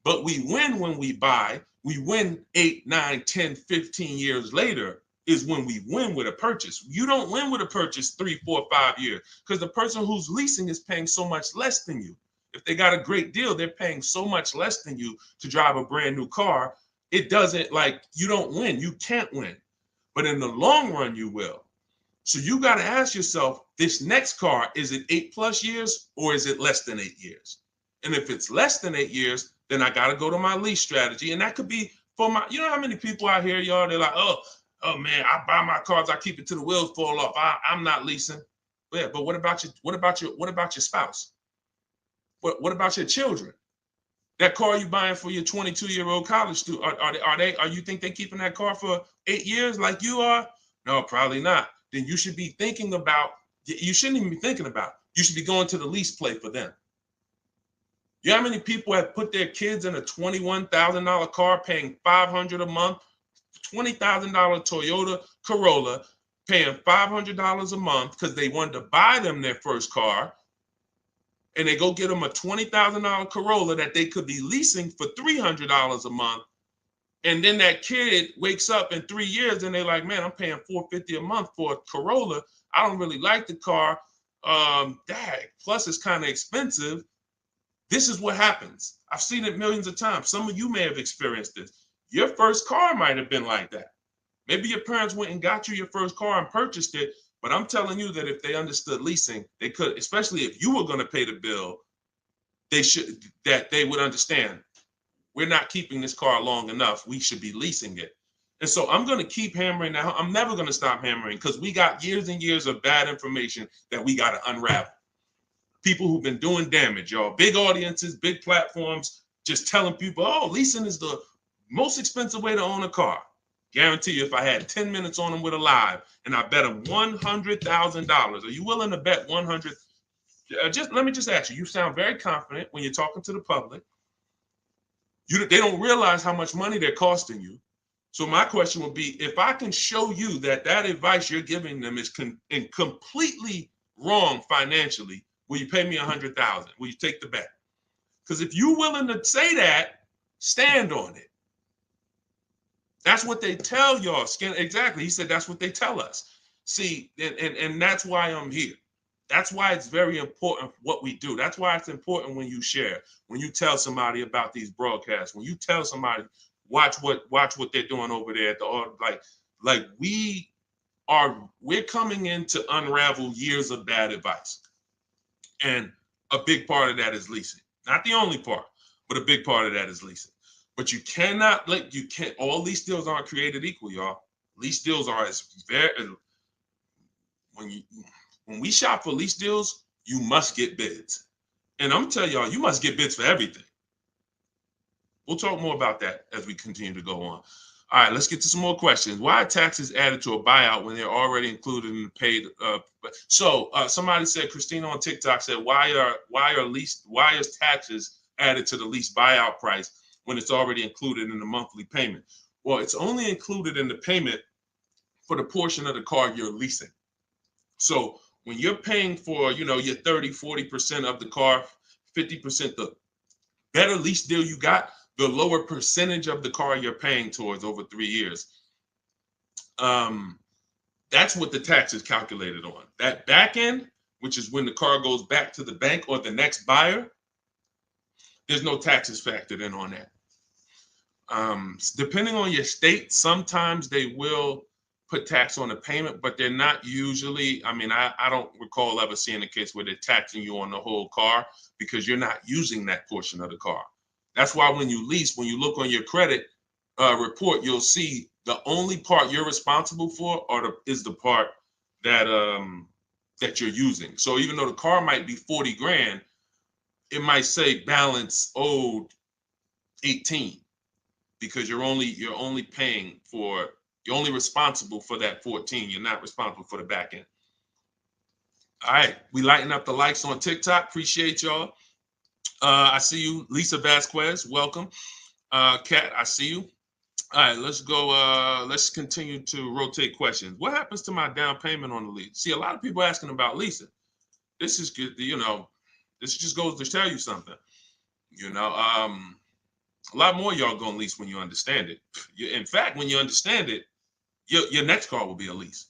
But we win when we buy. We win 8, 9, 10, 15 years later is when we win with a purchase. You don't win with a purchase 3, 4, 5 years because the person who's leasing is paying so much less than you. If they got a great deal, they're paying so much less than you to drive a brand new car. It doesn't, like, you don't win. You can't win. But in the long run, you will. So you got to ask yourself, this next car, is it 8+ years or is it less than 8 years? And if it's less than 8 years, then I got to go to my lease strategy. And that could be for my, you know how many people out here, y'all, they're like, oh man, I buy my cars, I keep it till the wheels fall off. I'm not leasing. Yeah, but what about your spouse? What about your children? That car you buying for your 22-year-old college student, are you think they're keeping that car for 8 years like you are? No, probably not. Then you should be thinking about, you shouldn't even be thinking about, you should be going to the lease play for them. You know how many people have put their kids in a $21,000 car paying $500 a month, $20,000 Toyota Corolla, paying $500 a month because they wanted to buy them their first car, and they go get them a $20,000 Corolla that they could be leasing for $300 a month. And then that kid wakes up in 3 years and they're like, man, I'm paying $450 a month for a Corolla. I don't really like the car. Plus it's kind of expensive. This is what happens. I've seen it millions of times. Some of you may have experienced this. Your first car might have been like that. Maybe your parents went and got you your first car and purchased it. But I'm telling you that if they understood leasing, they could, especially if you were going to pay the bill, they would understand. we're not keeping this car long enough. We should be leasing it. And so I'm going to keep hammering that. I'm never going to stop hammering because we got years and years of bad information that we got to unravel. People who've been doing damage, y'all. Big audiences, big platforms, just telling people, oh, leasing is the most expensive way to own a car. Guarantee you, if I had 10 minutes on them with a live and I bet them $100,000, are you willing to bet 100? Let me just ask you. You sound very confident when you're talking to the public. They don't realize how much money they're costing you. So my question would be, if I can show you that advice you're giving them is completely wrong financially, will you pay me $100,000? Will you take the bet? Because if you're willing to say that, stand on it. That's what they tell y'all. Exactly. He said that's what they tell us. See, and that's why I'm here. That's why it's very important what we do. That's why it's important when you share, when you tell somebody about these broadcasts, when you tell somebody, watch what they're doing over there at the like we're coming in to unravel years of bad advice. And a big part of that is leasing. Not the only part, but a big part of that is leasing. But you cannot all lease deals aren't created equal, y'all. Lease deals are when we shop for lease deals, you must get bids. And I'm telling y'all, you must get bids for everything. We'll talk more about that as we continue to go on. All right, let's get to some more questions. Why are taxes added to a buyout when they're already included in the paid? Somebody said, Christina on TikTok said, why is taxes added to the lease buyout price when it's already included in the monthly payment? Well, it's only included in the payment for the portion of the car you're leasing. So when you're paying for, your 30, 40% of the car, 50%, the better lease deal you got, the lower percentage of the car you're paying towards over 3 years. That's what the tax is calculated on. That back end, which is when the car goes back to the bank or the next buyer, there's no taxes factored in on that. Depending on your state, sometimes they will put tax on the payment, but they're not usually. I don't recall ever seeing a case where they're taxing you on the whole car because you're not using that portion of the car. That's why when you lease, when you look on your credit report, you'll see the only part you're responsible for is the part that you're using. So even though the car might be 40 grand, it might say balance owed 18 because you're only responsible for that 14. You're not responsible for the back end. All right, we lighten up the likes on TikTok. Appreciate y'all. I see you, Lisa Vasquez. Welcome. Kat, I see you. All right, let's go. Let's continue to rotate questions. What happens to my down payment on the lease? See, a lot of people asking about leasing. This is good. This just goes to tell you something. A lot more y'all gonna lease when you understand it. In fact, when you understand it, your next car will be a lease.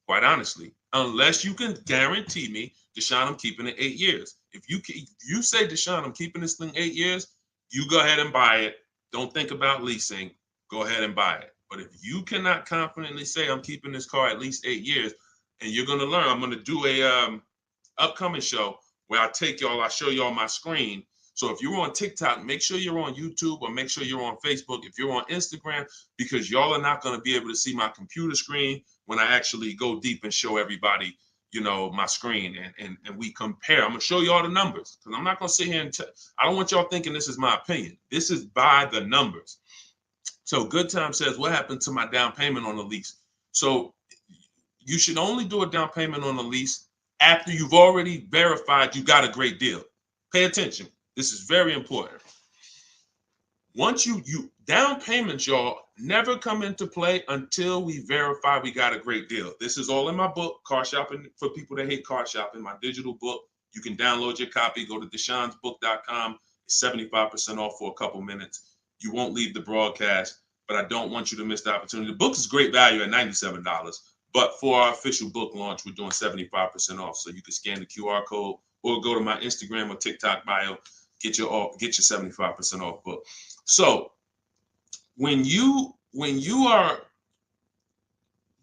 Quite honestly, unless you can guarantee me, Deshone, I'm keeping it 8 years. If you say, Deshone, I'm keeping this thing 8 years, you go ahead and buy it. Don't think about leasing. Go ahead and buy it. But if you cannot confidently say I'm keeping this car at least 8 years, and you're gonna learn, I'm gonna do a upcoming show where I show y'all my screen. So if you're on TikTok, make sure you're on YouTube or make sure you're on Facebook. If you're on Instagram, because y'all are not going to be able to see my computer screen when I actually go deep and show everybody, my screen and we compare. I'm going to show you all the numbers because I'm not going to sit here and I don't want y'all thinking this is my opinion. This is by the numbers. So Good Time says, what happened to my down payment on the lease? So you should only do a down payment on the lease after you've already verified you got a great deal. Pay attention. This is very important. Once you down payments, y'all, never come into play until we verify we got a great deal. This is all in my book, Car Shopping for People That Hate Car Shopping, my digital book. You can download your copy. Go to deshonsbook.com. It's 75% off for a couple minutes. You won't leave the broadcast, but I don't want you to miss the opportunity. The book is great value at $97, but for our official book launch, we're doing 75% off. So you can scan the QR code or go to my Instagram or TikTok bio. Get your 75% off book. So when you are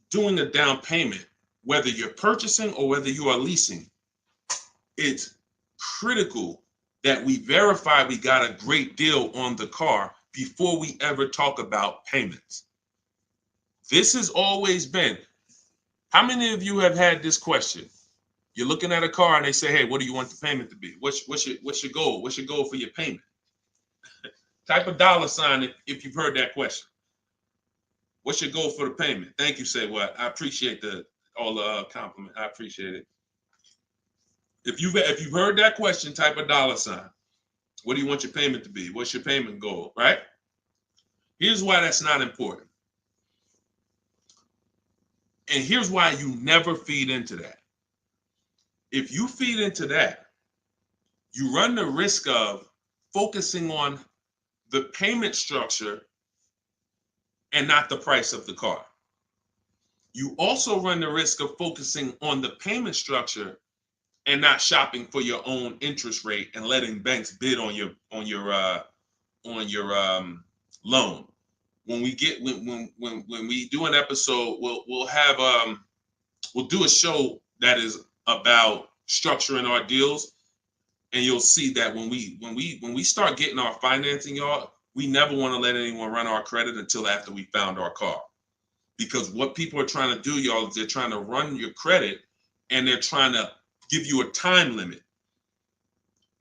doing a down payment, whether you're purchasing or whether you are leasing, it's critical that we verify we got a great deal on the car before we ever talk about payments. This has always been. How many of you have had this question? You're looking at a car and they say, hey, what do you want the payment to be? What's your goal? What's your goal for your payment? Type a dollar sign if you've heard that question. What's your goal for the payment? Thank you, Say What. I appreciate all the compliment. I appreciate it. If you've heard that question, type a dollar sign. What do you want your payment to be? What's your payment goal, right? Here's why that's not important. And here's why you never feed into that. If you feed into that, you run the risk of focusing on the payment structure and not the price of the car. You also run the risk of focusing on the payment structure and not shopping for your own interest rate and letting banks bid on your loan. When we do an episode, we'll do a show that is about structuring our deals, and you'll see that when we start getting our financing, y'all, we never want to let anyone run our credit until after we found our car. Because what people are trying to do, y'all, is they're trying to run your credit and they're trying to give you a time limit.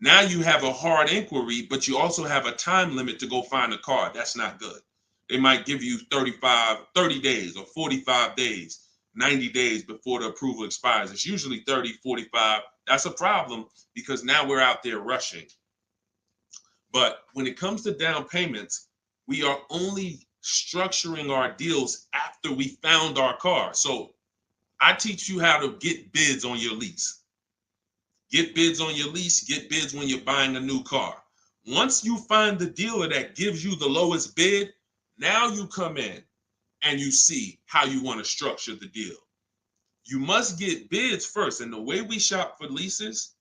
Now you have a hard inquiry, but you also have a time limit to go find a car. That's not good. They might give you 30 days or 45 days, 90 days before the approval expires. It's usually 30, 45. That's a problem because now we're out there rushing. But when it comes to down payments, we are only structuring our deals after we found our car. So I teach you how to get bids on your lease. Get bids on your lease, get bids when you're buying a new car. Once you find the dealer that gives you the lowest bid, now you come in and you see how you want to structure the deal. You must get bids first. And the way we shop for leases,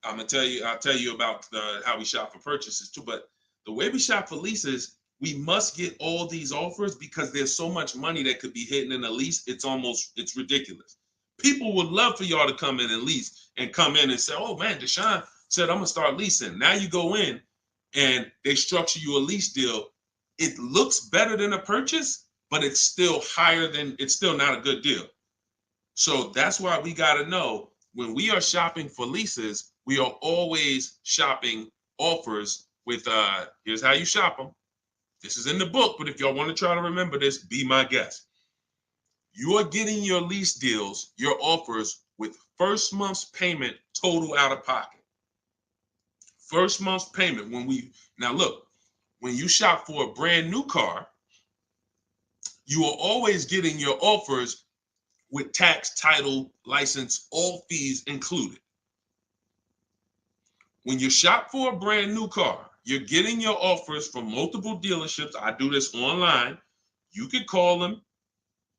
I'll tell you about how we shop for purchases too. But the way we shop for leases, we must get all these offers because there's so much money that could be hidden in a lease. It's ridiculous. People would love for y'all to come in and lease and come in and say, oh man, Deshone said, I'm gonna start leasing. Now you go in and they structure you a lease deal. It looks better than a purchase, but it's still not a good deal. So that's why we gotta know when we are shopping for leases, we are always shopping offers with, here's how you shop them. This is in the book, but if y'all want to try to remember this, be my guest. You are getting your lease deals, your offers with first month's payment total out of pocket. First month's payment. Now look, when you shop for a brand new car, you are always getting your offers with tax, title, license, all fees included. When you shop for a brand new car, you're getting your offers from multiple dealerships. I do this online. You could call them.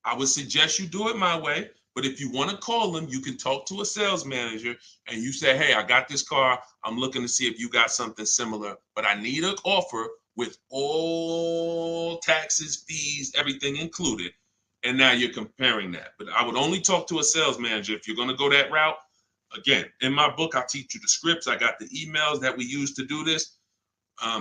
I would suggest you do it my way. But if you want to call them, you can talk to a sales manager and you say, hey, I got this car. I'm looking to see if you got something similar, but I need an offer with all taxes, fees, everything included. And now you're comparing that. But I would only talk to a sales manager if you're going to go that route. Again, in my book, I teach you the scripts. I got the emails that we use to do this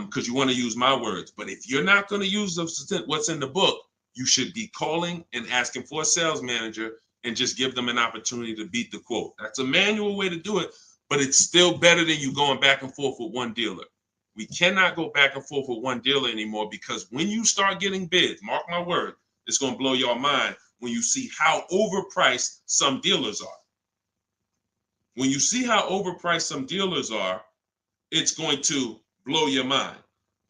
because you want to use my words. But if you're not going to use what's in the book, you should be calling and asking for a sales manager and just give them an opportunity to beat the quote. That's a manual way to do it, but it's still better than you going back and forth with one dealer. We cannot go back and forth with one dealer anymore because when you start getting bids, mark my word, it's going to blow your mind when you see how overpriced some dealers are. When you see how overpriced some dealers are, it's going to blow your mind.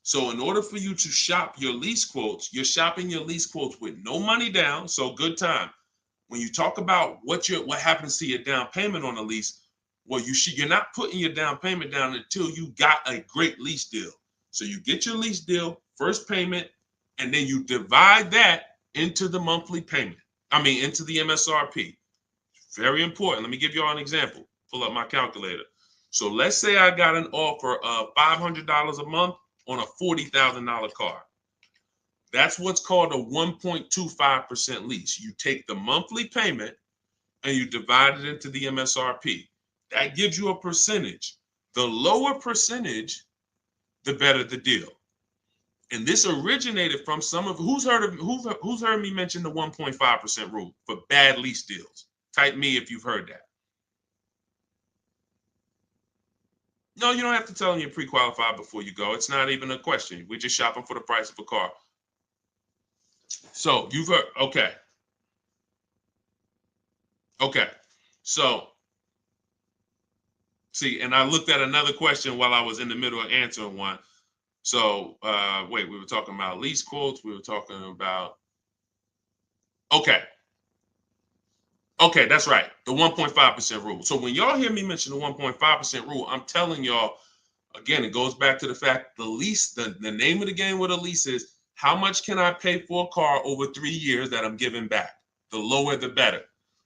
So in order for you to shop your lease quotes, you're shopping your lease quotes with no money down, so good time. When you talk about what happens to your down payment on a lease, well, you're not putting your down payment down until you got a great lease deal. So you get your lease deal, first payment, and then you divide that into the monthly payment. Into the MSRP. Very important. Let me give you all an example. Pull up my calculator. So let's say I got an offer of $500 a month on a $40,000 car. That's what's called a 1.25% lease. You take the monthly payment and you divide it into the MSRP. That gives you a percentage. The lower percentage, the better the deal. And this originated from some of who's heard me mention the 1.5% rule for bad lease deals. Type me if you've heard that. No, you don't have to tell them you're pre-qualified before you go. It's not even a question. We're just shopping for the price of a car. So you've heard, okay. Okay. So, see, and I looked at another question while I was in the middle of answering one. So, wait, we were talking about lease quotes. We were talking about, okay. Okay, that's right. The 1.5% rule. So when y'all hear me mention the 1.5% rule, I'm telling y'all, again, it goes back to the fact the lease, the name of the game with a lease is how much can I pay for a car over 3 years that I'm giving back? The lower, the better.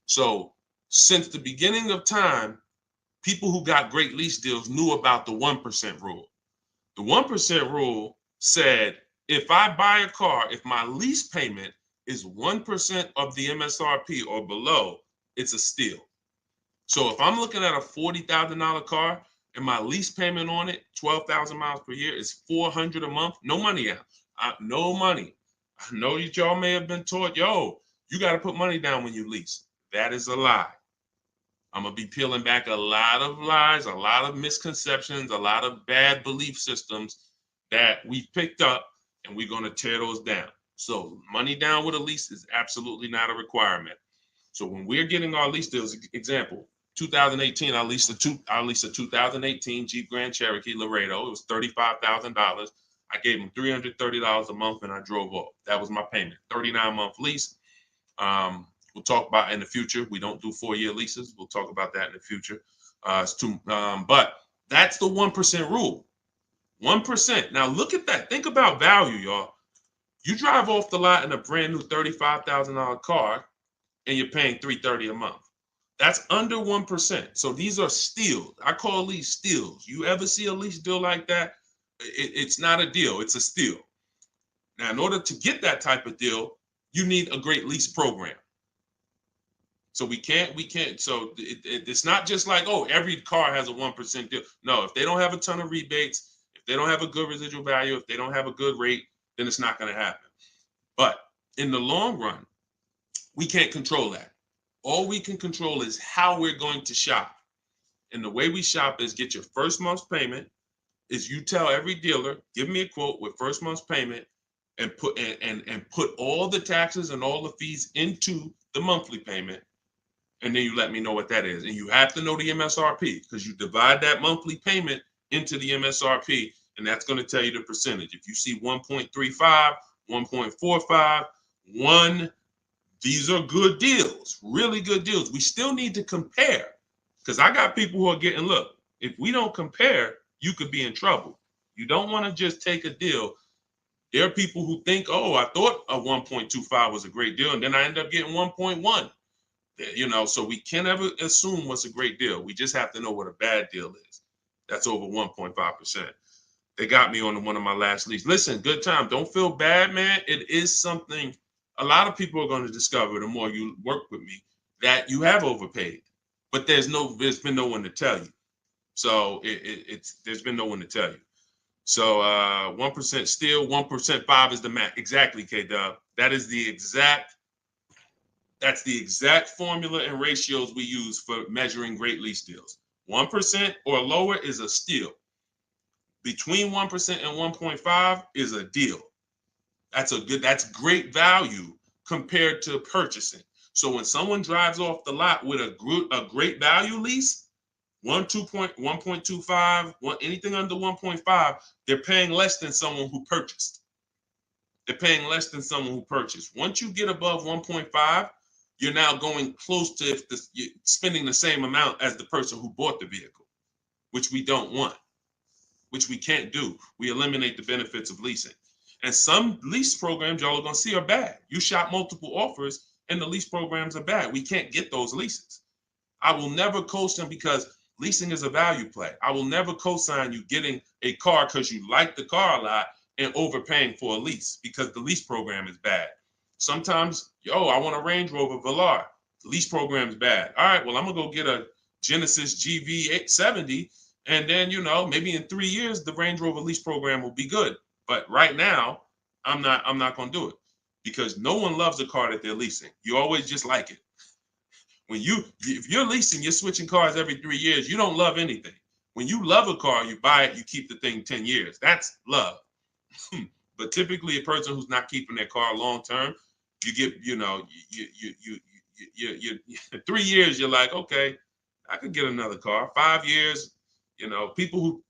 So since the beginning of time, people who got great lease deals knew about the 1% rule. The 1% rule said, if I buy a car, if my lease payment is 1% of the MSRP or below, it's a steal. So if I'm looking at a $40,000 car and my lease payment on it, 12,000 miles per year, is $400 a month, no money out. No money. I know that y'all may have been taught, yo, you got to put money down when you lease. That is a lie. I'm going to be peeling back a lot of lies, a lot of misconceptions, a lot of bad belief systems that we picked up, and we're going to tear those down. So money down with a lease is absolutely not a requirement. So when we're getting our lease deals, example, 2018, I leased a 2018 Jeep Grand Cherokee Laredo. It was $35,000. I gave them $330 a month, and I drove off. That was my payment. 39-month lease. We'll talk about in the future. We don't do 4-year leases. We'll talk about that in the future. But that's the 1% rule. 1%. Now look at that. Think about value, y'all. You drive off the lot in a brand new $35,000 car, and you're paying $330 a month. That's under 1%. So these are steals. I call these steals. You ever see a lease deal like that? It's not a deal. It's a steal. Now, in order to get that type of deal, you need a great lease program. So we can't. So it's not just like, oh, every car has a 1% deal. No, if they don't have a ton of rebates, if they don't have a good residual value, if they don't have a good rate, then it's not going to happen. But in the long run, we can't control that. All we can control is how we're going to shop. And the way we shop is get your first month's payment. Is you tell every dealer, give me a quote with first month's payment, and put all the taxes and all the fees into the monthly payment. And then you let me know what that is. And you have to know the MSRP, because you divide that monthly payment into the MSRP, and that's going to tell you the percentage. If you see 1.35, 1.45, 1, these are good deals, really good deals. We still need to compare, because I got people who are getting, look, if we don't compare, you could be in trouble. You don't want to just take a deal. There are people who think, oh, I thought a 1.25 was a great deal, and then I end up getting 1.1. So we can't ever assume what's a great deal. We just have to know what a bad deal is. That's over 1.5%. They got me on one of my last leases. Listen, good time. Don't feel bad, man. It is something a lot of people are going to discover the more you work with me, that you have overpaid. But there's been no one to tell you. So there's been no one to tell you. So 1% still, 1% 5 is the max. Exactly, K-Dub. That's the exact formula and ratios we use for measuring great lease deals. 1% or lower is a steal. Between 1% and 1.5 is a deal. That's great value compared to purchasing. So when someone drives off the lot with a great value lease, 1.25, anything under 1.5, they're paying less than someone who purchased. They're paying less than someone who purchased. Once you get above 1.5, you're now going close to spending the same amount as the person who bought the vehicle, which we don't want, which we can't do. We eliminate the benefits of leasing. And some lease programs y'all are going to see are bad. You shop multiple offers and the lease programs are bad. We can't get those leases. I will never co-sign, because leasing is a value play. I will never co-sign you getting a car because you like the car a lot and overpaying for a lease because the lease program is bad. Sometimes, I want a Range Rover Velar. The lease program is bad. All right, well, I'm going to go get a Genesis GV870 And then, you know, maybe in 3 years, the Range Rover lease program will be good. But right now, I'm not going to do it because no one loves a car that they're leasing. You always just like it. If you're leasing, you're switching cars every 3 years. You don't love anything. When you love a car, you buy it, you keep the thing 10 years. That's love. But typically, a person who's not keeping their car long term, you get, you know, you 3 years, you're like, okay, I could get another car. 5 years, you know, people who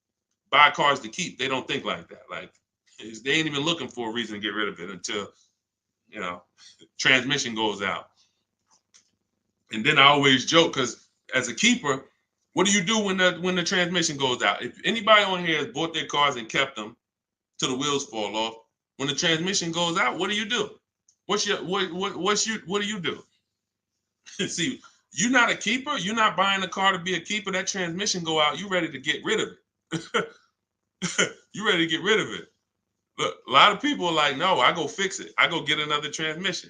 buy cars to keep, they don't think like that. Like, they ain't even looking for a reason to get rid of it until, you know, transmission goes out. And then I always joke because as a keeper, what do you do when the transmission goes out? If anybody on here has bought their cars and kept them till the wheels fall off, when the transmission goes out, what do you do? What do you do? See, you're not a keeper. You're not buying a car to be a keeper. That transmission go out, you ready to get rid of it. You ready to get rid of it. Look, a lot of people are like, no, I go fix it. I go get another transmission.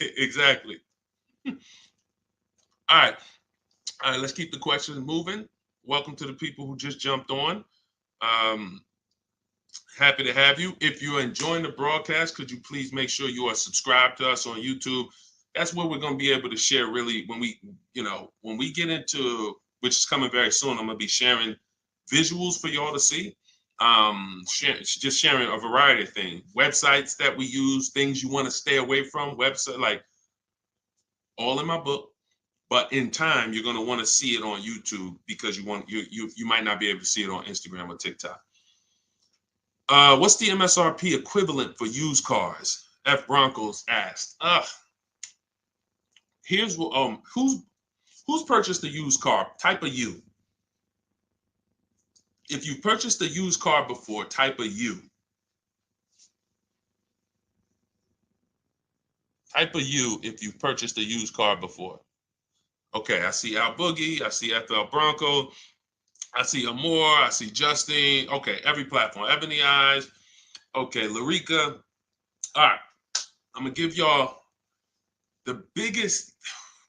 Exactly. All right. All right, let's keep the questions moving. Welcome to the people who just jumped on. Happy to have you. If you're enjoying the broadcast, could you please make sure you are subscribed to us on YouTube? That's where we're going to be able to share really when we get into, which is coming very soon, I'm going to be sharing visuals for y'all to see. Just sharing a variety of things, websites that we use, things you want to stay away from, website, like all in my book. But in time, you're going to want to see it on YouTube because you might not be able to see it on Instagram or TikTok. What's the MSRP equivalent for used cars? F Broncos asked. Here's what who's purchased a used car? Type a U. If you purchased a used car before, type a U. Type a U if you've purchased a used car before. Okay, I see Al Boogie, I see FL Bronco, I see Amore, I see Justin. Okay, every platform. Ebony Eyes. Okay, Larica. All right, I'm gonna give y'all the biggest.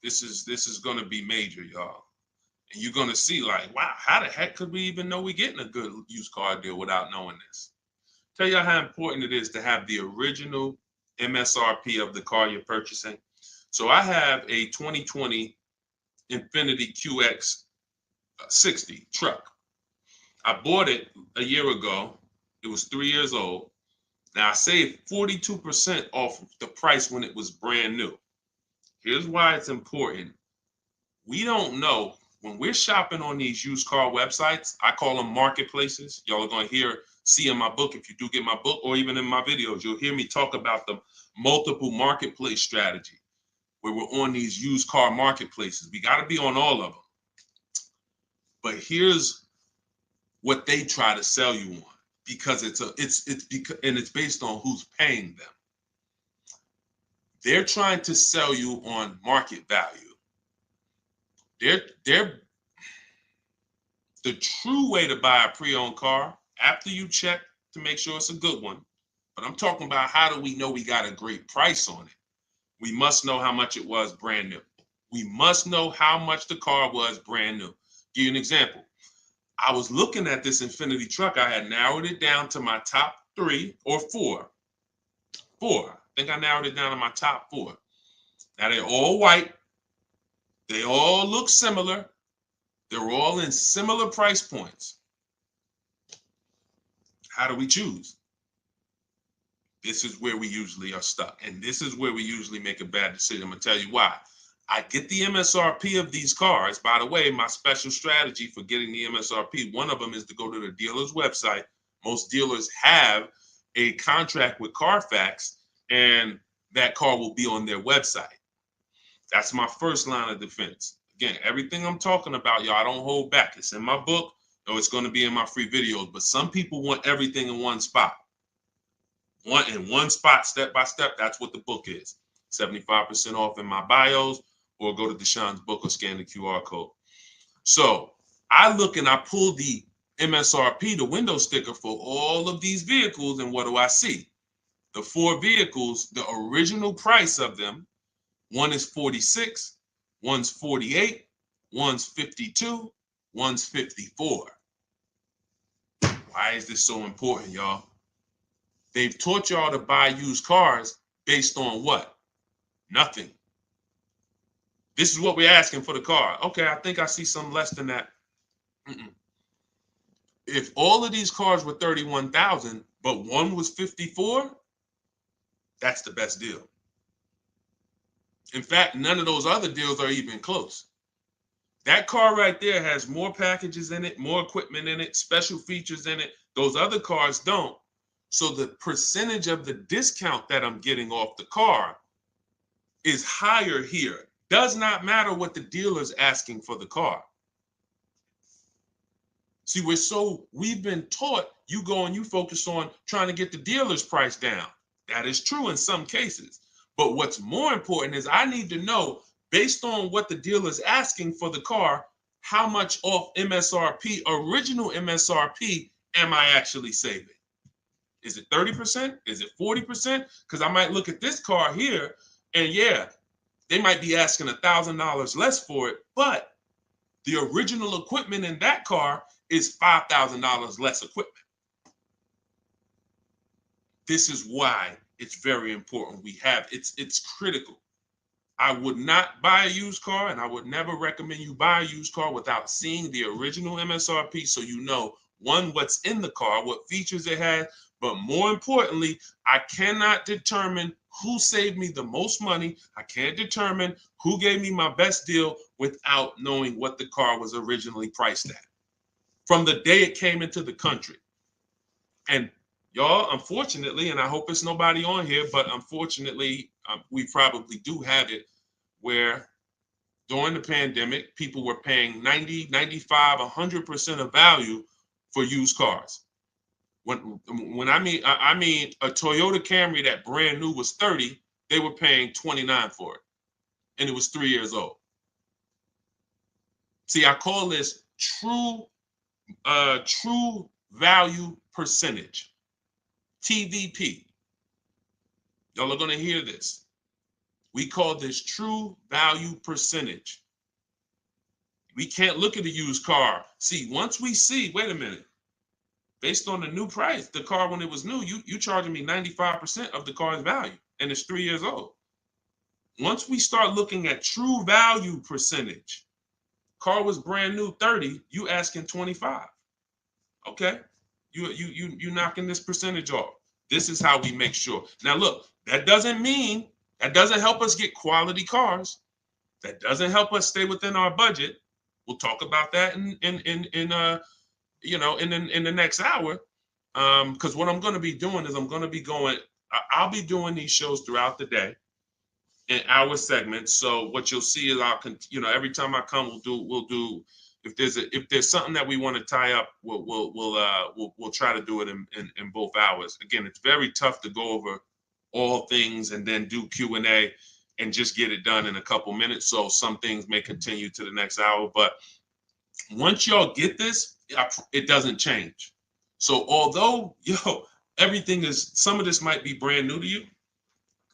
This is gonna be major, y'all. And you're gonna see like, wow, how the heck could we even know we're getting a good used car deal without knowing this? Tell y'all how important it is to have the original MSRP of the car you're purchasing. So I have a 2020 Infiniti QX 60 truck. I bought it a year ago. It was 3 years old. Now I saved 42% off the price when it was brand new. Here's why it's important. We don't know when we're shopping on these used car websites. I call them marketplaces. Y'all are going to see in my book, if you do get my book, or even in my videos, you'll hear me talk about the multiple marketplace strategy where we're on these used car marketplaces. We got to be on all of them. But here's what they try to sell you on, because it's based on who's paying them. They're trying to sell you on market value. They're the true way to buy a pre-owned car, after you check to make sure it's a good one. But I'm talking about, how do we know we got a great price on it? We must know how much it was brand new. We must know how much the car was brand new. Give you an example. I was looking at this Infiniti truck. I had narrowed it down to my top 3 or 4. I think I narrowed it down to my top 4. Now they're all white. They all look similar. They're all in similar price points. How do we choose? This is where we usually are stuck. And this is where we usually make a bad decision. I'm going to tell you why. I get the MSRP of these cars. By the way, my special strategy for getting the MSRP, one of them is to go to the dealer's website. Most dealers have a contract with Carfax, and that car will be on their website. That's my first line of defense. Again, everything I'm talking about, y'all, I don't hold back. It's in my book, or it's going to be in my free videos. But some people want everything in one spot. One spot, step by step. That's what the book is. 75% off in my bios, or go to Deshone's book or scan the QR code. So I look and I pull the MSRP, the window sticker for all of these vehicles, and what do I see? The 4 vehicles, the original price of them, one is 46, one's 48, one's 52, one's 54. Why is this so important, y'all? They've taught y'all to buy used cars based on what? Nothing. This is what we're asking for the car. Okay, I think I see some less than that. If all of these cars were 31,000, but one was 54, that's the best deal. In fact, none of those other deals are even close. That car right there has more packages in it, more equipment in it, special features in it. Those other cars don't. So the percentage of the discount that I'm getting off the car is higher here. Does not matter what the dealer's asking for the car. See, we've been taught you go and you focus on trying to get the dealer's price down. That is true in some cases. But what's more important is I need to know, based on what the dealer's asking for the car, how much off MSRP, original MSRP, am I actually saving? Is it 30%? Is it 40%? Because I might look at this car here and yeah, they might be asking $1,000 less for it, but the original equipment in that car is $5,000 less equipment. This is why it's very important. It's critical. I would not buy a used car, and I would never recommend you buy a used car without seeing the original MSRP, so you know, one, what's in the car, what features it has, but more importantly, I cannot determine who saved me the most money. I can't determine who gave me my best deal without knowing what the car was originally priced at from the day it came into the country. And y'all, unfortunately, and I hope it's nobody on here, but unfortunately, we probably do have it where during the pandemic, people were paying 90, 95, 100% of value for used cars. When I mean a Toyota Camry that brand new was 30, they were paying 29 for it, and it was 3 years old. See, I call this true value percentage, TVP. Y'all are going to hear this. We call this true value percentage. We can't look at a used car. See, once we see, wait a minute, based on the new price, the car when it was new, you charging me 95% of the car's value, and it's 3 years old. Once we start looking at true value percentage, car was brand new 30, you asking 25. Okay, you knocking this percentage off. This is how we make sure. Now look, that doesn't help us get quality cars. That doesn't help us stay within our budget. We'll talk about that in the next hour. Because what I'm going to be doing is I'll be doing these shows throughout the day in our segments. So what you'll see is every time I come, we'll do if there's something that we want to tie up, we'll try to do it in both hours. Again, it's very tough to go over all things and then do Q&A and just get it done in a couple minutes. So some things may continue to the next hour, but once y'all get this, it doesn't change. So although, some of this might be brand new to you.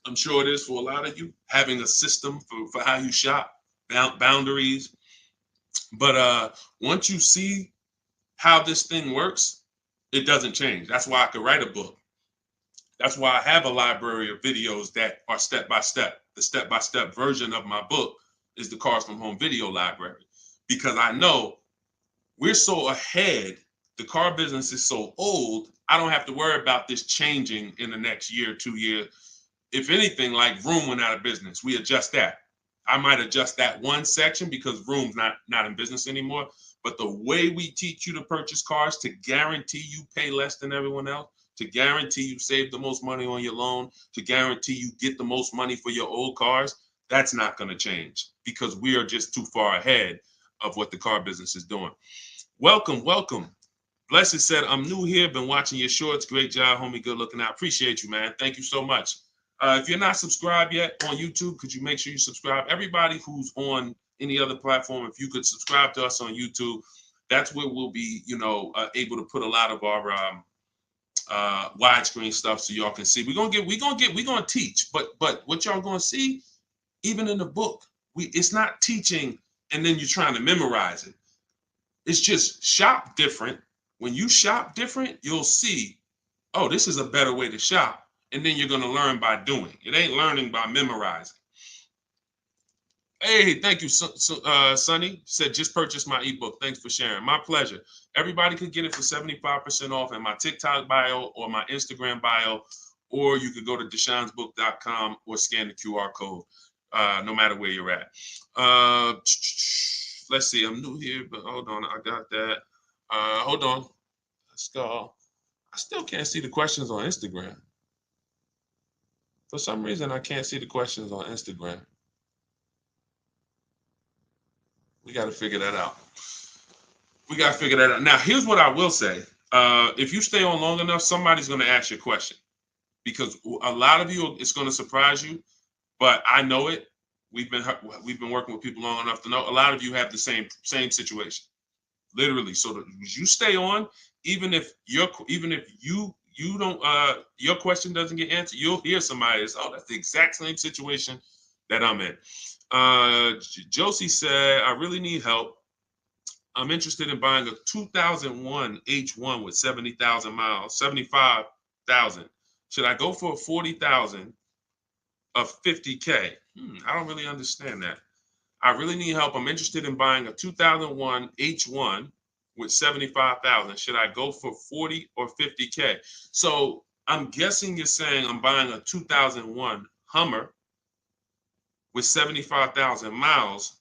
I'm sure it is for a lot of you, having a system for how you shop, boundaries. But once you see how this thing works, it doesn't change. That's why I could write a book. That's why I have a library of videos that are step-by-step. The step-by-step version of my book is the Cars from Home video library, because I know we're so ahead. The car business is so old. I don't have to worry about this changing in the next year, 2 years. If anything, like Vroom went out of business, we adjust that. I might adjust that one section because Vroom's not in business anymore. But the way we teach you to purchase cars to guarantee you pay less than everyone else, to guarantee you save the most money on your loan, to guarantee you get the most money for your old cars, that's not going to change because we are just too far ahead of what the car business is doing. Welcome. Blessed said, I'm new here, been watching your shorts. Great job, homie. Good looking out. Appreciate you, man. Thank you so much. If you're not subscribed yet on YouTube, could you make sure you subscribe? Everybody who's on any other platform, if you could subscribe to us on YouTube, that's where we'll be, able to put a lot of our widescreen stuff so y'all can see. We're gonna teach, but what y'all gonna see, even in the book, it's not teaching and then you're trying to memorize it. It's just shop different, When you shop different, you'll see, oh, this is a better way to shop. And then you're going to learn by doing. It ain't learning by memorizing. Hey, thank you, Sonny. Said, just purchased my ebook. Thanks for sharing. My pleasure. Everybody could get it for 75% off in my TikTok bio or my Instagram bio, or you could go to deshonesbook.com or scan the QR code, no matter where you're at. Let's see. I'm new here, but hold on. I got that. Hold on. Let's go. I still can't see the questions on Instagram. For some reason, I can't see the questions on Instagram. We got to figure that out. We got to figure that out. Now, here's what I will say. If you stay on long enough, somebody's going to ask you a question, because a lot of you, it's going to surprise you, but I know it. We've been working with people long enough to know a lot of you have the same situation, literally. So that you stay on, even if you don't your question doesn't get answered, you'll hear somebody that's, oh, that's the exact same situation that I'm in. Josie said, I really need help. I'm interested in buying a 2001 H1 with 70,000 miles, 75,000. Should I go for a 40,000 of 50K? I don't really understand that. I really need help. I'm interested in buying a 2001 H1 with 75,000. Should I go for 40 or 50K? So I'm guessing you're saying I'm buying a 2001 Hummer with 75,000 miles,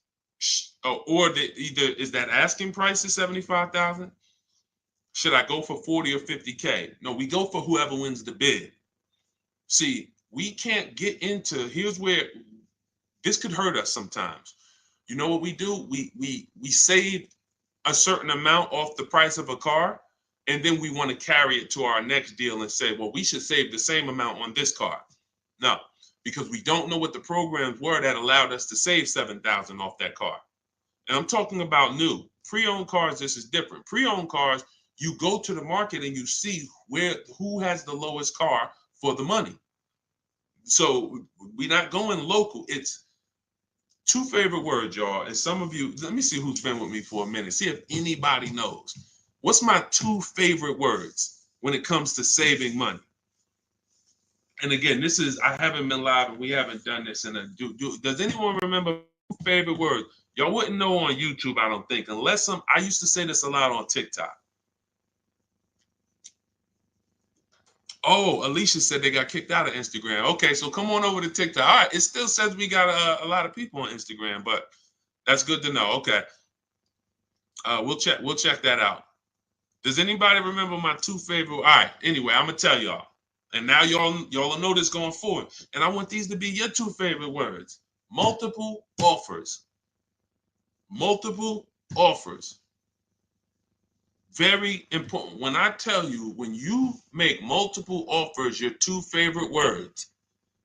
or either is that asking price is 75,000? Should I go for 40 or 50K? No, we go for whoever wins the bid. See, we can't get into, here's where this could hurt us sometimes. You know what we do? We save a certain amount off the price of a car, and then we want to carry it to our next deal and say, well, we should save the same amount on this car. No, because we don't know what the programs were that allowed us to save 7,000 off that car. And I'm talking about new. Pre-owned cars, this is different. Pre-owned cars, you go to the market and you see who has the lowest car for the money. So we're not going local. It's two favorite words, y'all. And some of you, let me see who's been with me for a minute. See if anybody knows. What's my two favorite words when it comes to saving money? And again, this is, I haven't been live and we haven't done this in a, does anyone remember favorite words? Y'all wouldn't know on YouTube, I don't think, unless I used to say this a lot on TikTok. Oh, Alicia said they got kicked out of Instagram. Okay, so come on over to TikTok. All right, it still says we got a lot of people on Instagram, but that's good to know. Okay, we'll check that out. Does anybody remember my two favorite? All right, anyway, I'm gonna tell y'all, and now y'all will know this going forward. And I want these to be your two favorite words: multiple offers. Multiple offers. Very important. When I tell you, when you make multiple offers your two favorite words,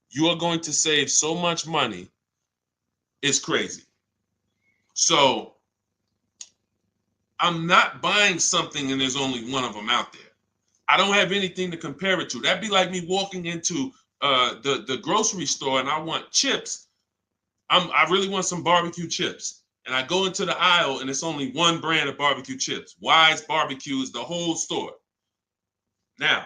you are going to save so much money. It's crazy. So I'm not buying something and there's only one of them out there. I don't have anything to compare it to. That'd be like me walking into the grocery store and I want chips. I really want some barbecue chips. And I go into the aisle and it's only one brand of barbecue chips. Wise Barbecue is the whole store. Now,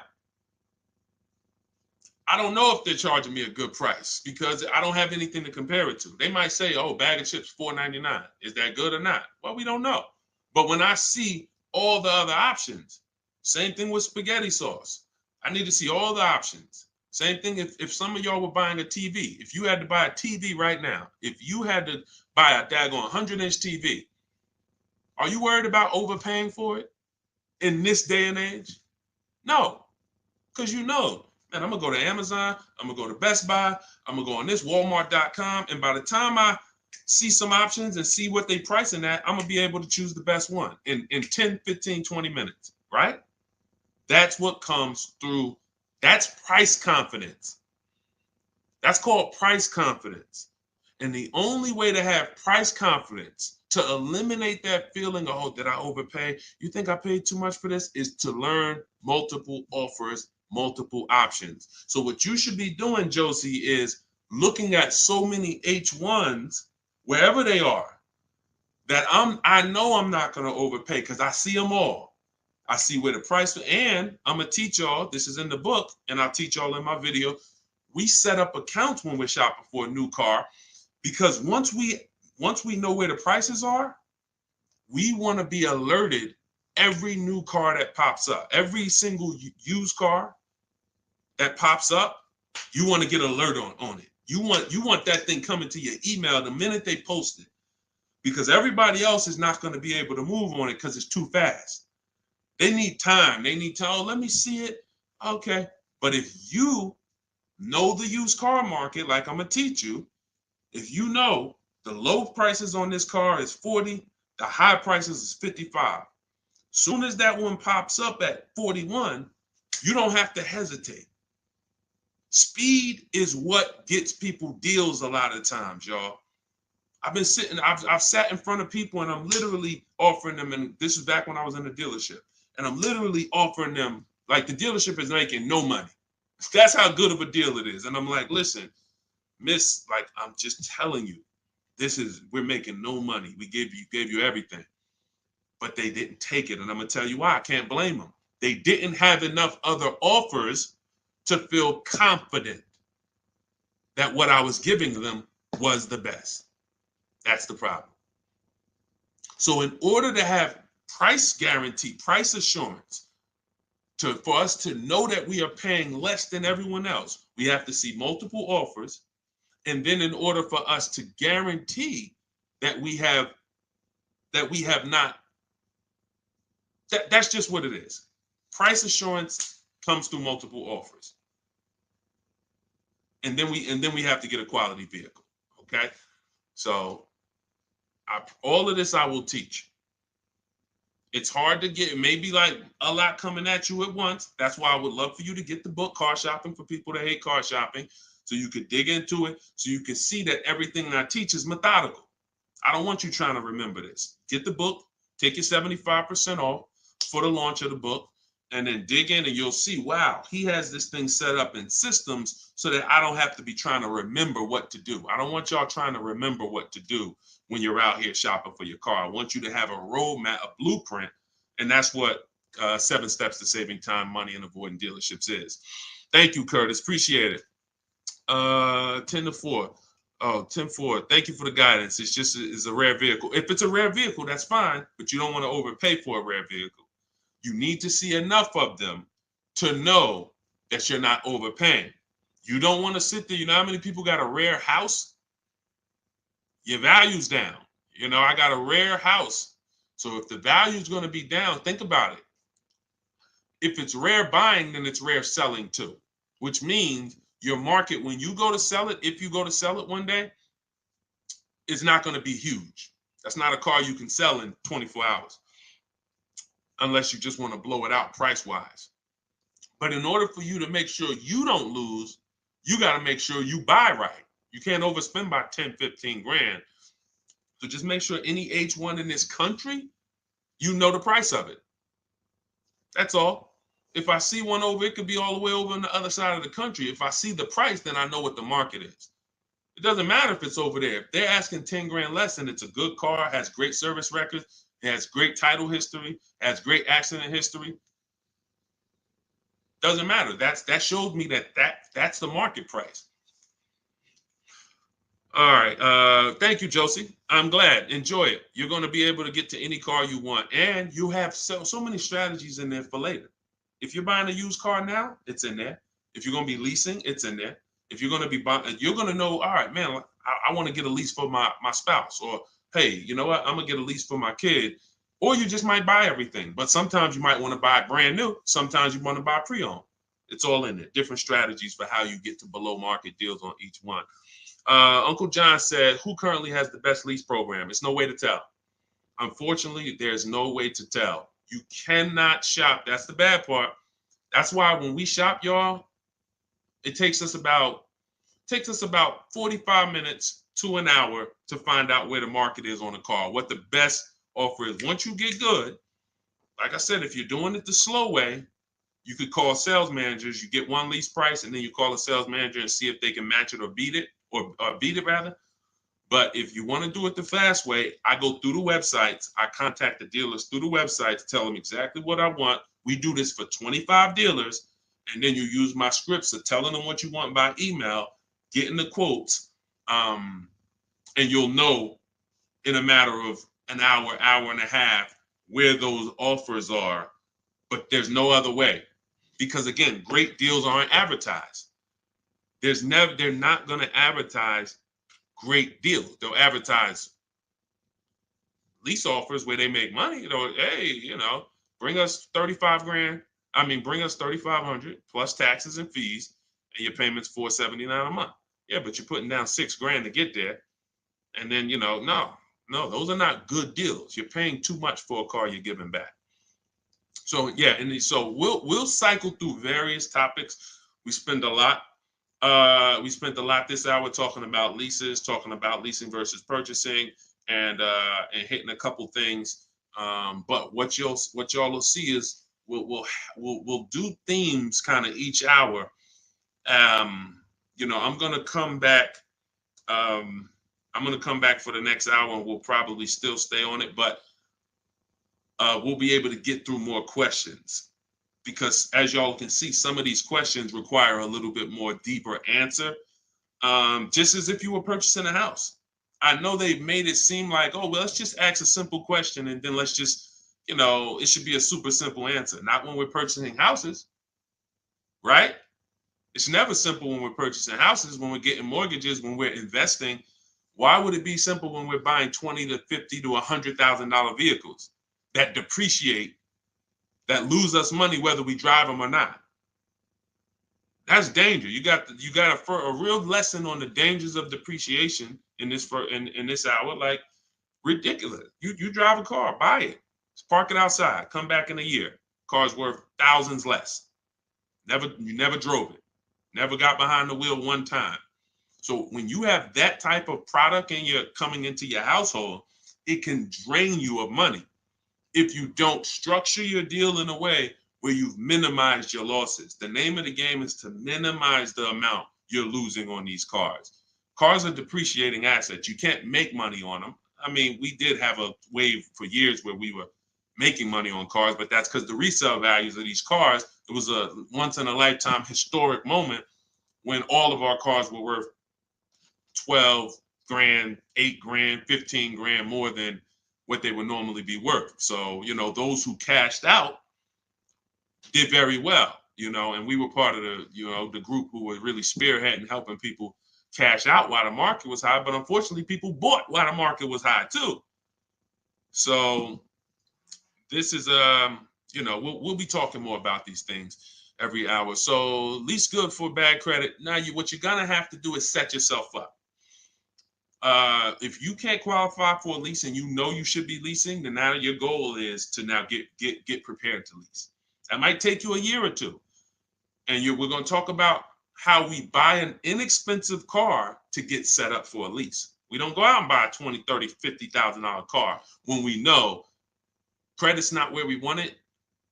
I don't know if they're charging me a good price because I don't have anything to compare it to. They might say, oh, bag of chips, $4.99. Is that good or not? Well, we don't know. But when I see all the other options, same thing with spaghetti sauce. I need to see all the options. Same thing if some of y'all were buying a TV. If you had to buy a TV right now, if you had to buy a daggone 100-inch TV, are you worried about overpaying for it in this day and age? No, because you know, man, I'm going to go to Amazon, I'm going to go to Best Buy, I'm going to go on this Walmart.com, and by the time I see some options and see what they pricing at, I'm going to be able to choose the best one in 10, 15, 20 minutes, right? That's what comes through. That's price confidence. That's called price confidence. And the only way to have price confidence, to eliminate that feeling of, oh, did I overpay? You think I paid too much for this? Is to learn multiple offers, multiple options. So what you should be doing, Josie, is looking at so many H1s, wherever they are, that I know I'm not going to overpay because I see them all. I see where the price, and I'm gonna teach y'all, this is in the book, and I'll teach y'all in my video. We set up accounts when we're shopping for a new car, because once we know where the prices are, we want to be alerted every new car that pops up, every single used car that pops up, you want to get alert on it. You want that thing coming to your email the minute they post it, because everybody else is not going to be able to move on it because it's too fast. They need time. They need to, oh, let me see it. Okay. But if you know the used car market, like I'm going to teach you, if you know the low prices on this car is 40, the high prices is 55. Soon as that one pops up at 41, you don't have to hesitate. Speed is what gets people deals a lot of times, y'all. I've sat in front of people and I'm literally offering them, and this is back when I was in the dealership, and I'm literally offering them, like, the dealership is making no money. That's how good of a deal it is. And I'm like, listen, miss, like, I'm just telling you, we're making no money. We gave you everything. But they didn't take it. And I'm gonna tell you why. I can't blame them. They didn't have enough other offers to feel confident that what I was giving them was the best. That's the problem. So in order to have price guarantee, price assurance, for us to know that we are paying less than everyone else, we have to see multiple offers. And then in order for us to guarantee that we have not, that's just what it is. Price assurance comes through multiple offers. And then we have to get a quality vehicle. Okay. So all of this I will teach. It's hard to get, maybe like a lot coming at you at once. That's why I would love for you to get the book, Car Shopping for People That Hate Car Shopping, so you could dig into it, so you can see that everything I teach is methodical. I don't want you trying to remember this. Get the book, take your 75% off for the launch of the book, and then dig in and you'll see, wow, he has this thing set up in systems so that I don't have to be trying to remember what to do. I don't want y'all trying to remember what to do when you're out here shopping for your car. I want you to have a roadmap, a blueprint, and that's what 7 Steps to Saving Time, Money, and Avoiding Dealerships is. Thank you, Curtis. Appreciate it. 10-4. Oh, 10-4. Thank you for the guidance. It's a rare vehicle. If it's a rare vehicle, that's fine, but you don't want to overpay for a rare vehicle. You need to see enough of them to know that you're not overpaying. You don't want to sit there. You know how many people got a rare house? Your value's down. You know, I got a rare house. So if the value is going to be down, think about it. If it's rare buying, then it's rare selling too, which means your market, when you go to sell it, if you go to sell it one day, it's not going to be huge. That's not a car you can sell in 24 hours. Unless you just want to blow it out price-wise. But in order for you to make sure you don't lose, you got to make sure you buy right. You can't overspend by 10, 15 grand. So just make sure any H1 in this country, you know the price of it. That's all. If I see one over, it could be all the way over on the other side of the country. If I see the price, then I know what the market is. It doesn't matter if it's over there. If they're asking 10 grand less and it's a good car, has great service records, it has great title history, has great accident history, doesn't matter. That shows me that's the market price. All right. Thank you, Josie. I'm glad. Enjoy it. You're going to be able to get to any car you want, and you have so many strategies in there for later. If you're buying a used car now, it's in there. If you're going to be leasing, it's in there. If you're going to be buying, you're going to know, all right, man, I want to get a lease for my spouse, or hey, you know what, I'm going to get a lease for my kid. Or you just might buy everything. But sometimes you might want to buy brand new. Sometimes you want to buy pre-owned. It's all in there. Different strategies for how you get to below market deals on each one. Uncle John said, who currently has the best lease program? It's no way to tell. Unfortunately, there's no way to tell. You cannot shop. That's the bad part. That's why when we shop, y'all, it takes us about 45 minutes to an hour to find out where the market is on a car, what the best offer is. Once you get good, like I said, if you're doing it the slow way, you could call sales managers. You get one lease price, and then you call a sales manager and see if they can match it or beat it, or beat it rather. But if you want to do it the fast way, I go through the websites. I contact the dealers through the websites, tell them exactly what I want. We do this for 25 dealers. And then you use my scripts of telling them what you want by email, getting the quotes, and you'll know in a matter of an hour, hour and a half where those offers are. But there's no other way. Because again, great deals aren't advertised. They're not going to advertise great deals. They'll advertise lease offers where they make money. Hey, bring us 35 grand. Bring us 3,500 plus taxes and fees, and your payment's $479 a month. Yeah, but you're putting down $6,000 to get there, and then no, those are not good deals. You're paying too much for a car you're giving back. So yeah, and so we'll cycle through various topics. We spent a lot this hour talking about leases, talking about leasing versus purchasing, and hitting a couple things. But what y'all will see is we'll do themes kind of each hour. I'm gonna come back. I'm gonna come back for the next hour, and we'll probably still stay on it, but we'll be able to get through more questions, because as y'all can see, some of these questions require a little bit more deeper answer. Just as if you were purchasing a house. I know they've made it seem like, oh, well, let's just ask a simple question and then let's just, it should be a super simple answer. Not when we're purchasing houses, right? It's never simple when we're purchasing houses, when we're getting mortgages, when we're investing. Why would it be simple when we're buying $20,000 to $50,000 to $100,000 vehicles that depreciate, that lose us money whether we drive them or not? That's danger. You got a real lesson on the dangers of depreciation in this hour. Like, ridiculous. You drive a car, buy it, just park it outside, come back in a year, car's worth thousands less. You never drove it, never got behind the wheel one time. So when you have that type of product and you're coming into your household, it can drain you of money if you don't structure your deal in a way where you've minimized your losses. The name of the game is to minimize the amount you're losing on these cars. Cars are depreciating assets. You can't make money on them. We did have a wave for years where we were making money on cars, but that's because the resale values of these cars, it was a once in a lifetime historic moment when all of our cars were worth 12 grand, 8 grand, 15 grand more than what they would normally be worth. So, those who cashed out did very well, and we were part of the group who were really spearheading helping people cash out while the market was high. But unfortunately, people bought while the market was high too. So this is we'll be talking more about these things every hour. So lease good for bad credit. Now what you're gonna have to do is set yourself up. If you can't qualify for a lease and you should be leasing, then now your goal is to now get prepared to lease. That might take you a year or two. And we're going to talk about how we buy an inexpensive car to get set up for a lease. We don't go out and buy a $20,000, $30,000, $50,000 car when we know credit's not where we want it.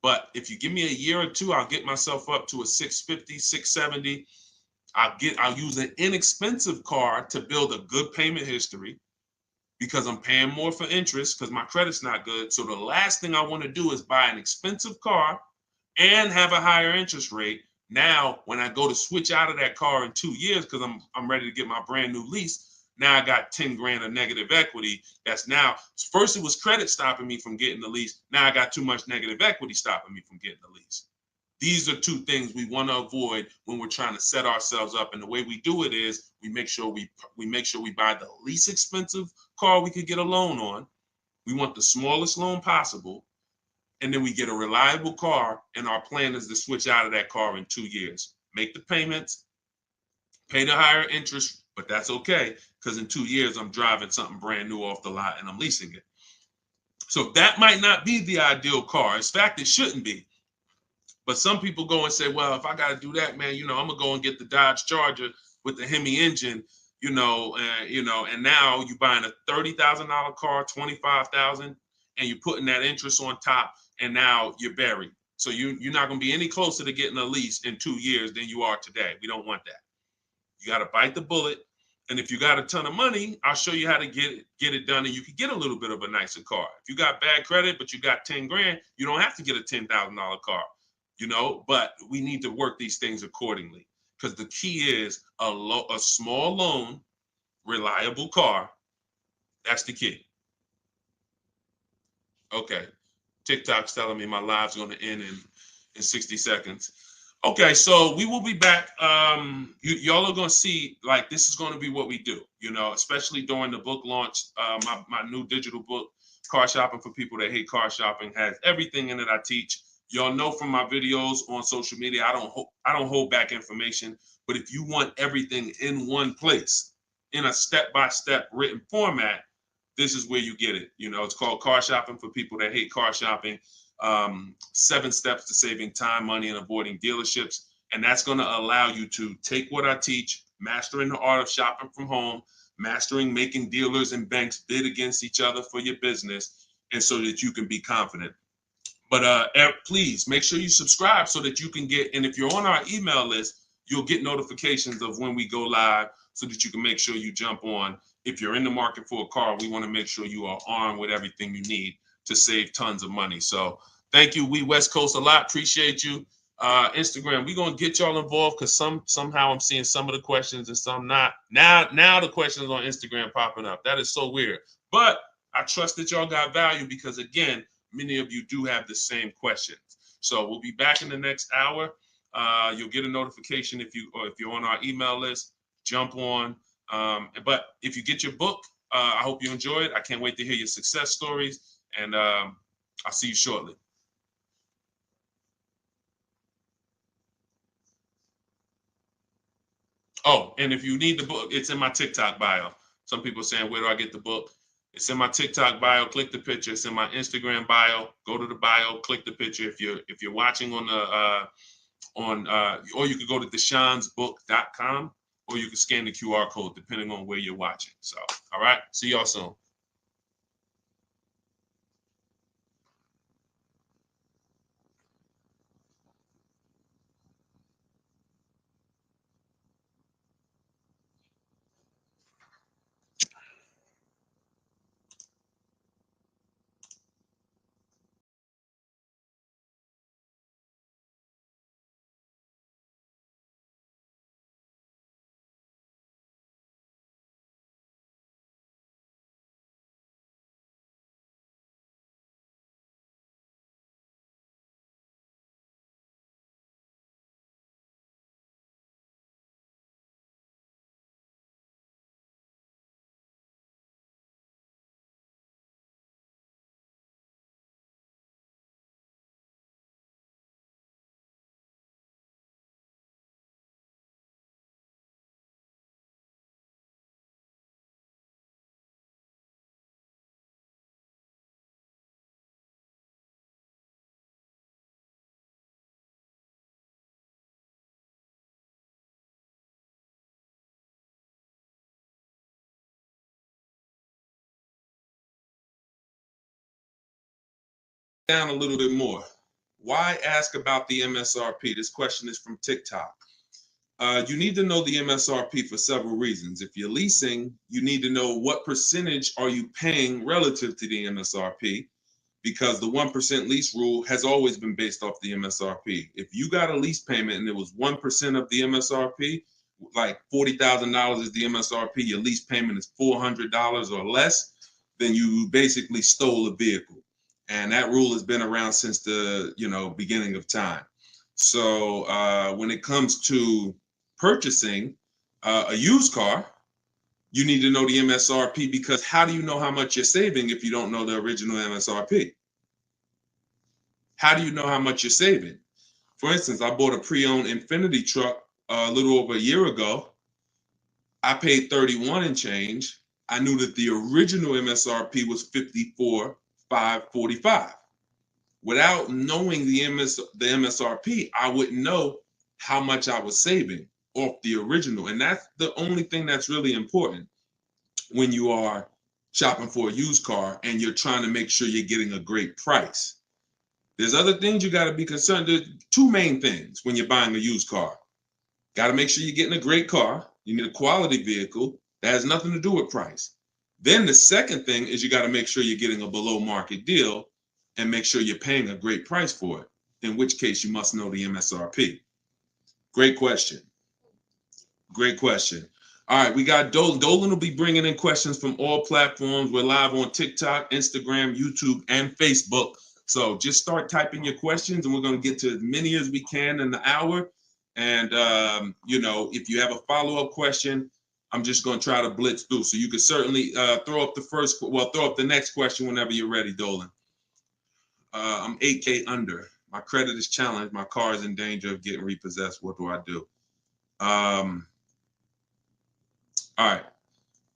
But if you give me a year or two, I'll get myself up to a 650, 670. I'll use an inexpensive car to build a good payment history, because I'm paying more for interest because my credit's not good. So the last thing I want to do is buy an expensive car and have a higher interest rate. Now, when I go to switch out of that car in 2 years, because I'm ready to get my brand new lease, now I got 10 grand of negative equity. That's now, first it was credit stopping me from getting the lease. Now I got too much negative equity stopping me from getting the lease. These are two things we want to avoid when we're trying to set ourselves up. And the way we do it is we make sure we buy the least expensive car we could get a loan on. We want the smallest loan possible. And then we get a reliable car, and our plan is to switch out of that car in 2 years. Make the payments, pay the higher interest, but that's okay, because in 2 years, I'm driving something brand new off the lot and I'm leasing it. So that might not be the ideal car. In fact, it shouldn't be. But some people go and say, well, if I got to do that, man, I'm going to go and get the Dodge Charger with the Hemi engine, and now you're buying a $30,000 car, $25,000, and you're putting that interest on top, and now you're buried. So you're not going to be any closer to getting a lease in 2 years than you are today. We don't want that. You got to bite the bullet And if you got a ton of money, I'll show you how to get it done, and you can get a little bit of a nicer car. If you got bad credit, but you got 10 grand, you don't have to get a $10,000 car, but we need to work these things accordingly, because the key is a small loan, reliable car. That's the key. Okay. TikTok's telling me my live's going to end in 60 seconds. Okay, so we will be back. Y'all are going to see, like, this is going to be what we do, especially during the book launch. My new digital book, Car Shopping for People That Hate Car Shopping, has everything in it I teach. Y'all know from my videos on social media, I don't hold back information. But if you want everything in one place, in a step-by-step written format, this is where you get it. It's called Car Shopping for People That Hate Car Shopping. 7 steps to saving time, money, and avoiding dealerships. And that's going to allow you to take what I teach, mastering the art of shopping from home, mastering making dealers and banks bid against each other for your business, and so that you can be confident. But please make sure you subscribe so that you can get, and if you're on our email list, you'll get notifications of when we go live, so that you can make sure you jump on. If you're in the market for a car, we want to make sure you are armed with everything you need to save tons of money. So thank you, We West Coast, a lot. Appreciate you. Instagram, we're going to get y'all involved, because somehow I'm seeing some of the questions and some not. Now the questions on Instagram popping up. That is so weird. But I trust that y'all got value, because, again, many of you do have the same questions. So we'll be back in the next hour. You'll get a notification if you're on our email list. Jump on. But if you get your book, I hope you enjoy it. I can't wait to hear your success stories, and I'll see you shortly. Oh, and if you need the book, it's in my TikTok bio. Some people are saying, where do I get the book? It's in my TikTok bio. Click the picture. It's in my Instagram bio. Go to the bio. Click the picture. If you're watching on or you could go to deshonesbook.com, or you can scan the QR code depending on where you're watching. So, all right. See y'all soon. Down a little bit more. Why ask about the MSRP? This question is from TikTok. You need to know the MSRP for several reasons. If you're leasing, you need to know what percentage are you paying relative to the MSRP, because the 1% lease rule has always been based off the MSRP. If you got a lease payment and it was 1% of the MSRP, like $40,000 is the MSRP, your lease payment is $400 or less, then you basically stole a vehicle. And that rule has been around since the beginning of time. So when it comes to purchasing a used car, you need to know the MSRP, because how do you know how much you're saving if you don't know the original MSRP? How do you know how much you're saving? For instance, I bought a pre-owned Infiniti truck a little over a year ago. I paid 31 and change. I knew that the original MSRP was 54,545. Without knowing the MSRP, I wouldn't know how much I was saving off the original. And that's the only thing that's really important when you are shopping for a used car and you're trying to make sure you're getting a great price. There's other things you got to be concerned. There's 2 main things when you're buying a used car. Got to make sure you're getting a great car. You need a quality vehicle, That has nothing to do with price. Then the second thing is you got to make sure you're getting a below market deal and make sure you're paying a great price for it, in which case you must know the MSRP. Great question. Great question. All right, we got Dolan. Dolan will be bringing in questions from all platforms. We're live on TikTok, Instagram, YouTube, and Facebook. So just start typing your questions, and we're going to get to as many as we can in the hour. And, if you have a follow-up question, I'm just going to try to blitz through. So you can certainly throw up the next question whenever you're ready, Dolan. I'm 8K under. My credit is challenged. My car is in danger of getting repossessed. What do I do? All right.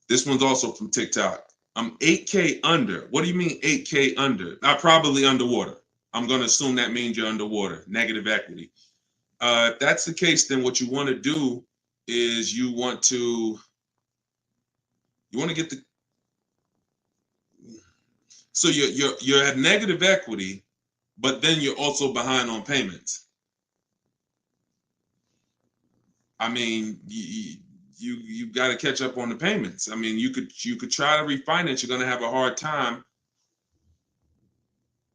This one's also from TikTok. I'm 8K under. What do you mean 8K under? I'm probably underwater. I'm going to assume that means you're underwater, negative equity. If that's the case, then what you want to do is you want to get so you're at negative equity, but then you're also behind on payments. I mean, you got to catch up on the payments. I mean, you could try to refinance. You're going to have a hard time.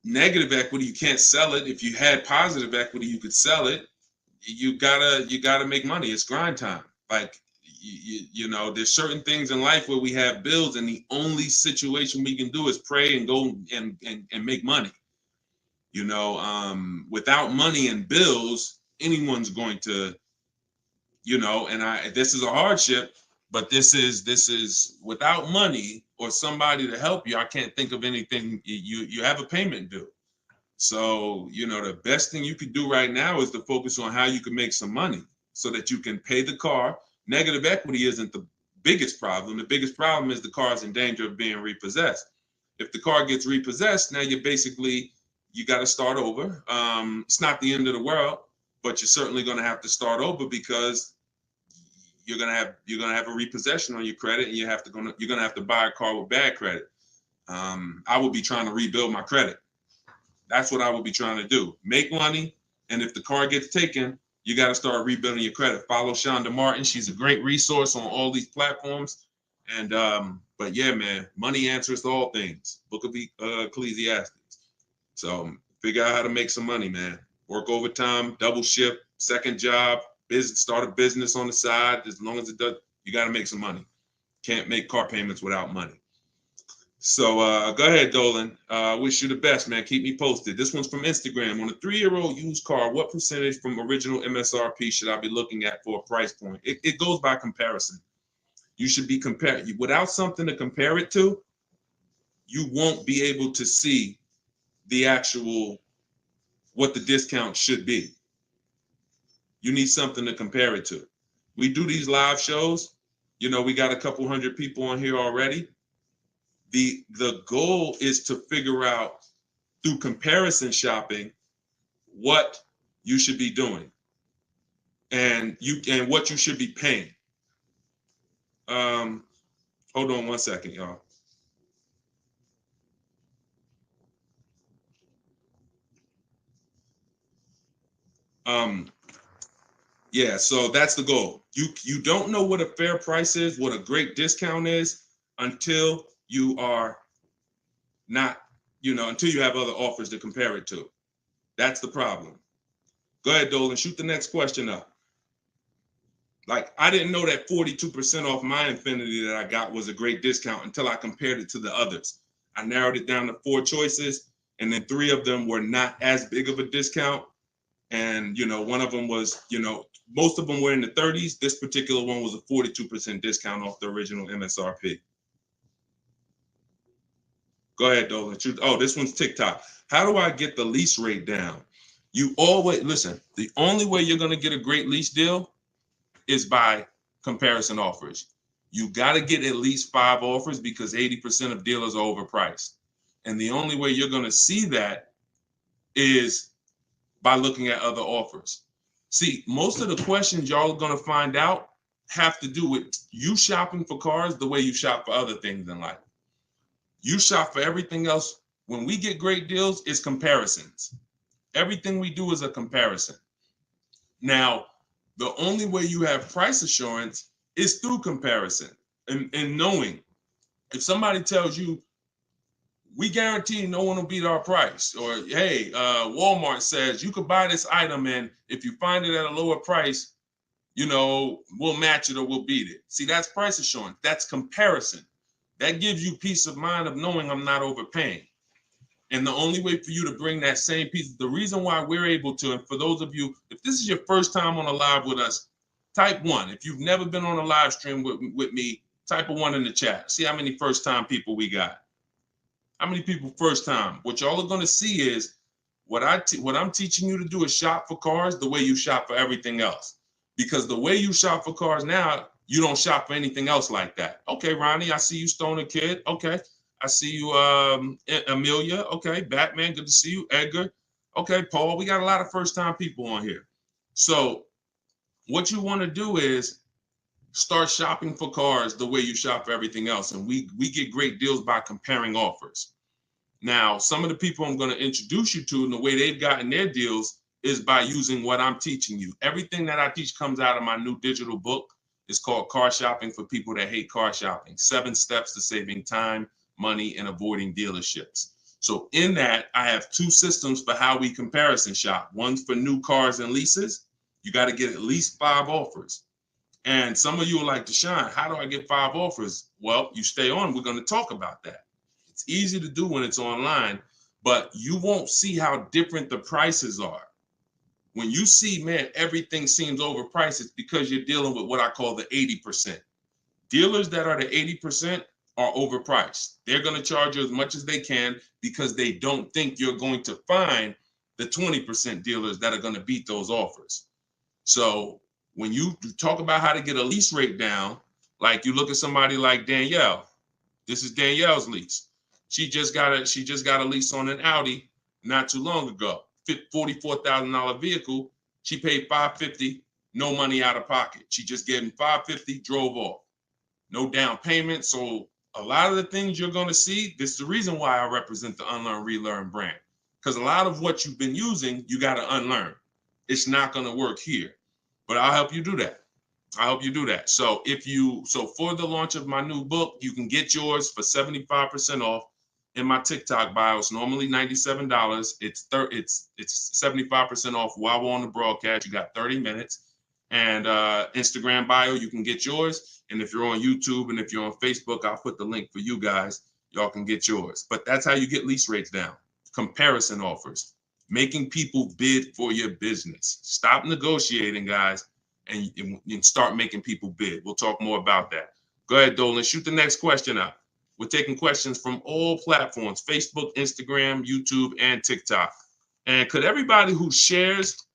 Negative equity, you can't sell it. If you had positive equity, you could sell it. You gotta make money. It's grind time. Like there's certain things in life where we have bills, and the only situation we can do is pray and go and make money. Without money and bills, anyone's going to, this is a hardship, but this is without money or somebody to help you. I can't think of anything. You have a payment due. So, the best thing you could do right now is to focus on how you can make some money so that you can pay the car. Negative equity isn't the biggest problem. The biggest problem is the car is in danger of being repossessed. If the car gets repossessed, now you got to start over. It's not the end of the world, but you're certainly going to have to start over because you're going to have a repossession on your credit, and you're going to have to buy a car with bad credit. I would be trying to rebuild my credit. That's what I would be trying to do. Make money, and if the car gets taken, you got to start rebuilding your credit. Follow Shonda Martin. She's a great resource on all these platforms. And but yeah, man, money answers to all things. Book of Ecclesiastes. So figure out how to make some money, man. Work overtime, double shift, second job, start a business on the side. As long as it does, you got to make some money. Can't make car payments without money. So go ahead, Dolan. Wish you the best, man. Keep me posted. This one's from Instagram. On a 3-year-old used car, what percentage from original MSRP should I be looking at for a price point? It goes by comparison. You should be comparing. Without something to compare it to, you won't be able to see the actual, what the discount should be. You need something to compare it to. We do these live shows. We got a couple hundred people on here already. The goal is to figure out through comparison shopping what you should be doing and what you should be paying. Hold on one second, y'all. Yeah, so that's the goal. You don't know what a fair price is, what a great discount is, until you are not, until you have other offers to compare it to. That's the problem. Go ahead, Dolan, shoot the next question up. Like, I didn't know that 42% off my Infinity that I got was a great discount until I compared it to the others. I narrowed it down to 4 choices, and then 3 of them were not as big of a discount. And, one of them was, most of them were in the 30s. This particular one was a 42% discount off the original MSRP. Go ahead, Dolan. Oh, this one's TikTok. How do I get the lease rate down? You always, listen, the only way you're going to get a great lease deal is by comparison offers. You got to get at least 5 offers because 80% of dealers are overpriced. And the only way you're going to see that is by looking at other offers. See, most of the questions y'all are going to find out have to do with you shopping for cars the way you shop for other things in life. You shop for everything else. When we get great deals, it's comparisons. Everything we do is a comparison. Now, the only way you have price assurance is through comparison. and knowing if somebody tells you, we guarantee no one will beat our price, or hey, Walmart says you could buy this item and if you find it at a lower price, you know, we'll match it or we'll beat it. See, that's price assurance. That's comparison. That gives you peace of mind of knowing I'm not overpaying. And the only way for you to bring that same piece, the reason why we're able to, and for those of you, if this is your first time on a live with us, type 1. If you've never been on a live stream with me, type a 1 in the chat. See how many first time people we got. How many people first time? What y'all are going to see is what I'm teaching you to do is shop for cars the way you shop for everything else. Because the way you shop for cars now, you don't shop for anything else like that. Okay, Ronnie, I see you, Stoner Kid. Okay. I see you, Amelia. Okay, Batman, good to see you. Edgar. Okay, Paul, we got a lot of first-time people on here. So what you want to do is start shopping for cars the way you shop for everything else. And we get great deals by comparing offers. Now, some of the people I'm going to introduce you to and the way they've gotten their deals is by using what I'm teaching you. Everything that I teach comes out of my new digital book. It's called Car Shopping for People That Hate Car Shopping. 7 Steps to Saving Time, Money, and Avoiding Dealerships. So in that, I have 2 systems for how we comparison shop. One's for new cars and leases. You got to get at least 5 offers. And some of you are like, Deshone, how do I get 5 offers? Well, you stay on. We're going to talk about that. It's easy to do when it's online, but you won't see how different the prices are. When you see, man, everything seems overpriced, it's because you're dealing with what I call the 80%. Dealers that are the 80% are overpriced. They're going to charge you as much as they can because they don't think you're going to find the 20% dealers that are going to beat those offers. So when you talk about how to get a lease rate down, like you look at somebody like Danielle. This is Danielle's lease. She just got a lease on an Audi not too long ago. $44,000 vehicle. She paid $550, no money out of pocket. She just gave him $550, drove off. No down payment. So a lot of the things you're going to see, this is the reason why I represent the Unlearn, Relearn brand. Because a lot of what you've been using, you got to unlearn. It's not going to work here. But I'll help you do that. I'll help you do that. So for the launch of my new book, you can get yours for 75% off in my TikTok bio. It's normally $97. It's 75% off while we're on the broadcast. You got 30 minutes. And Instagram bio, you can get yours. And if you're on YouTube and if you're on Facebook, I'll put the link for you guys. Y'all can get yours. But that's how you get lease rates down. Comparison offers. Making people bid for your business. Stop negotiating, guys, and start making people bid. We'll talk more about that. Go ahead, Dolan. Shoot the next question up. We're taking questions from all platforms, Facebook, Instagram, YouTube, and TikTok. And could everybody who shares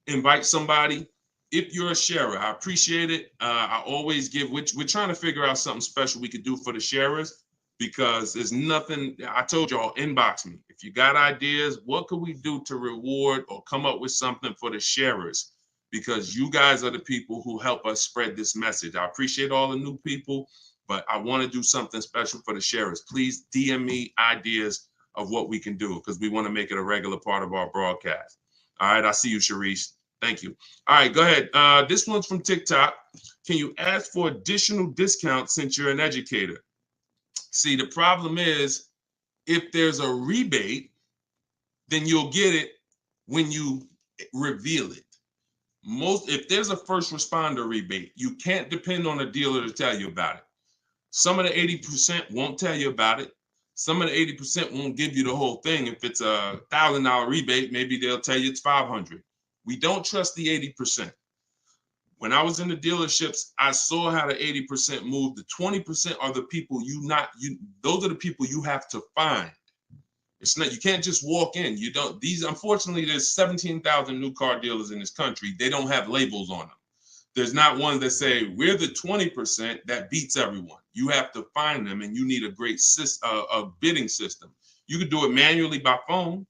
invite somebody? If you're a sharer, I appreciate it. I always give, we're trying to figure out something special we could do for the sharers because there's nothing, I told y'all, inbox me. If you got ideas, what could we do to reward or come up with something for the sharers? Because you guys are the people who help us spread this message. I appreciate all the new people, but I want to do something special for the sharers. Please DM me ideas of what we can do because we want to make it a regular part of our broadcast. All right, I see you, Sharice. Thank you. All right, go ahead. This one's from TikTok. Can you ask for additional discounts since you're an educator? See, the problem is if there's a rebate, then you'll get it when you reveal it. If there's a first responder rebate, you can't depend on a dealer to tell you about it. Some of the 80% won't tell you about it. Some of the 80% won't give you the whole thing. If it's a $1,000 rebate, maybe they'll tell you it's 500. We don't trust the 80%. When I was in the dealerships, I saw how the 80% moved. The 20% are the people those are the people you have to find. It's not, you can't just walk in. Unfortunately, there's 17,000 new car dealers in this country. They don't have labels on them. There's not one that say, we're the 20% that beats everyone. You have to find them and you need a great bidding system. You could do it manually by phone,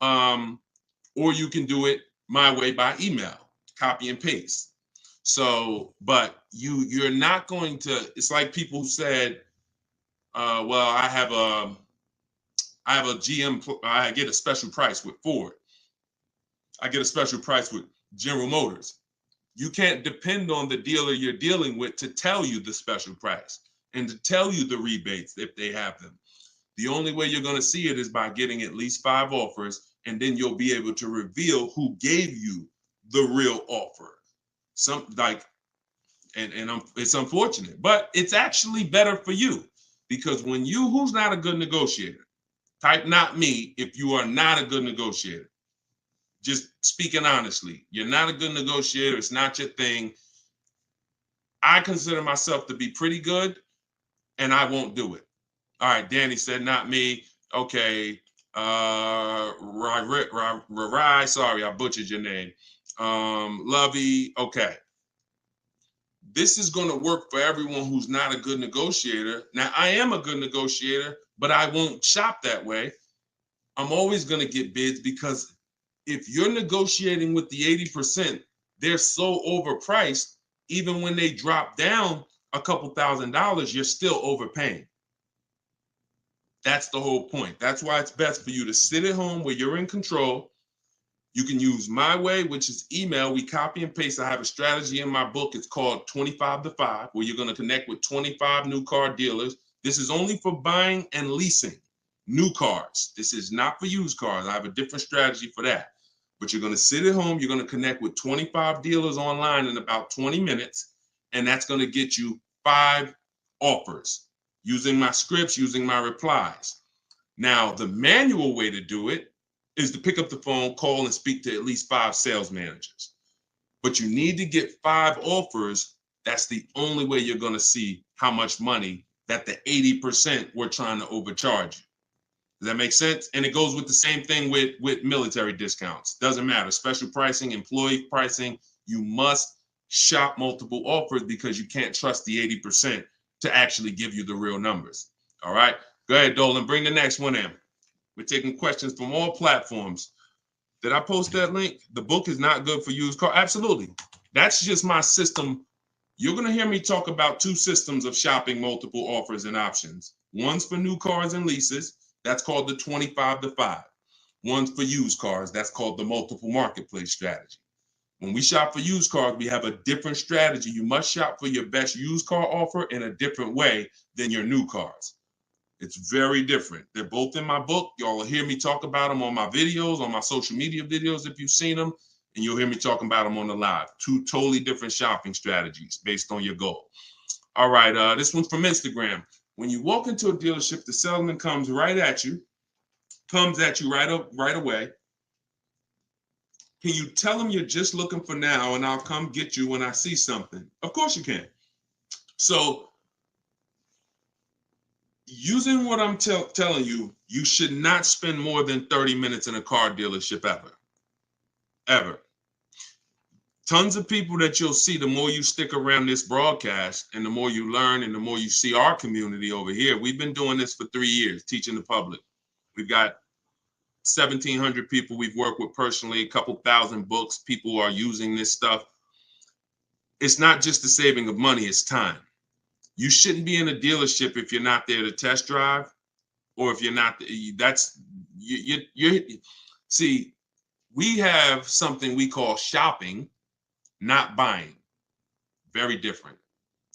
or you can do it my way by email, copy and paste. So, but you're not going to, it's like people said, well, I have a GM, I get a special price with Ford. I get a special price with General Motors. You can't depend on the dealer you're dealing with to tell you the special price and to tell you the rebates if they have them. The only way you're going to see it is by getting at least 5 offers, and then you'll be able to reveal who gave you the real offer. Some like, it's unfortunate, but it's actually better for you, because when who's not a good negotiator? Type not me if you are not a good negotiator. Just speaking honestly, you're not a good negotiator. It's not your thing. I consider myself to be pretty good, and I won't do it. All right, Danny said not me. Okay. Rai, sorry, I butchered your name. Lovey, okay. This is going to work for everyone who's not a good negotiator. Now, I am a good negotiator, but I won't shop that way. I'm always going to get bids, because if you're negotiating with the 80%, they're so overpriced. Even when they drop down a couple $1,000s, you're still overpaying. That's the whole point. That's why it's best for you to sit at home where you're in control. You can use my way, which is email. We copy and paste. I have a strategy in my book. It's called 25 to 5, where you're going to connect with 25 new car dealers. This is only for buying and leasing new cars. This is not for used cars. I have a different strategy for that. But you're going to sit at home. You're going to connect with 25 dealers online in about 20 minutes. And that's going to get you 5 offers using my scripts, using my replies. Now, the manual way to do it is to pick up the phone, call, and speak to at least 5 sales managers. But you need to get 5 offers. That's the only way you're going to see how much money that the 80% we're trying to overcharge you. Does that make sense? And it goes with the same thing with military discounts. Doesn't matter. Special pricing, employee pricing. You must shop multiple offers, because you can't trust the 80% to actually give you the real numbers. All right. Go ahead, Dolan. Bring the next one in. We're taking questions from all platforms. Did I post that link? The book is not good for used car. Absolutely. That's just my system. You're going to hear me talk about 2 systems of shopping multiple offers and options. One's for new cars and leases. That's called the 25 to 5. One's for used cars. That's called the multiple marketplace strategy. When we shop for used cars, we have a different strategy. You must shop for your best used car offer in a different way than your new cars. It's very different. They're both in my book. Y'all will hear me talk about them on my videos, on my social media videos if you've seen them, and you'll hear me talking about them on the live. 2 totally different shopping strategies based on your goal. All right, this one's from Instagram. When you walk into a dealership, the salesman comes right at you, right away. Can you tell him you're just looking for now, and I'll come get you when I see something? Of course you can. So using what I'm telling you, you should not spend more than 30 minutes in a car dealership ever. Tons of people that you'll see, the more you stick around this broadcast and the more you learn and the more you see our community over here. We've been doing this for 3 years, teaching the public. We've got 1,700 people we've worked with personally, a couple thousand books. People are using this stuff. It's not just the saving of money, it's time. You shouldn't be in a dealership if you're not there to test drive, or if you're not, see, we have something we call shopping, not buying. Very different.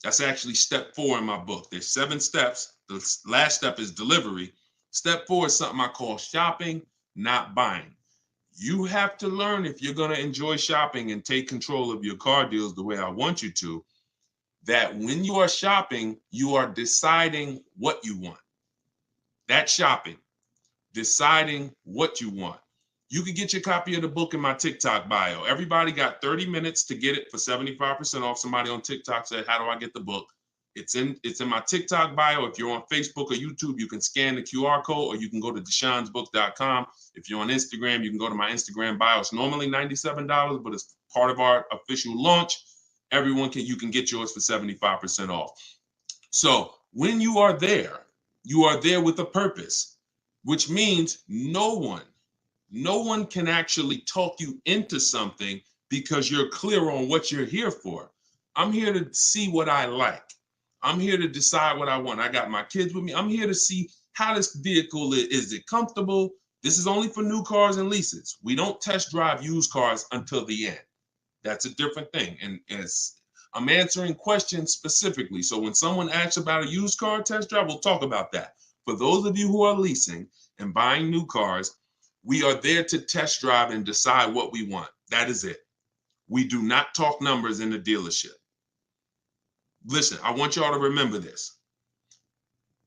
That's actually step 4 in my book. There's 7 steps. The last step is delivery. Step 4 is something I call shopping, not buying. You have to learn, if you're going to enjoy shopping and take control of your car deals the way I want you to, that when you are shopping, you are deciding what you want. That's shopping, deciding what you want. You can get your copy of the book in my TikTok bio. Everybody got 30 minutes to get it for 75% off. Somebody on TikTok said, how do I get the book? It's in my TikTok bio. If you're on Facebook or YouTube, you can scan the QR code, or you can go to deshonsbook.com. If you're on Instagram, you can go to my Instagram bio. It's normally $97, but it's part of our official launch. You can get yours for 75% off. So when you are there with a purpose, which means no one can actually talk you into something, because you're clear on what you're here for. I'm here to see what I like. I'm here to decide what I want. I got my kids with me. I'm here to see how this vehicle is. It comfortable? This is only for new cars and leases. We don't test drive used cars until the end. That's a different thing. And as I'm answering questions specifically. So when someone asks about a used car test drive, we'll talk about that. For those of you who are leasing and buying new cars, we are there to test drive and decide what we want. That is it. We do not talk numbers in the dealership. Listen, I want y'all to remember this.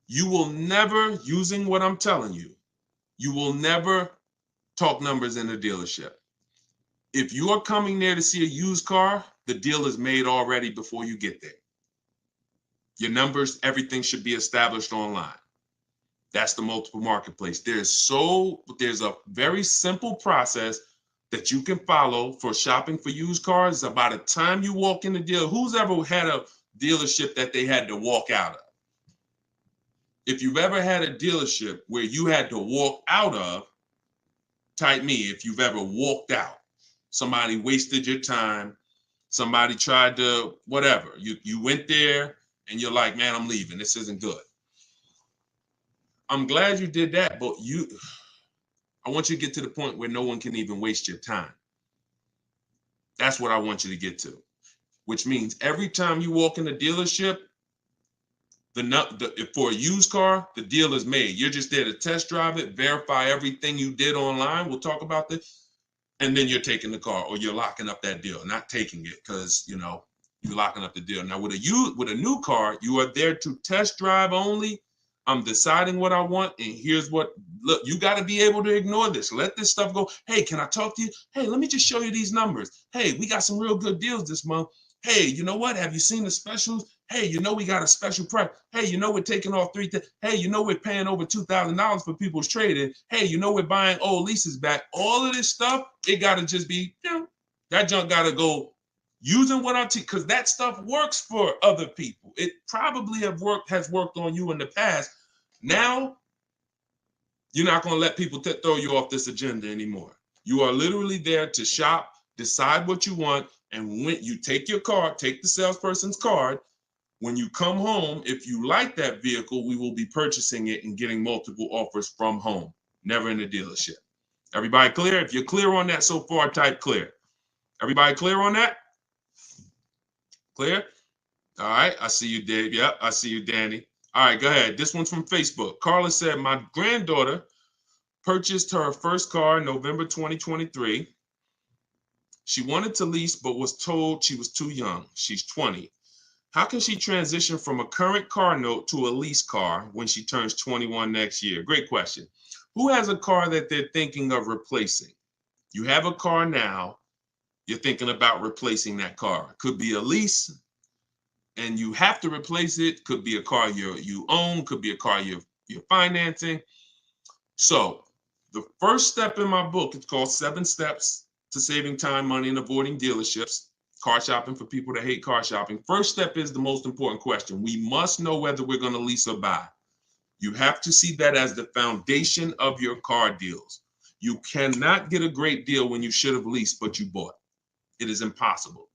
You will never, using what I'm telling you, you will never talk numbers in the dealership. If you are coming there to see a used car, the deal is made already before you get there. Your numbers, everything should be established online. That's the multiple marketplace. There's a very simple process that you can follow for shopping for used cars. By the time you walk in the deal, who's ever had a dealership that they had to walk out of? If you've ever had a dealership where you had to walk out of, type me if you've ever walked out. Somebody wasted your time. Somebody tried to, whatever. You went there and you're like, man, I'm leaving. This isn't good. I'm glad you did that, but I want you to get to the point where no one can even waste your time. That's what I want you to get to, which means every time you walk in a dealership, for a used car, the deal is made. You're just there to test drive it, verify everything you did online. We'll talk about this. And then you're taking the car, or you're locking up that deal. Not taking it because, you're locking up the deal. Now, with a new car, you are there to test drive only. I'm deciding what I want, and here's what, look, you got to be able to ignore this. Let this stuff go. Hey, can I talk to you? Hey, let me just show you these numbers. Hey, we got some real good deals this month. Hey, you know what? Have you seen the specials? Hey, we got a special price. Hey, we're taking off Hey, we're paying over $2,000 for people's trading. Hey, we're buying old leases back. All of this stuff, it got to just be, that junk got to go using what I teach, because that stuff works for other people. It probably has worked on you in the past. Now, you're not going to let people throw you off this agenda anymore. You are literally there to shop, decide what you want, and when you take your card, take the salesperson's card. When you come home, if you like that vehicle, we will be purchasing it and getting multiple offers from home, never in the dealership. Everybody clear? If you're clear on that so far, type clear. Everybody clear on that? Clear? All right, I see you, Dave. Yep, I see you, Danny. All right, go ahead. This one's from Facebook. Carla said, my granddaughter purchased her first car in November 2023. She wanted to lease, but was told she was too young. She's 20. How can she transition from a current car note to a lease car when she turns 21 next year? Great question. Who has a car that they're thinking of replacing? You have a car now. You're thinking about replacing that car. Could be a lease, and you have to replace it. Could be a car you own. Could be a car you're financing. So the first step in my book, it's called 7 Steps to Saving Time, Money, and Avoiding Dealerships. Car shopping for people that hate car shopping. First step is the most important question. We must know whether we're going to lease or buy. You have to see that as the foundation of your car deals. You cannot get a great deal when you should have leased, but you bought. It is impossible.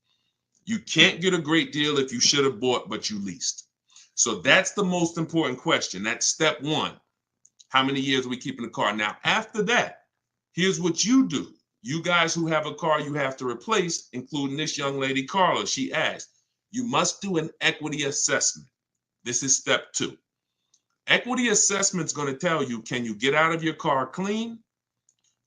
You can't get a great deal if you should have bought, but you leased. So that's the most important question. That's step 1. How many years are we keeping the car? Now, after that, here's what you do. You guys who have a car you have to replace, including this young lady, Carla, she asked, you must do an equity assessment. This is step 2. Equity assessment is going to tell you, can you get out of your car clean?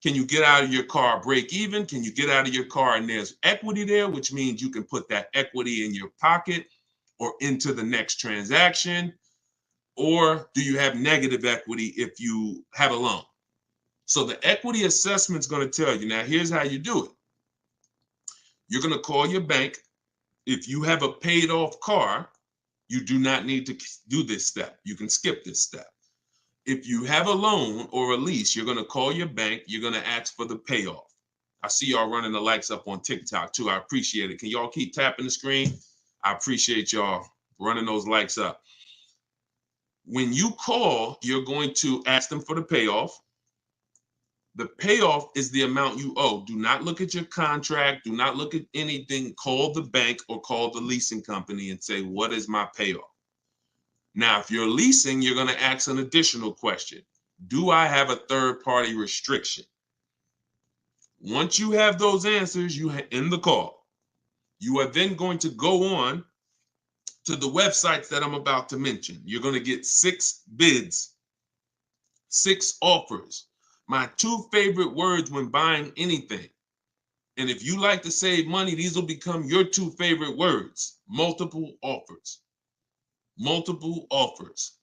Can you get out of your car break even? Can you get out of your car and there's equity there, which means you can put that equity in your pocket or into the next transaction? Or do you have negative equity if you have a loan? So the equity assessment is going to tell you. Now, here's how you do it. You're going to call your bank. If you have a paid off car, you do not need to do this step. You can skip this step. If you have a loan or a lease, you're going to call your bank. You're going to ask for the payoff. I see y'all running the likes up on TikTok too. I appreciate it. Can y'all keep tapping the screen? I appreciate y'all running those likes up. When you call, you're going to ask them for the payoff. The payoff is the amount you owe. Do not look at your contract. Do not look at anything. Call the bank or call the leasing company and say, what is my payoff? Now, if you're leasing, you're going to ask an additional question. Do I have a third-party restriction? Once you have those answers, you end the call. You are then going to go on to the websites that I'm about to mention. You're going to get 6 bids, 6 offers. My 2 favorite words when buying anything. And if you like to save money, these will become your 2 favorite words. Multiple offers. Multiple offers.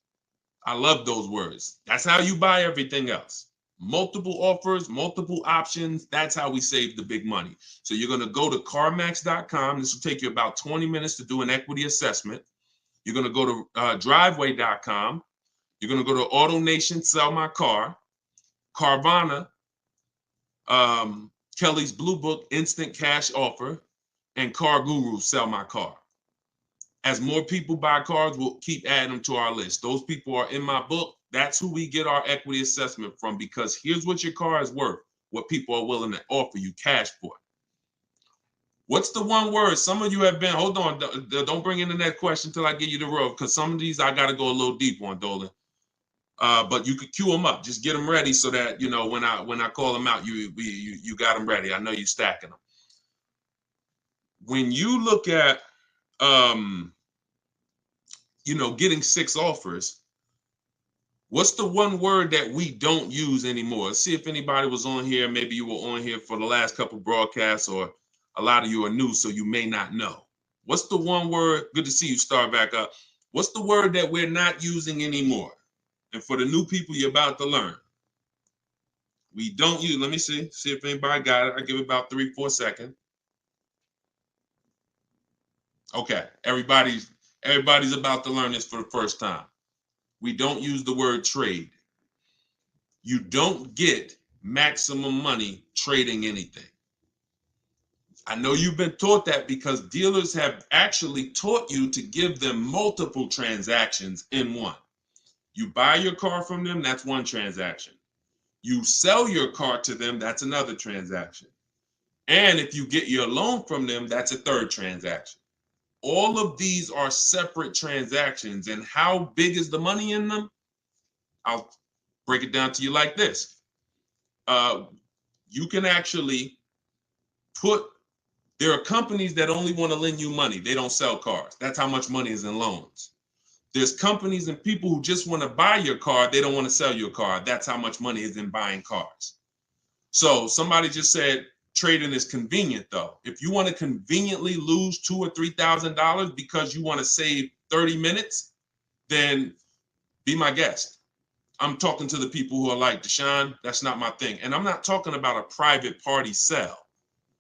I love those words. That's how you buy everything else. Multiple offers, multiple options. That's how we save the big money. So you're going to go to CarMax.com. This will take you about 20 minutes to do an equity assessment. You're going to go to Driveway.com. You're going to go to AutoNation, Sell My Car. Carvana, Kelly's Blue Book, Instant Cash Offer. And Car Guru, Sell My Car. As more people buy cars, we'll keep adding them to our list. Those people are in my book. That's who we get our equity assessment from, because here's what your car is worth, what people are willing to offer you cash for. What's the one word? Some of you have been, hold on, don't bring in the next question until I give you the road, because some of these I got to go a little deep on, Dolan. But you could queue them up. Just get them ready so that, you know, when I call them out, you got them ready. I know you're stacking them. When you look at, you know, getting 6 offers, what's the one word that we don't use anymore? Let's see if anybody was on here. Maybe you were on here for the last couple broadcasts, or a lot of you are new, so you may not know. What's the one word? Good to see you start back up. What's the word that we're not using anymore? And for the new people, you're about to learn. We don't use, let me see if anybody got it. I give it about 3-4 seconds. Okay, everybody's about to learn this for the first time. We don't use the word trade. You don't get maximum money trading anything. I know you've been taught that because dealers have actually taught you to give them multiple transactions in one. You buy your car from them, that's one transaction. You sell your car to them, that's another transaction. And if you get your loan from them, that's a third transaction. All of these are separate transactions. And how big is the money in them? I'll break it down to you like this. You can actually there are companies that only want to lend you money. They don't sell cars. That's how much money is in loans. There's companies and people who just want to buy your car. They don't want to sell your car. That's how much money is in buying cars. So somebody just said trading is convenient, though. If you want to conveniently lose $2,000 or $3,000 because you want to save 30 minutes, then be my guest. I'm talking to the people who are like, Deshone, that's not my thing. And I'm not talking about a private party sale.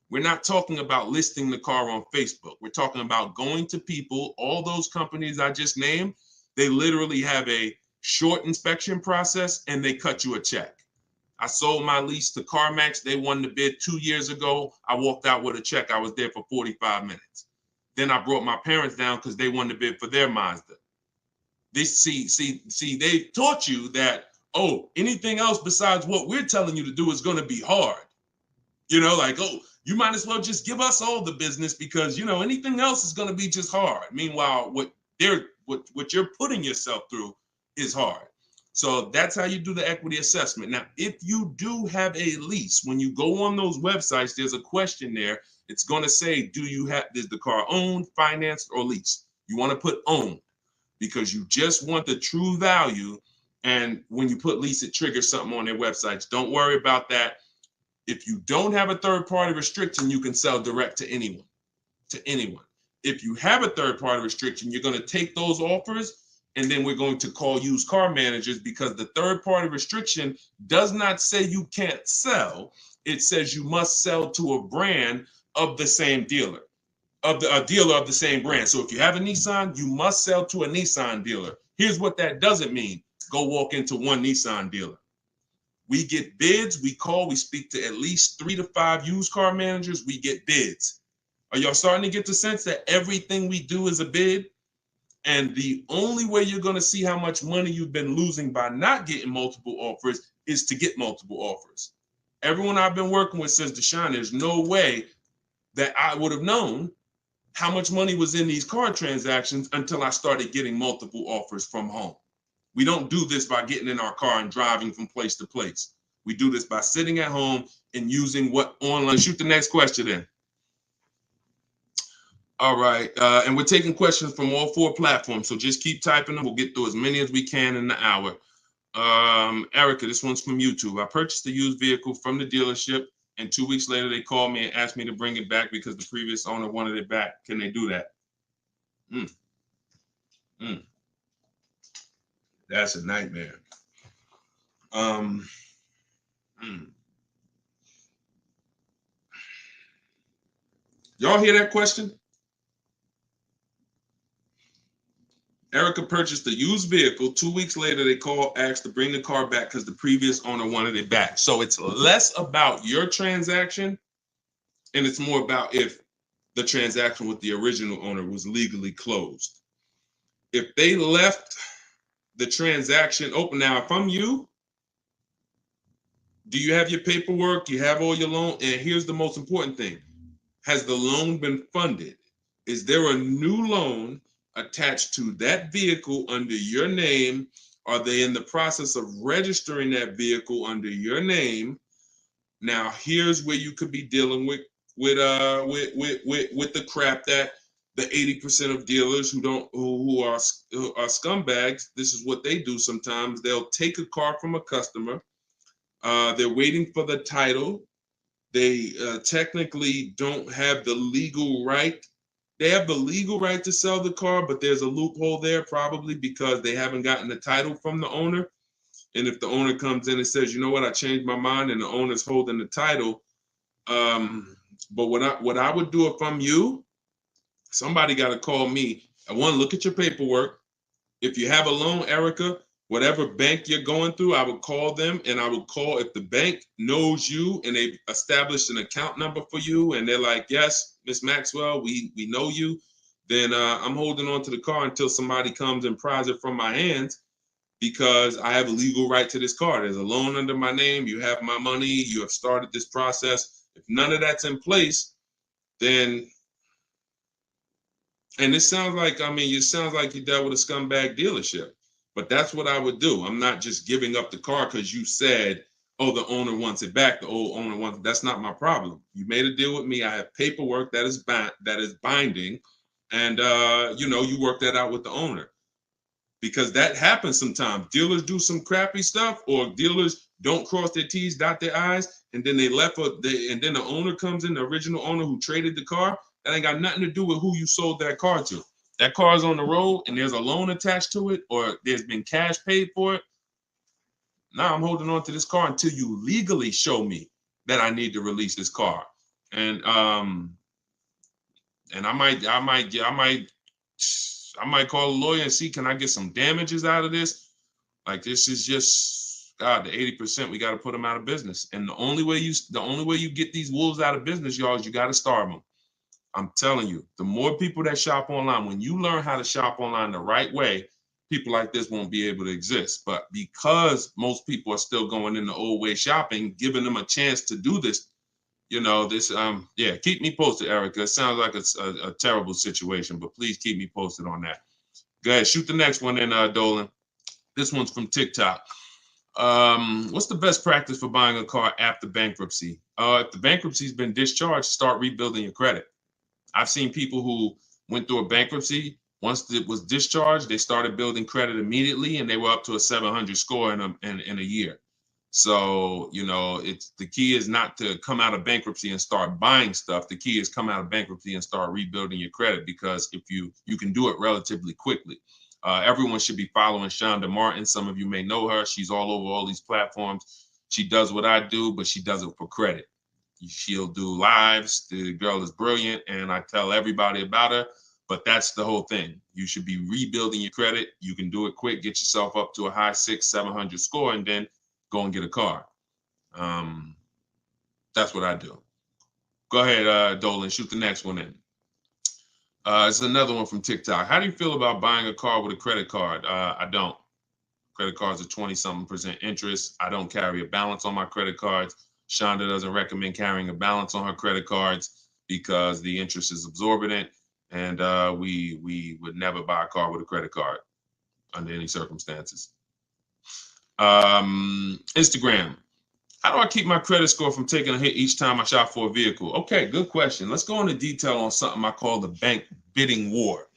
We're not talking about listing the car on Facebook. We're talking about going to people, all those companies I just named, they literally have a short inspection process and they cut you a check. I sold my lease to CarMax. They won the bid 2 years ago. I walked out with a check. I was there for 45 minutes. Then I brought my parents down because they won the bid for their Mazda. They taught you that, oh, anything else besides what we're telling you to do is going to be hard. You know, like, oh, you might as well just give us all the business because, you know, anything else is going to be just hard. Meanwhile, what you're putting yourself through is hard. So that's how you do the equity assessment. Now, if you do have a lease, when you go on those websites, there's a question there. It's going to say, is the car owned, financed, or leased? You want to put owned because you just want the true value. And when you put lease, it triggers something on their websites. Don't worry about that. If you don't have a third-party restriction, you can sell direct to anyone. If you have a third-party restriction, you're going to take those offers, and then we're going to call used car managers because the third-party restriction does not say you can't sell. It says you must sell to a brand of the same dealer, a dealer of the same brand. So if you have a Nissan, you must sell to a Nissan dealer. Here's what that doesn't mean. Go walk into one Nissan dealer. We get bids, we speak to at least 3 to 5 used car managers, we get bids. Are y'all starting to get the sense that everything we do is a bid? And the only way you're going to see how much money you've been losing by not getting multiple offers is to get multiple offers. Everyone I've been working with says, Deshone, there's no way that I would have known how much money was in these car transactions until I started getting multiple offers from home. We don't do this by getting in our car and driving from place to place. We do this by sitting at home and using what online. Shoot the next question in. All right. And we're taking questions from all 4 platforms. So just keep typing them. We'll get through as many as we can in the hour. Erica, this one's from YouTube. I purchased a used vehicle from the dealership, and 2 weeks later they called me and asked me to bring it back because the previous owner wanted it back. Can they do that? Mm, mm, that's a nightmare. Mm. Y'all hear that question? Erica purchased a used vehicle. 2 weeks later, they called, asked to bring the car back because the previous owner wanted it back. So it's less about your transaction, and it's more about if the transaction with the original owner was legally closed. If they left the transaction open, now if I'm you, do you have your paperwork? You have all your loan? And here's the most important thing. Has the loan been funded? Is there a new loan attached to that vehicle under your name? Are they in the process of registering that vehicle under your name? Now, here's where you could be dealing with the crap that the 80% of dealers who are scumbags. This is what they do sometimes. They'll take a car from a customer. They're waiting for the title. They technically don't have the legal right. They have the legal right to sell the car, but there's a loophole there probably because they haven't gotten the title from the owner. And if the owner comes in and says, you know what, I changed my mind, and the owner's holding the title. But what I would do if I'm you, somebody got to call me. I want to look at your paperwork. If you have a loan, Erica, whatever bank you're going through, I would call them, and I would call if the bank knows you and they've established an account number for you, and they're like, yes, Miss Maxwell, we know you, then I'm holding on to the car until somebody comes and pries it from my hands because I have a legal right to this car. There's a loan under my name. You have my money. You have started this process. If none of that's in place, then, and it sounds like, I mean, it sounds like you dealt with a scumbag dealership, but that's what I would do. I'm not just giving up the car because you said, oh, the owner wants it back. The old owner wants it. That's not my problem. You made a deal with me. I have paperwork that is binding. And, you work that out with the owner because that happens sometimes. Dealers do some crappy stuff, or dealers don't cross their T's, dot their I's, and then and then the owner comes in, the original owner who traded the car. That ain't got nothing to do with who you sold that car to. That car is on the road and there's a loan attached to it, or there's been cash paid for it. Now I'm holding on to this car until you legally show me that I need to release this car. And I might call a lawyer and see, can I get some damages out of this? Like, this is just, God, the 80%, we got to put them out of business. And the only way you get these wolves out of business, y'all, is you got to starve them. I'm telling you, the more people that shop online, when you learn how to shop online the right way, people like this won't be able to exist. But because most people are still going in the old way shopping, giving them a chance to do this, keep me posted, Erica. It sounds like it's a terrible situation, but please keep me posted on that. Go ahead, shoot the next one in, Dolan. This one's from TikTok. What's the best practice for buying a car after bankruptcy? If the bankruptcy's been discharged, start rebuilding your credit. I've seen people who went through a bankruptcy. Once it was discharged, they started building credit immediately, and they were up to a 700 score in a year. So, it's the key is not to come out of bankruptcy and start buying stuff. The key is come out of bankruptcy and start rebuilding your credit, because if you can do it relatively quickly. Everyone should be following Shonda Martin. Some of you may know her. She's all over all these platforms. She does what I do, but she does it for credit. She'll do lives. The girl is brilliant, and I tell everybody about her. But that's the whole thing. You should be rebuilding your credit. You can do it quick. Get yourself up to a high 600-700 score, and then go and get a car. That's what I do. Go ahead, Dolan. Shoot the next one in. It's another one from TikTok. How do you feel about buying a car with a credit card? I don't. Credit cards are 20-something% interest. I don't carry a balance on my credit cards. Shonda doesn't recommend carrying a balance on her credit cards because the interest is exorbitant, and we would never buy a car with a credit card under any circumstances. Instagram. How do I keep my credit score from taking a hit each time I shop for a vehicle? Okay, good question. Let's go into detail on something I call the bank bidding war.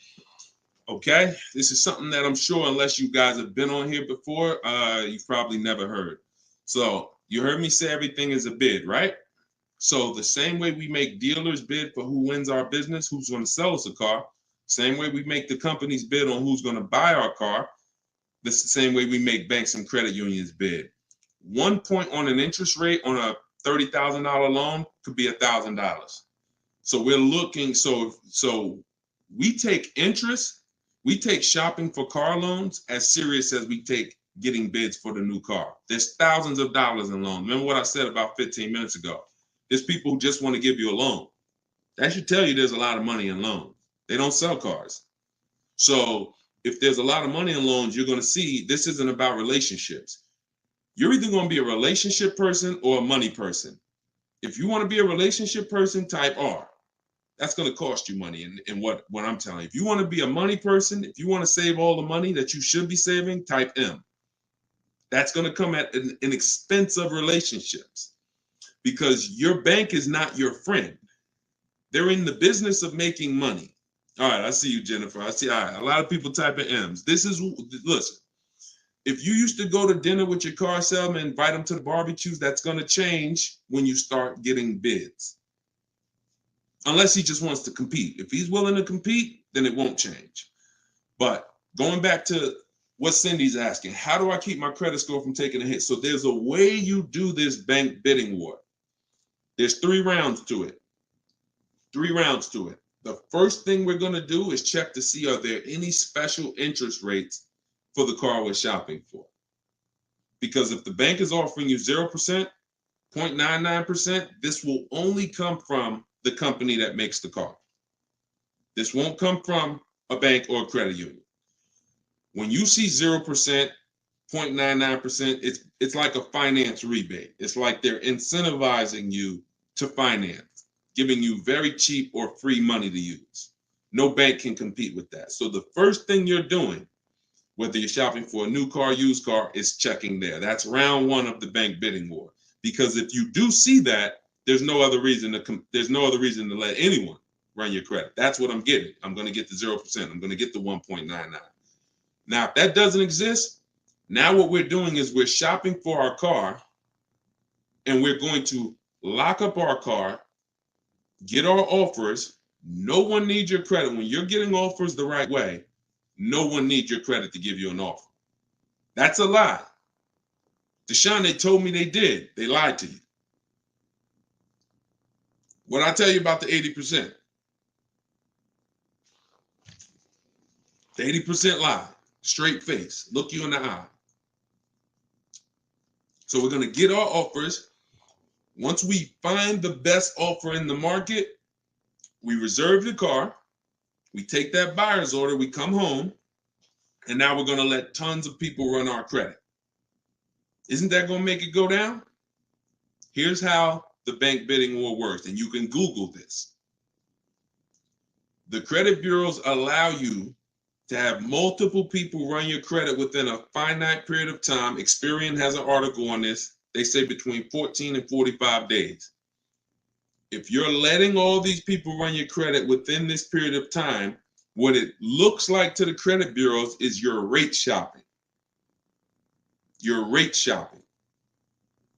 Okay, this is something that I'm sure, unless you guys have been on here before, you've probably never heard. So you heard me say everything is a bid, right? So the same way we make dealers bid for who wins our business, who's going to sell us a car, same way we make the companies bid on who's going to buy our car, that's the same way we make banks and credit unions bid. 1 point on an interest rate on a $30,000 loan could be $1,000. So we're looking, so we take interest, we take shopping for car loans as serious as we take getting bids for the new car. There's thousands of dollars in loans. Remember what I said about 15 minutes ago? There's people who just want to give you a loan. That should tell you there's a lot of money in loans. They don't sell cars. So if there's a lot of money in loans, you're going to see this isn't about relationships. You're either going to be a relationship person or a money person. If you want to be a relationship person, type R. That's going to cost you money in what I'm telling you. If you want to be a money person, if you want to save all the money that you should be saving, type M. That's going to come at an expense of relationships because your bank is not your friend. They're in the business of making money. All right, I see you, Jennifer. I see, all right, a lot of people typing M's. Listen, if you used to go to dinner with your car salesman, invite them to the barbecues, that's going to change when you start getting bids. Unless he just wants to compete. If he's willing to compete, then it won't change. But going back to what Cindy's asking, how do I keep my credit score from taking a hit? So there's a way you do this bank bidding war. There's 3 rounds to it. 3 rounds to it. The first thing we're going to do is check to see are there any special interest rates for the car we're shopping for. Because if the bank is offering you 0%, 0.99%, this will only come from the company that makes the car. This won't come from a bank or a credit union. When you see 0%, 0.99%, it's like a finance rebate. It's like they're incentivizing you to finance, giving you very cheap or free money to use. No bank can compete with that. So the first thing you're doing, whether you're shopping for a new car, used car, is checking there. That's round 1 of the bank bidding war. Because if you do see that, there's no other reason to let anyone run your credit. That's what I'm getting. I'm going to get the 0%. I'm going to get the 1.99. Now, if that doesn't exist, now what we're doing is we're shopping for our car and we're going to lock up our car, get our offers. No one needs your credit. When you're getting offers the right way, no one needs your credit to give you an offer. That's a lie. Deshone, they told me they did. They lied to you. What I tell you about the 80%? The 80% lie, straight face, look you in the eye. So we're going to get our offers. Once we find the best offer in the market, we reserve the car, we take that buyer's order, we come home, and now we're going to let tons of people run our credit. Isn't that going to make it go down? Here's how the bank bidding war works, and you can Google this. The credit bureaus allow you to have multiple people run your credit within a finite period of time. Experian has an article on this. They say between 14 and 45 days. If you're letting all these people run your credit within this period of time, what it looks like to the credit bureaus is you're rate shopping. You're rate shopping.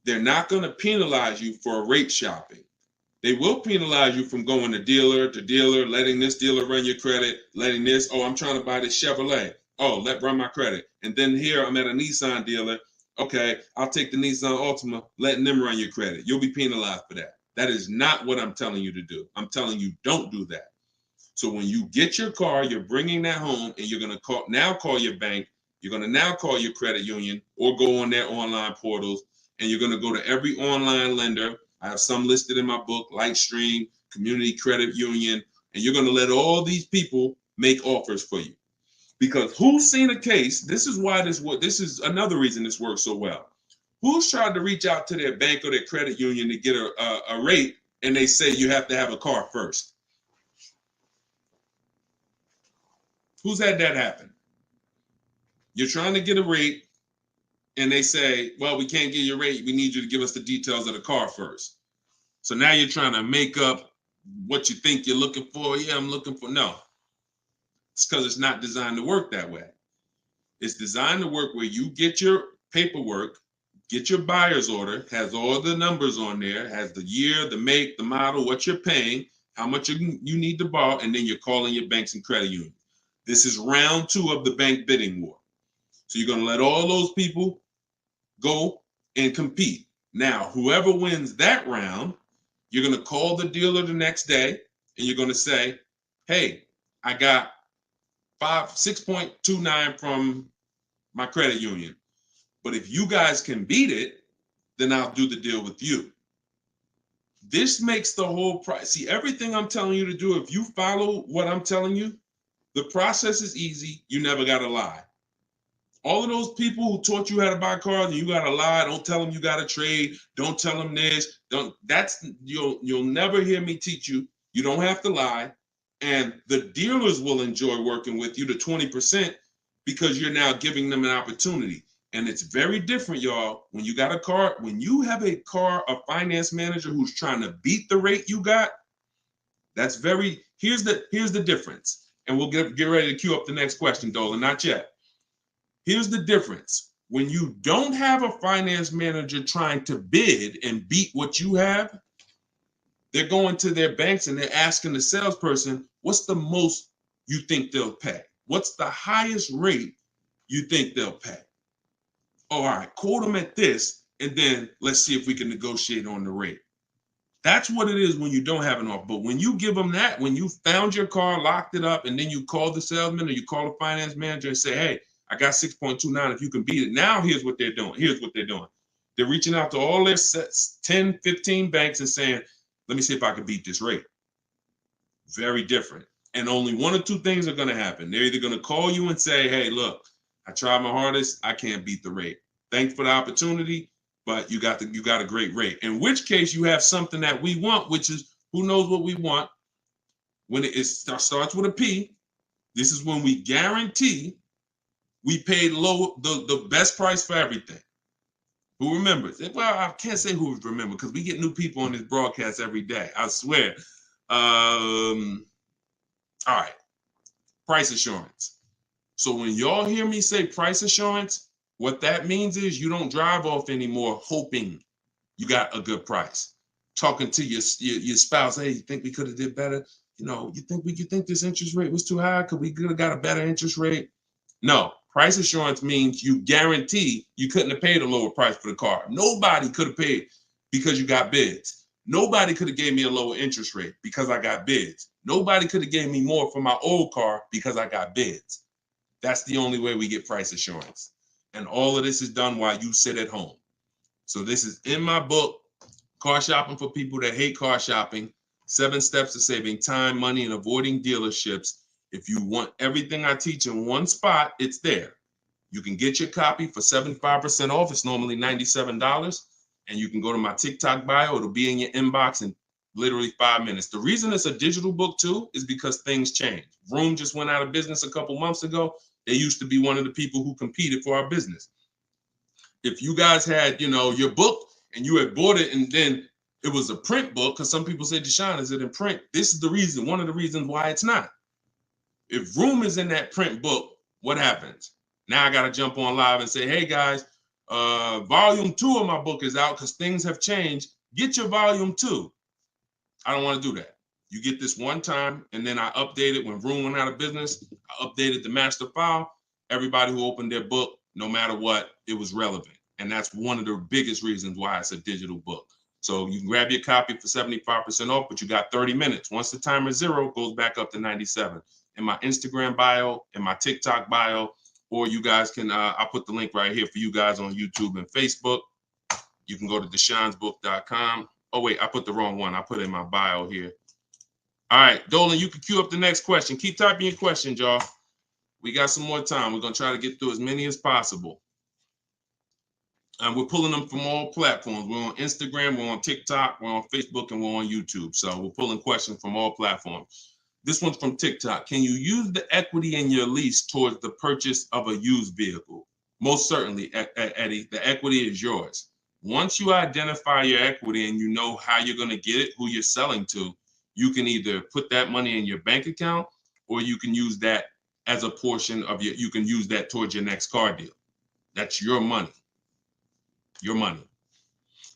They're not going to penalize you for rate shopping. They will penalize you from going to dealer, letting this dealer run your credit, letting this, oh, I'm trying to buy this Chevrolet. Oh, run my credit. And then here I'm at a Nissan dealer. Okay, I'll take the Nissan Altima, letting them run your credit. You'll be penalized for that. That is not what I'm telling you to do. I'm telling you don't do that. So when you get your car, you're bringing that home and you're going to call your bank. You're going to now call your credit union or go on their online portals, and you're going to go to every online lender. I have some listed in my book, Lightstream, Community Credit Union, and you're going to let all these people make offers for you. Because who's seen a case? This is this is another reason this works so well. Who's tried to reach out to their bank or their credit union to get a rate, and they say you have to have a car first? Who's had that happen? You're trying to get a rate, and they say, well, we can't give you a rate. We need you to give us the details of the car first. So now you're trying to make up what you think you're looking for. Yeah, I'm looking for. No, it's because it's not designed to work that way. It's designed to work where you get your paperwork, get your buyer's order, has all the numbers on there, has the year, the make, the model, what you're paying, how much you need to borrow, and then you're calling your banks and credit unions. This is round 2 of the bank bidding war. So you're going to let all those people go and compete. Now, whoever wins that round, you're going to call the dealer the next day and you're going to say, hey, I got 6.29 from my credit union. But if you guys can beat it, then I'll do the deal with you. This makes the whole price. See, everything I'm telling you to do, if you follow what I'm telling you, the process is easy. You never got to lie. All of those people who taught you how to buy cars and you got to lie, don't tell them you got to trade, don't tell them this, you'll never hear me teach you. You don't have to lie. And the dealers will enjoy working with you, the 20%, because you're now giving them an opportunity. And it's very different, y'all. When you got a car, when you have a finance manager who's trying to beat the rate you got, here's the difference. And we'll get ready to queue up the next question, Dolan, not yet. Here's the difference. When you don't have a finance manager trying to bid and beat what you have, they're going to their banks and they're asking the salesperson, what's the most you think they'll pay? What's the highest rate you think they'll pay? All right, quote them at this, and then let's see if we can negotiate on the rate. That's what it is when you don't have an offer. But when you give them that, when you found your car, locked it up, and then you call the salesman or you call the finance manager and say, hey, I got 6.29 if you can beat it. Now here's what they're doing. They're reaching out to all their 10, 15 banks and saying, let me see if I can beat this rate. Very different. And only one or two things are going to happen. They're either going to call you and say, hey, look, I tried my hardest. I can't beat the rate. Thanks for the opportunity, but you got a great rate. In which case you have something that we want, which is, who knows what we want. When it starts with a P, this is when we guarantee we paid the best price for everything. Who remembers? Well, I can't say who remembers because we get new people on this broadcast every day. I swear. All right. Price assurance. So when y'all hear me say price assurance, what that means is you don't drive off anymore hoping you got a good price. Talking to your spouse, hey, you think we could have did better? You think this interest rate was too high? Could we have got a better interest rate? No. Price assurance means you guarantee you couldn't have paid a lower price for the car. Nobody could have paid because you got bids. Nobody could have gave me a lower interest rate because I got bids. Nobody could have gave me more for my old car because I got bids. That's the only way we get price assurance. And all of this is done while you sit at home. So this is in my book, Car Shopping for People That Hate Car Shopping, 7 Steps to Saving Time, Money, and Avoiding Dealerships. If you want everything I teach in one spot, it's there. You can get your copy for 75% off. It's normally $97. And you can go to my TikTok bio. It'll be in your inbox in literally 5 minutes. The reason it's a digital book too is because things change. Vroom just went out of business a couple months ago. They used to be one of the people who competed for our business. If you guys had, your book and you had bought it and then it was a print book, because some people say, Deshone, is it in print? This is the reason, one of the reasons why it's not. If Vroom is in that print book, what happens? Now I got to jump on live and say, hey guys, volume 2 of my book is out because things have changed. Get your volume 2. I don't want to do that. You get this one time, and then I update it when Vroom went out of business. I updated the master file. Everybody who opened their book, no matter what, it was relevant. And that's one of the biggest reasons why it's a digital book. So you can grab your copy for 75% off, but you got 30 minutes. Once the timer is 0, it goes back up to 97. In my Instagram bio, in my TikTok bio, or you guys can, I'll put the link right here for you guys on YouTube and Facebook. You can go to deshonesbook.com. Oh, wait, I put the wrong one. I put it in my bio here. All right, Dolan, you can queue up the next question. Keep typing your questions, y'all. We got some more time. We're going to try to get through as many as possible. And we're pulling them from all platforms. We're on Instagram, we're on TikTok, we're on Facebook, and we're on YouTube. So we're pulling questions from all platforms. This one's from TikTok. Can you use the equity in your lease towards the purchase of a used vehicle? Most certainly, Eddie, the equity is yours. Once you identify your equity and you know how you're going to get it, who you're selling to, you can either put that money in your bank account or you can use that as a portion of you can use that towards your next car deal. That's your money. Your money.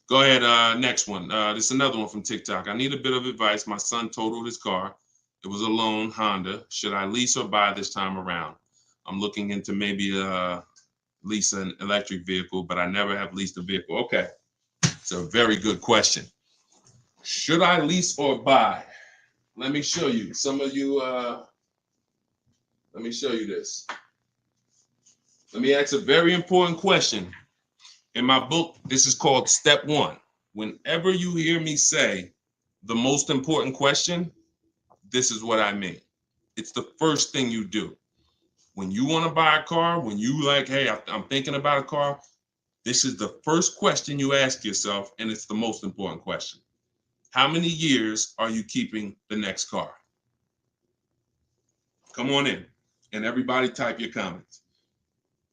Go ahead, next one. This is another one from TikTok. I need a bit of advice. My son totaled his car. It was a loan Honda. Should I lease or buy this time around? I'm looking into maybe lease an electric vehicle, but I never have leased a vehicle. Okay, it's a very good question. Should I lease or buy? Let me show you. Some of you, let me show you this. Let me ask a very important question. In my book, this is called Step One. Whenever you hear me say the most important question, this is what I mean. It's the first thing you do. When you want to buy a car, when you like, hey, I'm thinking about a car, this is the first question you ask yourself, and it's the most important question. How many years are you keeping the next car? Come on in, and everybody type your comments.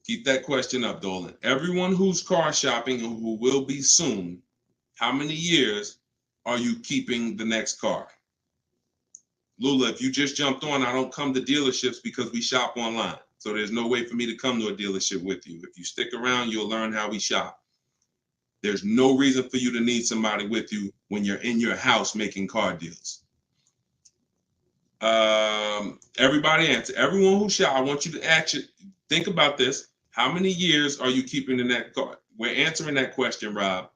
Keep that question up, Dolan. Everyone who's car shopping and who will be soon, how many years are you keeping the next car? Lula, if you just jumped on, I don't come to dealerships because we shop online. So there's no way for me to come to a dealership with you. If you stick around, you'll learn how we shop. There's no reason for you to need somebody with you when you're in your house making car deals. Everybody answer. Everyone who shop, I want you to actually think about this. How many years are you keeping in that car? We're answering that question, Rob.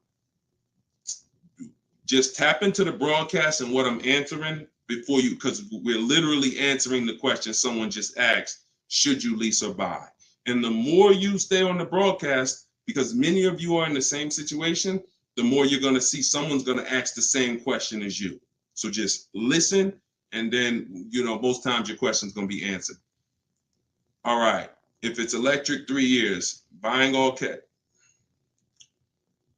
Just tap into the broadcast and what I'm answering before you, because we're literally answering the question someone just asked, should you lease or buy? And the more you stay on the broadcast, because many of you are in the same situation, the more you're going to see someone's going to ask the same question as you. So just listen, and then, most times your question's going to be answered. All right. If it's electric, 3 years. Buying all cash.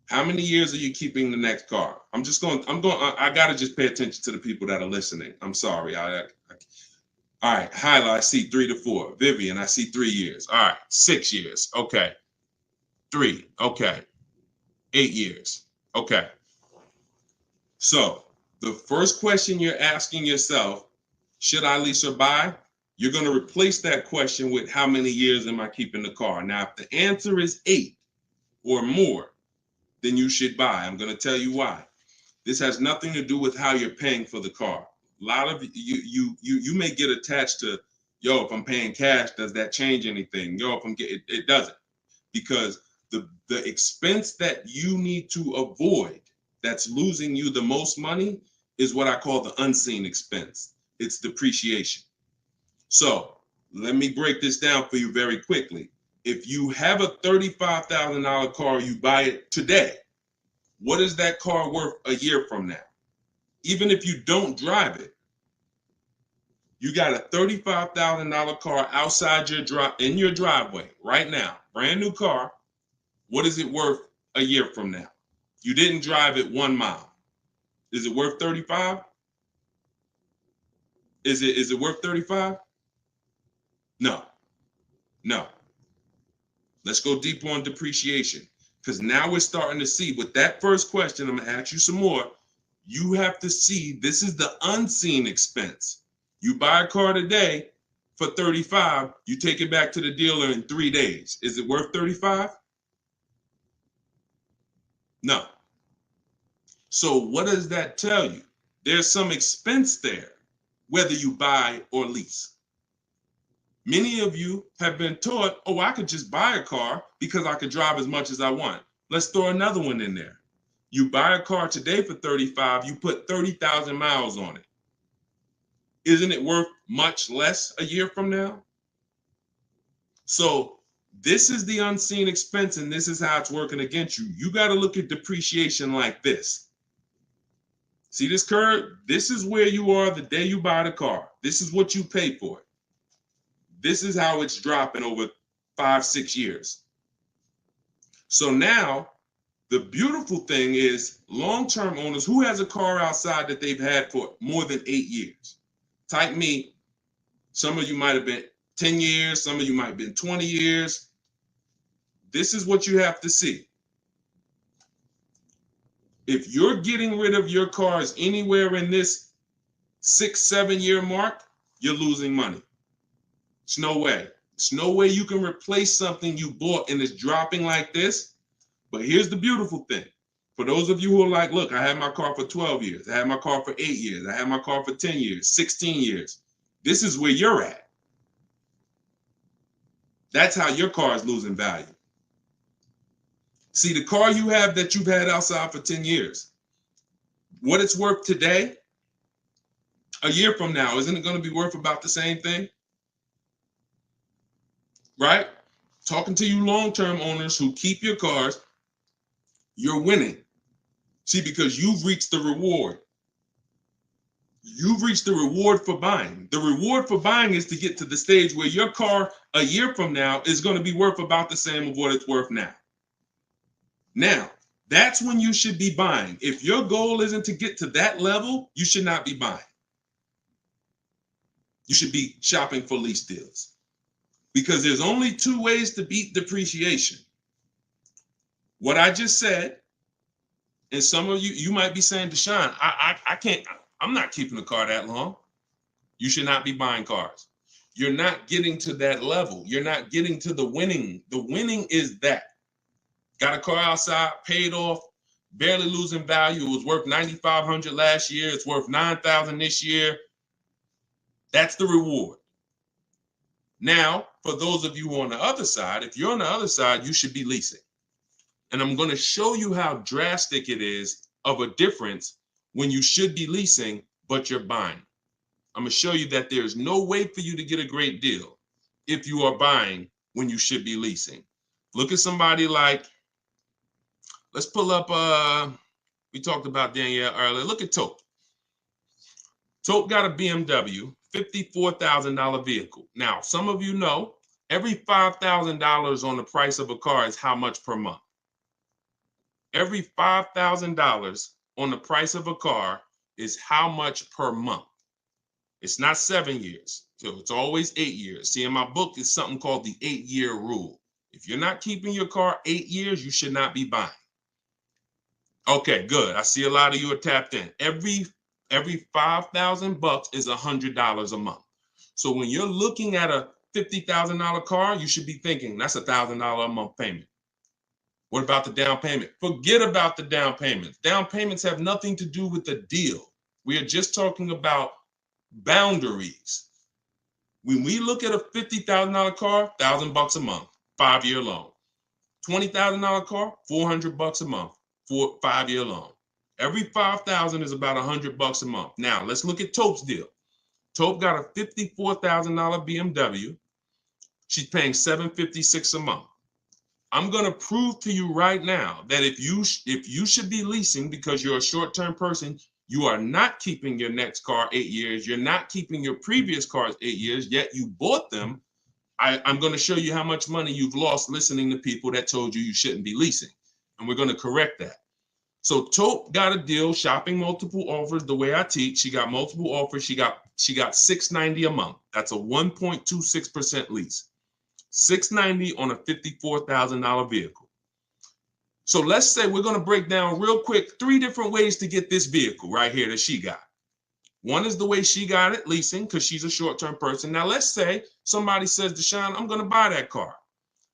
How many years are you keeping the next car? I got to just pay attention to the people that are listening. I'm sorry. All right. Hyla, I see 3 to 4. Vivian, I see 3 years. All right. 6 years. Okay. 3. Okay. 8 years. Okay. So the first question you're asking yourself, should I lease or buy? You're going to replace that question with how many years am I keeping the car? Now, if the answer is 8 or more, then you should buy. I'm going to tell you why. This has nothing to do with how you're paying for the car. A lot of you may get attached to, if I'm paying cash, does that change anything? If I'm getting, it doesn't, because the expense that you need to avoid that's losing you the most money is what I call the unseen expense. It's depreciation. So let me break this down for you very quickly. If you have a $35,000 car, you buy it today, what is that car worth a year from now? Even if you don't drive it, you got a $35,000 car outside in your driveway right now, brand new car. What is it worth a year from now? You didn't drive it 1 mile. Is it worth 35? Is it worth 35? No. Let's go deeper on depreciation, because now we're starting to see with that first question. I'm going to ask you some more. You have to see this is the unseen expense. You buy a car today for 35, you take it back to the dealer in 3 days. Is it worth 35? No. So what does that tell you? There's some expense there, whether you buy or lease. Many of you have been taught, I could just buy a car because I could drive as much as I want. Let's throw another one in there. You buy a car today for 35, you put 30,000 miles on it. Isn't it worth much less a year from now? So this is the unseen expense, and this is how it's working against you. You got to look at depreciation like this. See this curve? This is where you are the day you buy the car. This is what you pay for it. This is how it's dropping over 5-6 years. So now the beautiful thing is long-term owners who has a car outside that they've had for more than 8 years. Type me. Some of you might have been 10 years. Some of you might have been 20 years. this is what you have to see. If you're getting rid of your cars anywhere in this 6-7 year mark, you're losing money. It's no way. It's no way you can replace something you bought and it's dropping like this. But here's the beautiful thing. For those of you who are like, look, I had my car for 12 years. I had my car for 8 years. I had my car for 10 years, 16 years. This is where you're at. That's how your car is losing value. See, the car you have that you've had outside for 10 years, what it's worth today, a year from now, isn't it going to be worth about the same thing? Right? Talking to you long-term owners who keep your cars, you're winning. See, because you've reached the reward. You've reached the reward for buying. The reward for buying is to get to the stage where your car a year from now is going to be worth about the same of what it's worth now. Now, that's when you should be buying. If your goal isn't to get to that level, you should not be buying. You should be shopping for lease deals. Because there's only 2 ways to beat depreciation. What I just said, and some of you might be saying, Deshone, I can't, I'm not keeping a car that long. You should not be buying cars. You're not getting to that level. You're not getting to the winning. The winning is that. Got a car outside, paid off, barely losing value. It was worth $9,500 last year. It's worth $9,000 this year. That's the reward. Now, for those of you on the other side, if you're on the other side, you should be leasing. And I'm going to show you how drastic it is of a difference when you should be leasing, but you're buying. I'm going to show you that there's no way for you to get a great deal if you are buying when you should be leasing. Look at somebody like, let's pull up, we talked about Danielle earlier. Look at Tope. Tope got a BMW, $54,000 vehicle. Now, some of you know, every $5,000 on the price of a car is how much per month? Every $5,000 on the price of a car is how much per month? It's not 7 years, so it's always 8 years. See, in my book, it's something called the 8-year rule. If you're not keeping your car 8 years, you should not be buying. Okay, good. I see a lot of you are tapped in. Every $5,000 is $100 a month. So when you're looking at a $50,000 car, you should be thinking that's $1,000 a month payment. What about the down payment? Forget about the down payments. Down payments have nothing to do with the deal. We are just talking about boundaries. When we look at a $50,000 car, $1,000 a month, 5-year loan. $20,000 car, $400 a month, 5-year loan. Every $5,000 is about $100 a month. Now let's look at Tope's deal. Tope got a $54,000 BMW. She's paying $756 a month. I'm going to prove to you right now that if you should be leasing because you're a short-term person, you are not keeping your next car 8 years. You're not keeping your previous cars 8 years, yet you bought them. I'm going to show you how much money you've lost listening to people that told you you shouldn't be leasing. And we're going to correct that. So Tope got a deal, shopping multiple offers. The way I teach, she got multiple offers. She got $690 a month. That's a 1.26% lease. $690 on a $54,000 vehicle. So let's say we're going to break down real quick 3 different ways to get this vehicle right here that she got. One is the way she got it, leasing, because she's a short-term person. Now let's say somebody says, Deshone, I'm going to buy that car.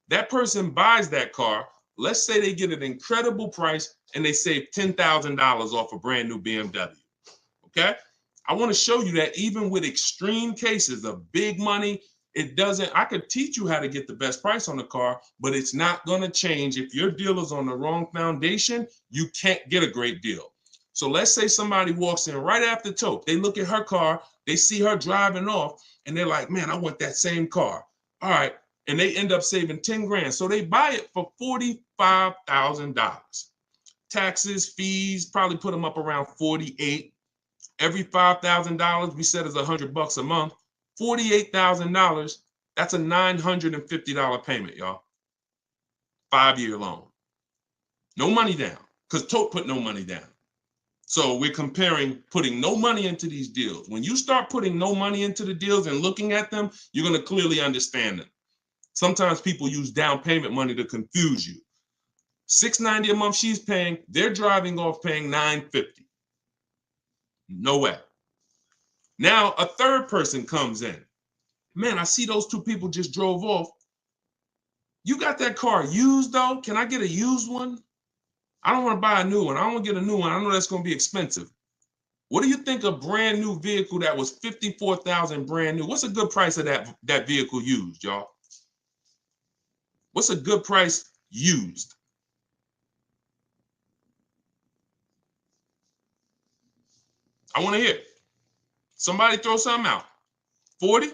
That person buys that car. Let's say they get an incredible price and they save $10,000 off a brand new BMW. Okay? I want to show you that even with extreme cases of big money, I could teach you how to get the best price on the car, but it's not going to change. If your deal is on the wrong foundation, you can't get a great deal. So let's say somebody walks in right after Tope. They look at her car, they see her driving off, and they're like, man, I want that same car. All right. And they end up saving 10 grand. So they buy it for $45,000. Taxes, fees, probably put them up around 48. Every $5,000 we said is $100 a month. $48,000, that's a $950 payment, y'all. 5-year loan. No money down, because Tope put no money down. So we're comparing putting no money into these deals. When you start putting no money into the deals and looking at them, you're going to clearly understand them. Sometimes people use down payment money to confuse you. $690 a month she's paying, they're driving off paying $950. No way. Now a third person comes in. Man, I see those two people just drove off. You got that car used though? Can I get a used one? I don't want to buy a new one. I don't want to get a new one. I know that's going to be expensive. What do you think a brand new vehicle that was $54,000 brand new? What's a good price of that vehicle used, y'all? What's a good price used? I want to hear it. Somebody throw something out. 40?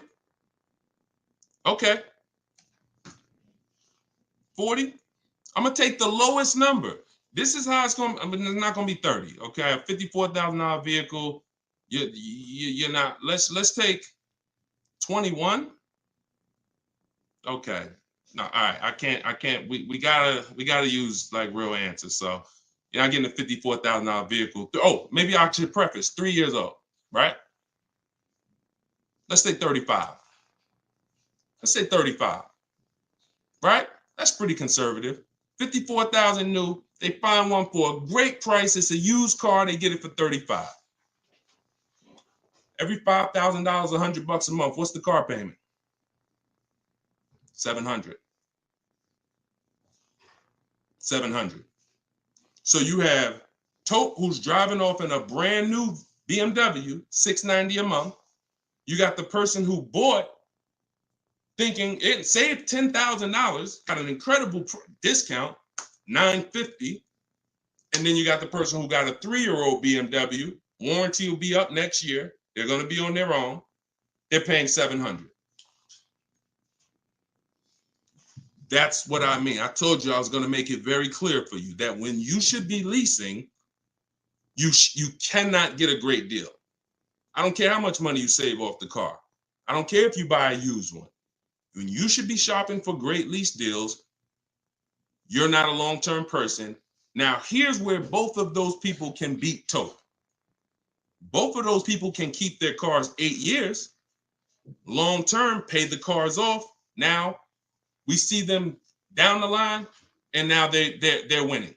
Okay. 40? I'm going to take the lowest number. This is how it's going to, I mean, it's not going to be 30, okay? A $54,000 vehicle, you're not, let's take 21. Okay. No, all right. I can't, we gotta use like real answers. So you're not getting a $54,000 vehicle. Oh, maybe I should preface 3 years old, right? Let's say 35. Let's say 35, right? That's pretty conservative. 54,000 new. They find one for a great price. It's a used car. They get it for 35. Every $5,000, $100 a month. What's the car payment? 700. 700. So you have Tope, who's driving off in a brand new BMW, $690 a month. You got the person who bought thinking it saved $10,000, got an incredible discount, $950. And then you got the person who got a 3-year-old BMW. Warranty will be up next year. They're going to be on their own. They're paying $700. That's what I mean. I told you I was going to make it very clear for you that when you should be leasing, you cannot get a great deal. I don't care how much money you save off the car. I don't care if you buy a used one. When you should be shopping for great lease deals, you're not a long-term person. Now, here's where both of those people can beat Tope. Both of those people can keep their cars 8 years, long-term, pay the cars off. Now, we see them down the line, and now they're winning.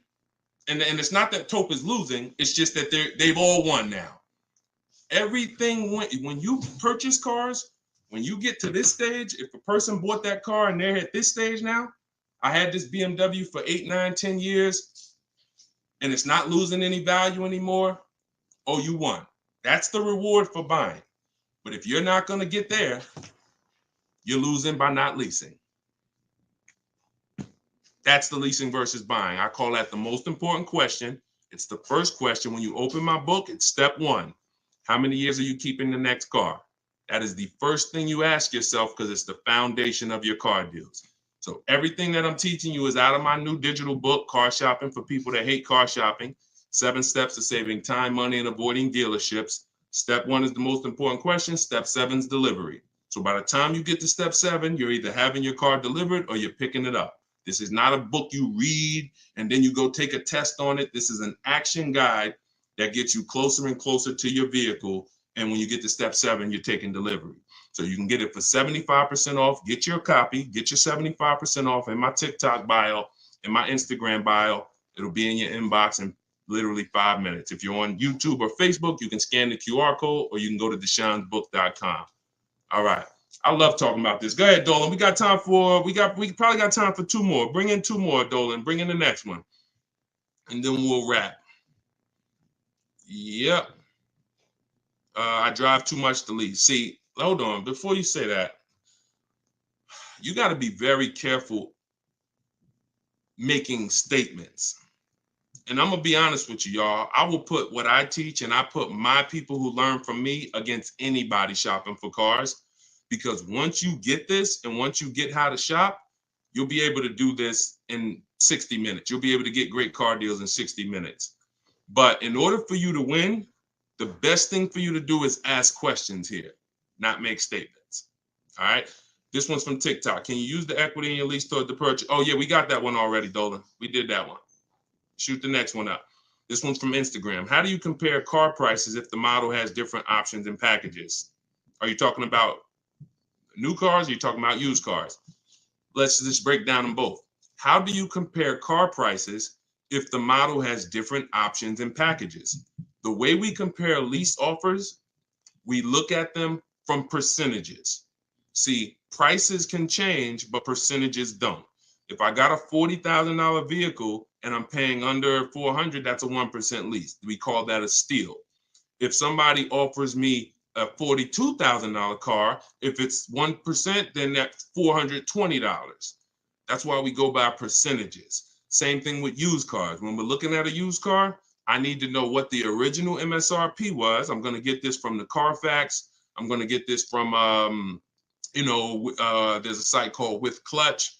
And it's not that Tope is losing. It's just that they've all won now. Everything when you purchase cars, when you get to this stage, if a person bought that car and they're at this stage now, I had this BMW for 8, 9, 10 years, and it's not losing any value anymore. Oh, you won. That's the reward for buying. But if you're not going to get there, you're losing by not leasing. That's the leasing versus buying. I call that the most important question. It's the first question. When you open my book, it's step 1. How many years are you keeping the next car? That is the first thing you ask yourself because it's the foundation of your car deals. So everything that I'm teaching you is out of my new digital book, Car Shopping for People That Hate Car Shopping. 7 steps to saving time, money, and avoiding dealerships. Step 1 is the most important question. Step 7 is delivery. So by the time you get to step 7, you're either having your car delivered or you're picking it up. This is not a book you read and then you go take a test on it. This is an action guide that gets you closer and closer to your vehicle. And when you get to step 7, you're taking delivery. So you can get it for 75% off. Get your copy. Get your 75% off in my TikTok bio, in my Instagram bio. It'll be in your inbox in literally 5 minutes. If you're on YouTube or Facebook, you can scan the QR code or you can go to deshonesbook.com. All right. I love talking about this. Go ahead, Dolan. We probably got time for 2 more. Bring in 2 more, Dolan. Bring in the next one. And then we'll wrap. Yep. I drive too much to lease. See, hold on. Before you say that, you got to be very careful making statements. And I'm going to be honest with you, y'all. I will put what I teach and I put my people who learn from me against anybody shopping for cars. Because once you get this and once you get how to shop, you'll be able to do this in 60 minutes. You'll be able to get great car deals in 60 minutes. But in order for you to win, the best thing for you to do is ask questions here, not make statements. All right. This one's from TikTok. Can you use the equity in your lease toward the purchase? Oh, yeah, we got that one already, Dolan. We did that one. Shoot the next one up. This one's from Instagram. How do you compare car prices if the model has different options and packages? Are you talking about new cars or are you talking about used cars? let's just break down them both. How do you compare car prices if the model has different options and packages? The way we compare lease offers, we look at them from percentages. See, prices can change, but percentages don't. If I got a $40,000 vehicle and I'm paying under 400, that's a 1% lease. We call that a steal. If somebody offers me a $42,000 car, if it's 1%, then that's $420. That's why we go by percentages. Same thing with used cars. When we're looking at a used car, I need to know what the original MSRP was. I'm going to get this from the Carfax. I'm going to get this from, there's a site called With Clutch.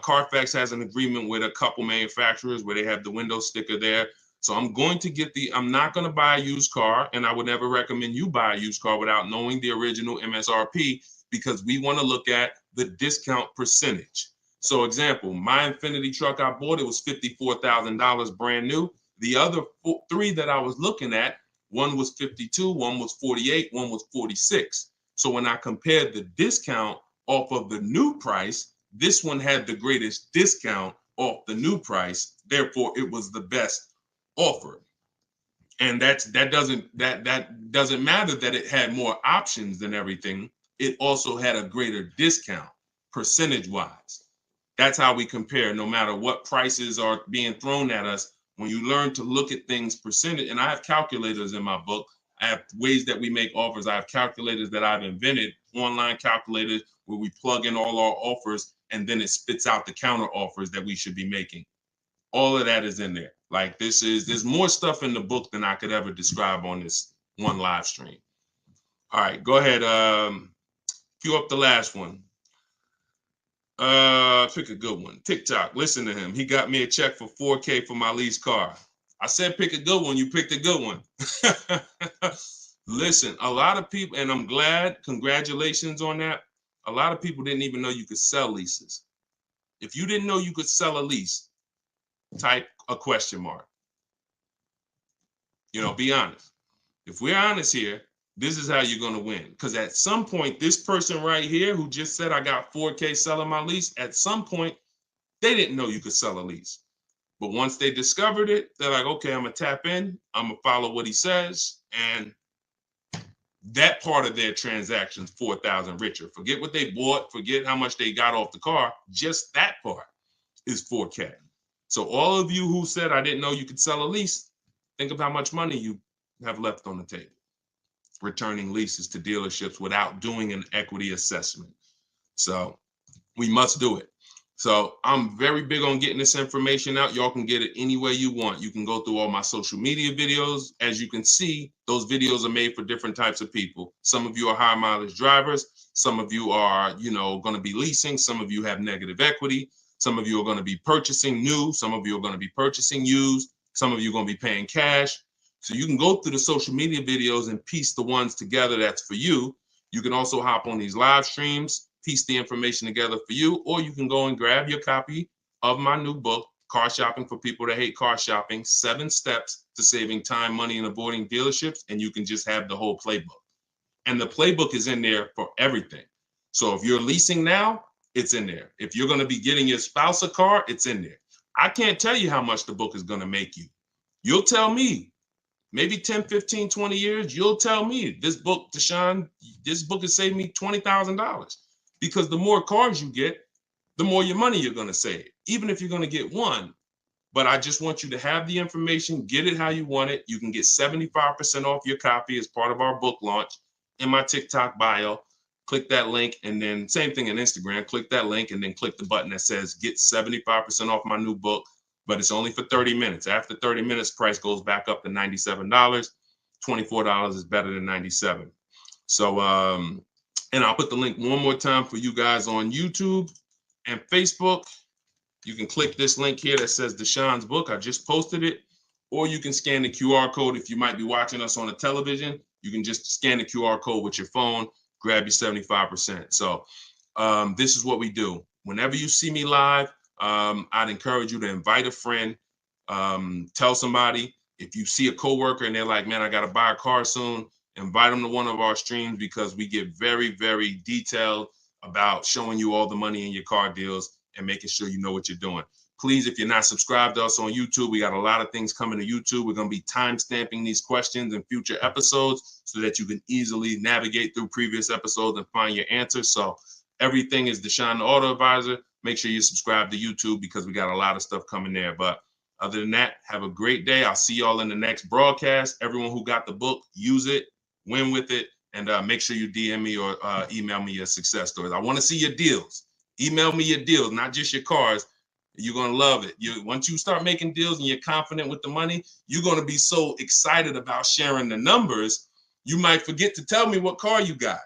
Carfax has an agreement with a couple manufacturers where they have the window sticker there. So I'm going to get I'm not going to buy a used car, and I would never recommend you buy a used car without knowing the original MSRP, because we want to look at the discount percentage. So example, my Infiniti truck I bought, it was $54,000 brand new. The other three that I was looking at, one was 52, one was 48, one was 46. So when I compared the discount off of the new price, this one had the greatest discount off the new price. Therefore, it was the best offer. And that doesn't matter that it had more options than everything. It also had a greater discount percentage wise. That's how we compare, no matter what prices are being thrown at us. When you learn to look at things percentage, and I have calculators in my book. I have ways that we make offers. I have calculators that I've invented, online calculators where we plug in all our offers and then it spits out the counter offers that we should be making. All of that is in there. Like there's more stuff in the book than I could ever describe on this one live stream. All right, go ahead. Cue up the last one. Pick a good one. TikTok. Listen to him. He got me a check for $4K for my lease car. I said pick a good one. You picked a good one. Listen, a lot of people, and I'm glad. Congratulations on that. A lot of people didn't even know you could sell leases. If you didn't know you could sell a lease, type a question mark. Be honest. If we're honest here, this is how you're going to win. Because at some point, this person right here who just said I got $4K selling my lease, at some point, they didn't know you could sell a lease. But once they discovered it, they're like, okay, I'm going to tap in. I'm going to follow what he says. And that part of their transaction's 4,000 richer. Forget what they bought. Forget how much they got off the car. Just that part is 4K. So all of you who said I didn't know you could sell a lease, think of how much money you have left on the table returning leases to dealerships without doing an equity assessment. So we must do it. So I'm very big on getting this information out. Y'all can get it any way you want. You can go through all my social media videos. As you can see, those videos are made for different types of people. Some of you are high mileage drivers. Some of you are, going to be leasing. Some of you have negative equity. Some of you are going to be purchasing new. Some of you are going to be purchasing used. Some of you are going to be paying cash. So you can go through the social media videos and piece the ones together that's for you. You can also hop on these live streams, piece the information together for you, or you can go and grab your copy of my new book, Car Shopping for People That Hate Car Shopping, 7 Steps to Saving Time, Money, and Avoiding Dealerships, and you can just have the whole playbook. And the playbook is in there for everything. So if you're leasing now, it's in there. If you're going to be getting your spouse a car, it's in there. I can't tell you how much the book is going to make you. You'll tell me. Maybe 10, 15, 20 years, you'll tell me, this book, Deshone, this book has saved me $20,000. Because the more cars you get, the more your money you're going to save, even if you're going to get one. But I just want you to have the information, get it how you want it. You can get 75% off your copy as part of our book launch in my TikTok bio. Click that link, and then same thing on Instagram. Click that link and then click the button that says get 75% off my new book. But it's only for 30 minutes. After 30 minutes, price goes back up to $97. $24 is better than $97. So, and I'll put the link one more time for you guys on YouTube and Facebook. You can click this link here that says Deshone's book. I just posted it. Or you can scan the QR code if you might be watching us on a television. You can just scan the QR code with your phone, grab your 75%. So this is what we do. Whenever you see me live, I'd encourage you to invite a friend, tell somebody. If you see a coworker and they're like, man, I got to buy a car soon, invite them to one of our streams, because we get very, very detailed about showing you all the money in your car deals and making sure you know what you're doing. Please, if you're not subscribed to us on YouTube, we got a lot of things coming to YouTube. We're going to be time stamping these questions in future episodes so that you can easily navigate through previous episodes and find your answers. So everything is Deshone the Auto Advisor. Make sure you subscribe to YouTube because we got a lot of stuff coming there. But other than that, have a great day. I'll see y'all in the next broadcast. Everyone who got the book, use it, win with it, and make sure you DM me or email me your success stories. I want to see your deals. Email me your deals, not just your cars. You're going to love it. Once you start making deals and you're confident with the money, you're going to be so excited about sharing the numbers, you might forget to tell me what car you got.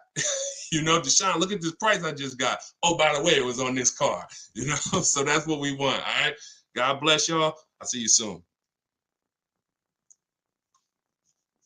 You know, Deshone, look at this price I just got. Oh, by the way, it was on this car. You know, so that's what we want. All right. God bless y'all. I'll see you soon.